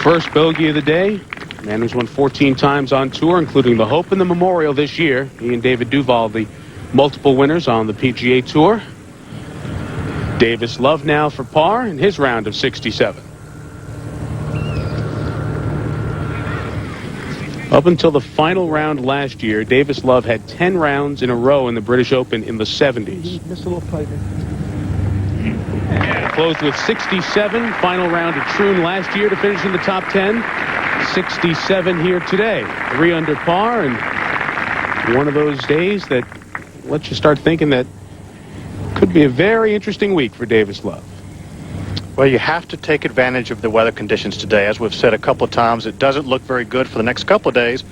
Speaker 2: First bogey of the day. Man who's won 14 times on tour, including the Hope and the Memorial this year. He and David Duval, the multiple winners on the PGA Tour. Davis Love now for par in his round of 67. Up until the final round last year, Davis Love had 10 rounds in a row in the British Open in the 70s. Closed with 67. Final round at Troon last year to finish in the top 10. 67 here today. 3 under par, and one of those days that lets you start thinking that could be a very interesting week for Davis Love.
Speaker 4: Well, you have to take advantage of the weather conditions today. As we've said a couple of times, it doesn't look very good for the next couple of days,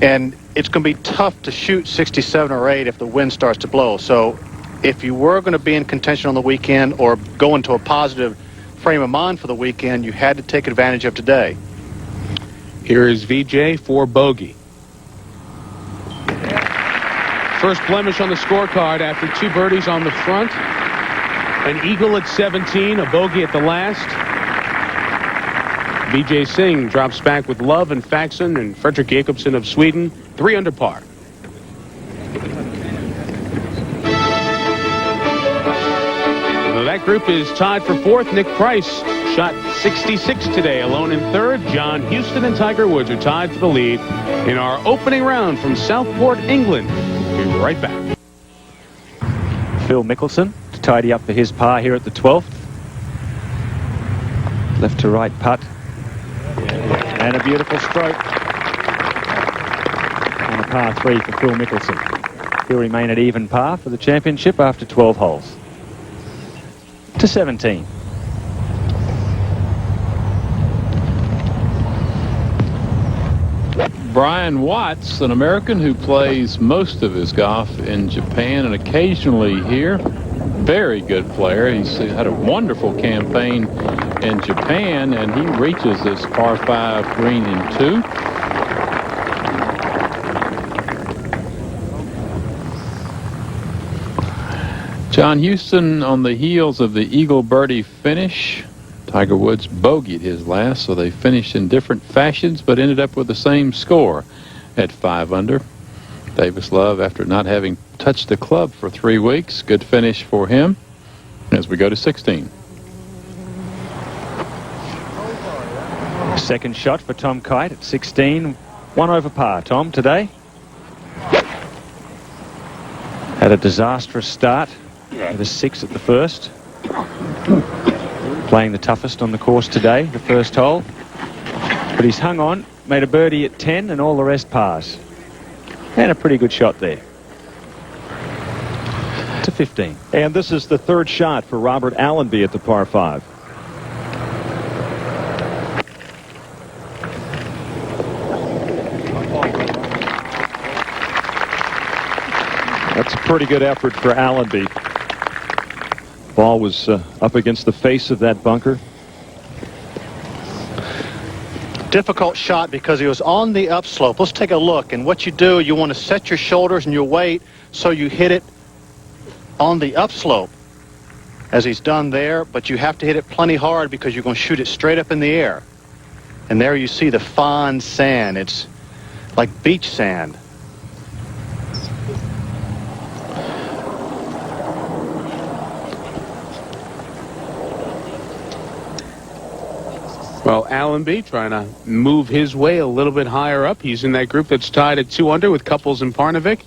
Speaker 4: and it's going to be tough to shoot 67 or 8 if the wind starts to blow. So if you were going to be in contention on the weekend or go into a positive frame of mind for the weekend, you had to take advantage of today.
Speaker 2: Here is Vijay for bogey. First blemish on the scorecard after 2 birdies on the front. An eagle at 17, a bogey at the last. Vijay Singh drops back with Love and Faxon and Fredrik Jacobsen of Sweden, 3 under par. That group is tied for 4th. Nick Price shot 66 today, alone in 3rd. John Houston and Tiger Woods are tied for the lead in our opening round from Southport, England. We'll be right back.
Speaker 5: Phil Mickelson to tidy up for his par here at the 12th. Left to right putt. And a beautiful stroke. And a par 3 for Phil Mickelson. He'll remain at even par for the championship after 12 holes. To 17.
Speaker 14: Brian Watts, an American who plays most of his golf in Japan and occasionally here. Very good player. He's had a wonderful campaign in Japan, and he reaches this par 5 green in 2. John Houston on the heels of the eagle birdie finish Tiger Woods bogeyed his last, so they finished in different fashions, but ended up with the same score at 5 under. Davis Love, after not having touched the club for 3 weeks, good finish for him as we go to 16.
Speaker 5: Second shot for Tom Kite at 16. 1 over par, Tom, today. Had a disastrous start with a 6 at the first. Playing the toughest on the course today, the first hole. But he's hung on, made a birdie at 10 and all the rest pars. And a pretty good shot there. To 15.
Speaker 11: And this is the third shot for Robert Allenby at the par 5. That's a pretty good effort for Allenby. Ball was up against the face of that bunker.
Speaker 4: Difficult shot because he was on the upslope. Let's take a look. And what you do, you want to set your shoulders and your weight so you hit it on the upslope, as he's done there. But you have to hit it plenty hard because you're going to shoot it straight up in the air. And there you see the fine sand. It's like beach sand.
Speaker 2: Well, Allenby trying to move his way a little bit higher up. He's in that group that's tied at 2 under with Couples and Parnevik.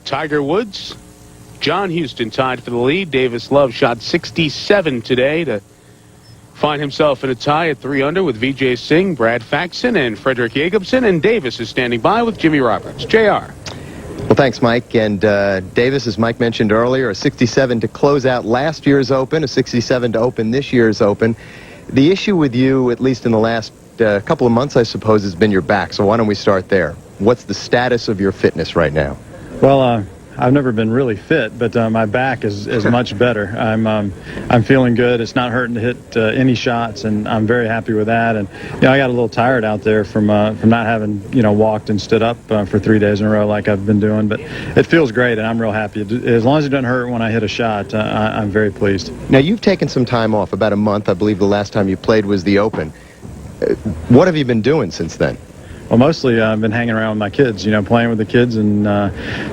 Speaker 2: Tiger Woods, John Houston tied for the lead. Davis Love shot 67 today to find himself in a tie at 3 under with Vijay Singh, Brad Faxon, and Frederick Jacobson. And Davis is standing by with Jimmy Roberts. JR.
Speaker 8: Well, thanks, Mike. And Davis, as Mike mentioned earlier, a 67 to close out last year's Open, a 67 to open this year's Open. The issue with you, at least in the last couple of months, I suppose, has been your back. So why don't we start there? What's the status of your fitness right now?
Speaker 16: Well, I've never been really fit, but my back is much better. I'm feeling good. It's not hurting to hit any shots, and I'm very happy with that. And I got a little tired out there from not having walked and stood up for 3 days in a row like I've been doing. But it feels great, and I'm real happy. As long as it doesn't hurt when I hit a shot, I'm very pleased.
Speaker 8: Now, you've taken some time off, about a month. I believe the last time you played was the Open. What have you been doing since then?
Speaker 16: Well, mostly I've been hanging around with my kids, playing with the kids and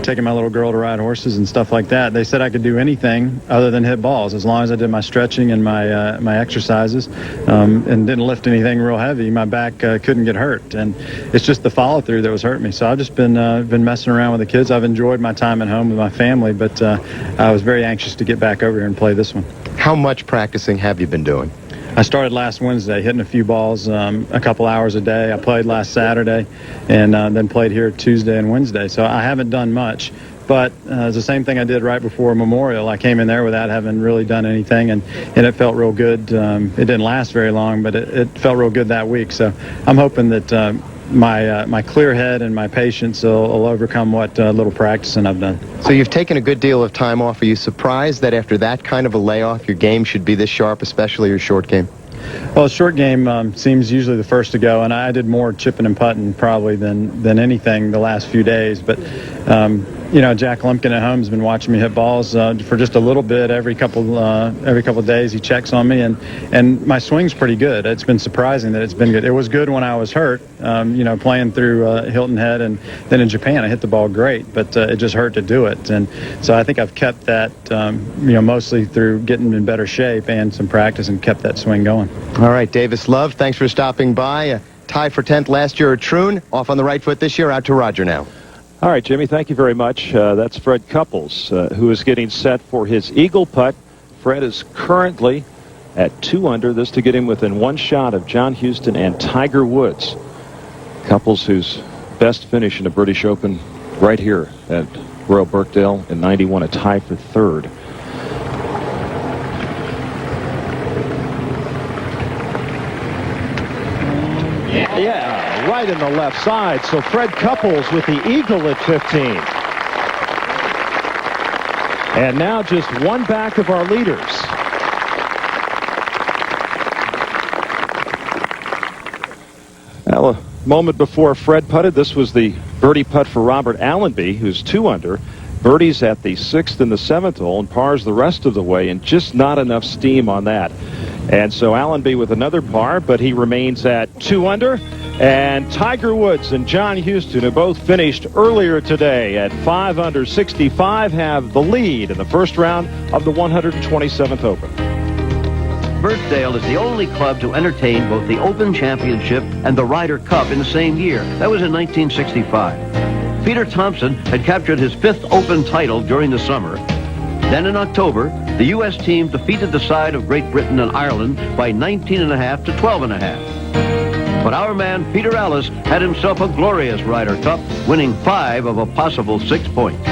Speaker 16: taking my little girl to ride horses and stuff like that. They said I could do anything other than hit balls as long as I did my stretching and my exercises and didn't lift anything real heavy. My back couldn't get hurt, and it's just the follow-through that was hurting me. So I've just been messing around with the kids. I've enjoyed my time at home with my family, but I was very anxious to get back over here and play this one.
Speaker 8: How much practicing have you been doing?
Speaker 16: I started last Wednesday, hitting a few balls a couple hours a day. I played last Saturday and then played here Tuesday and Wednesday. So I haven't done much, but it's the same thing I did right before Memorial. I came in there without having really done anything, and it felt real good. It didn't last very long, but it felt real good that week. So I'm hoping that my clear head and my patience will overcome what little practicing I've done.
Speaker 8: So you've taken a good deal of time off. Are you surprised that after that kind of a layoff, your game should be this sharp, especially your short game?
Speaker 16: Well, short game seems usually the first to go, and I did more chipping and putting probably than anything the last few days. But Jack Lumpkin at home has been watching me hit balls for just a little bit every couple of days. He checks on me, and my swing's pretty good. It's been surprising that it's been good. It was good when I was hurt, playing through Hilton Head, and then in Japan I hit the ball great, but it just hurt to do it. And so I think I've kept that mostly through getting in better shape and some practice, and kept that swing going.
Speaker 8: All right, Davis Love, thanks for stopping by. Tied for 10th last year at Troon, off on the right foot this year. Out to Roger now.
Speaker 11: All right, Jimmy, thank you very much. That's Fred Couples, who is getting set for his eagle putt. Fred is currently at 2 under. This to get him within 1 shot of John Houston and Tiger Woods. Couples, whose best finish in the British Open right here at Royal Birkdale in '91, a tie for 3rd. Yeah, right in the left side. So Fred Couples with the eagle at 15. And now just 1 back of our leaders. Now, a moment before Fred putted, this was the birdie putt for Robert Allenby, who's 2 under. Birdies at the 6th and the 7th hole, and pars the rest of the way, and just not enough steam on that. And so Allenby with another par, but he remains at 2 under. And Tiger Woods and John Houston, who both finished earlier today at 5 under 65, have the lead in the first round of the 127th Open.
Speaker 1: Birkdale is the only club to entertain both the Open Championship and the Ryder Cup in the same year. That was in 1965. Peter Thompson had captured his 5th Open title during the summer. Then in October, the U.S. team defeated the side of Great Britain and Ireland by 19.5 to 12.5. But our man, Peter Allis, had himself a glorious Ryder Cup, winning 5 of a possible 6 points.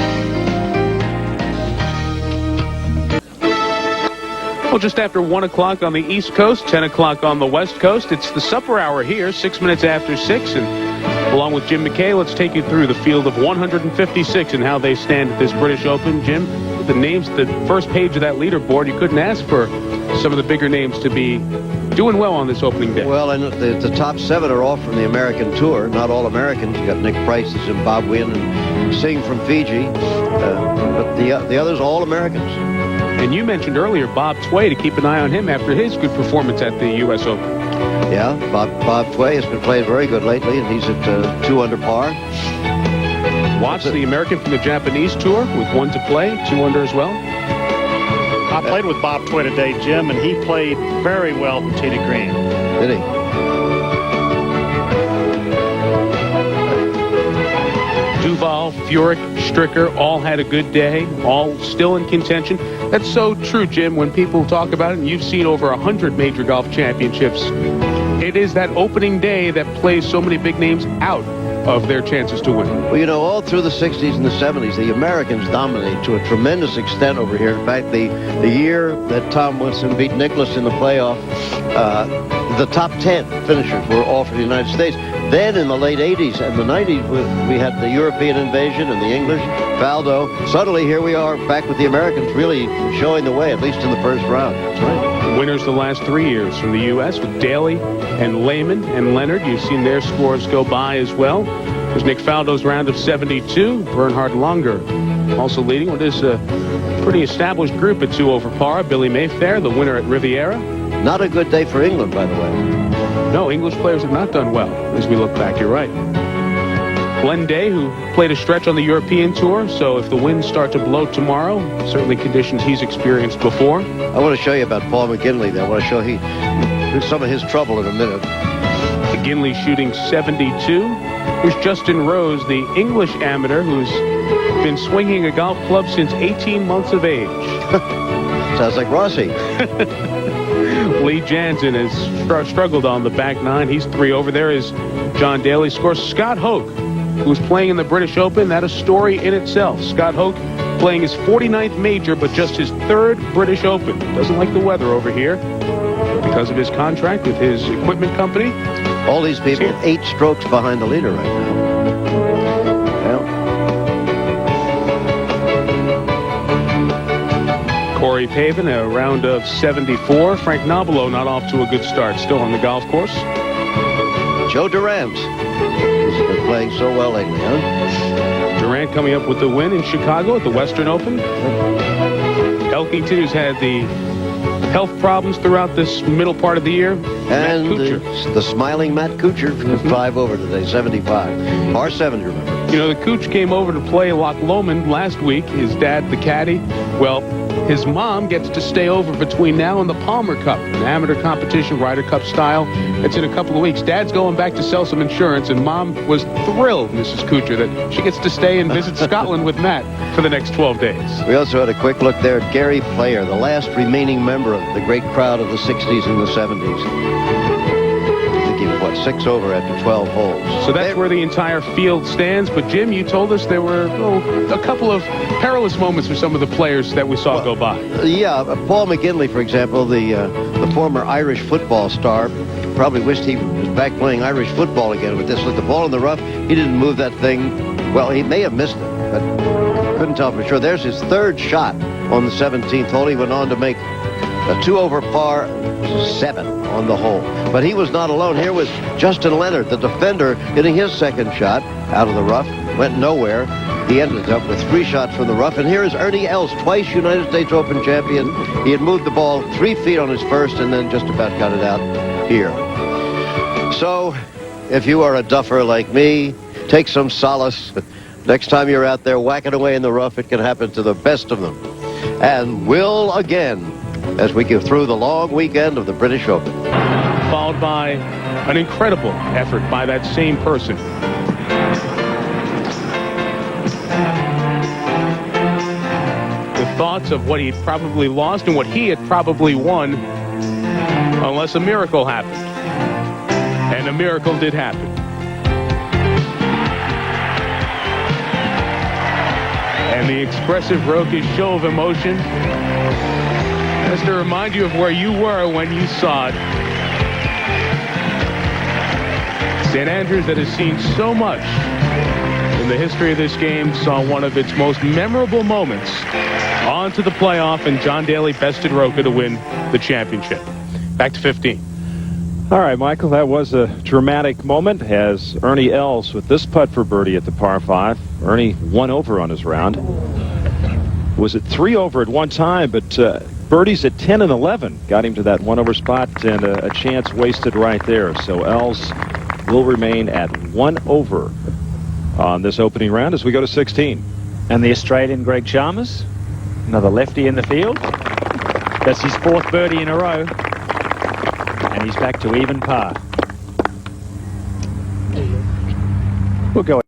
Speaker 2: Well, just after 1 o'clock on the East Coast, 10 o'clock on the West Coast. It's the supper hour here, 6 minutes after 6. And along with Jim McKay, let's take you through the field of 156 and how they stand at this British Open. Jim, the names at the first page of that leaderboard, you couldn't ask for some of the bigger names to be doing well on this opening day.
Speaker 1: Well, and the top 7 are all from the American Tour, not all Americans. You got Nick Price, the Zimbabwean, and Singh from Fiji. But the others, all Americans.
Speaker 2: And you mentioned earlier Bob Tway, to keep an eye on him after his good performance at the U.S. Open.
Speaker 1: Yeah, Bob Tway has been playing very good lately, and he's at 2 under par.
Speaker 2: Watts, the American from the Japanese Tour, with 1 to play, 2 under as well.
Speaker 4: I played with Bob Tway today, Jim, and he played very well from tee to green.
Speaker 1: Did he?
Speaker 2: Duval, Furyk, Stricker all had a good day, all still in contention. That's so true, Jim, when people talk about it, and you've seen over 100 major golf championships. It is that opening day that plays so many big names out of their chances to win.
Speaker 1: Well, you know, all through the 60s and the 70s, the Americans dominate to a tremendous extent over here. In fact, the year that Tom Wilson beat Nicklaus in the playoff, the top 10 finishers were all from the United States. Then in the late 80s and the 90s, we had the European invasion and the English, Faldo. Suddenly, here we are back with the Americans really showing the way, at least in the first round. That's right.
Speaker 2: Winners the last 3 years from the U.S. with Daly and Lehman and Leonard. You've seen their scores go by as well. There's Nick Faldo's round of 72. Bernhard Langer also leading what is a pretty established group at 2 over par. Billy Mayfair, the winner at Riviera.
Speaker 1: Not a good day for England, by the way.
Speaker 2: No, English players have not done well as we look back. You're right. Glenn Day, who played a stretch on the European Tour, so if the winds start to blow tomorrow, certainly conditions he's experienced before.
Speaker 1: I want to show you about Paul McGinley, though. I want to show some of his trouble in a minute.
Speaker 2: McGinley shooting 72. Here's Justin Rose, the English amateur, who's been swinging a golf club since 18 months of age.
Speaker 1: Sounds like Rossi.
Speaker 2: Lee Jansen has struggled on the back 9. He's 3 over. There is John Daly's score. Scott Hoke, who's playing in the British Open. That a story in itself. Scott Hoke playing his 49th major, but just his 3rd British Open. Doesn't like the weather over here because of his contract with his equipment company.
Speaker 1: All these people 8 strokes behind the leader right now.
Speaker 2: Corey Pavin, a round of 74. Frank Nobilo not off to a good start, still on the golf course.
Speaker 1: Joe Durant, who's been playing so well lately, huh?
Speaker 2: Durant coming up with the win in Chicago at the Western Open. Elkington, who's had the health problems throughout this middle part of the year.
Speaker 1: And the smiling Matt Kuchar, 5 over today, 75. Par 70, remember.
Speaker 2: You know, the Cooch came over to play Loch Lomond last week. His dad, the caddy, well, his mom gets to stay over between now and the Palmer Cup, an amateur competition, Ryder Cup style. It's in a couple of weeks. Dad's going back to sell some insurance, and Mom was thrilled, Mrs. Kuchar, that she gets to stay and visit Scotland with Matt for the next 12 days.
Speaker 1: We also had a quick look there at Gary Player, the last remaining member of the great crowd of the 60s and the 70s. I think he was, 6 over after 12 holes.
Speaker 2: So that's where the entire field stands. But, Jim, you told us there were a couple of perilous moments for some of the players that we saw go by.
Speaker 1: Yeah, Paul McGinley, for example, the former Irish football star, probably wished he was back playing Irish football again with this. With the ball in the rough, he didn't move that thing. Well, he may have missed it, but couldn't tell for sure. There's his 3rd shot on the 17th hole. He went on to make a 2 over par 7 on the hole. But he was not alone. Here was Justin Leonard, the defender, hitting his 2nd shot out of the rough. Went nowhere. He ended up with 3 shots from the rough. And here is Ernie Els, twice United States Open champion. He had moved the ball 3 feet on his first and then just about got it out here. So, if you are a duffer like me, take some solace. Next time you're out there whacking away in the rough, it can happen to the best of them. And will again, as we get through the long weekend of the British Open.
Speaker 2: Followed by an incredible effort by that same person. The thoughts of what he'd probably lost and what he had probably won, unless a miracle happened. And a miracle did happen. And the expressive raucous show of emotion has to remind you of where you were when you saw it. St. Andrews, that has seen so much in the history of this game, saw one of its most memorable moments on to the playoff, and John Daly bested Roca to win the championship. Back to 15.
Speaker 11: All right, Michael, that was a dramatic moment as Ernie Els with this putt for birdie at the par 5. Ernie 1 over on his round. Was it 3 over at one time, but birdies at 10 and 11 got him to that 1 over spot, and a chance wasted right there. So Els will remain at 1 over on this opening round as we go to 16.
Speaker 5: And the Australian Greg Chalmers, another lefty in the field. That's his 4th birdie in a row. And he's back to even par.
Speaker 11: We'll go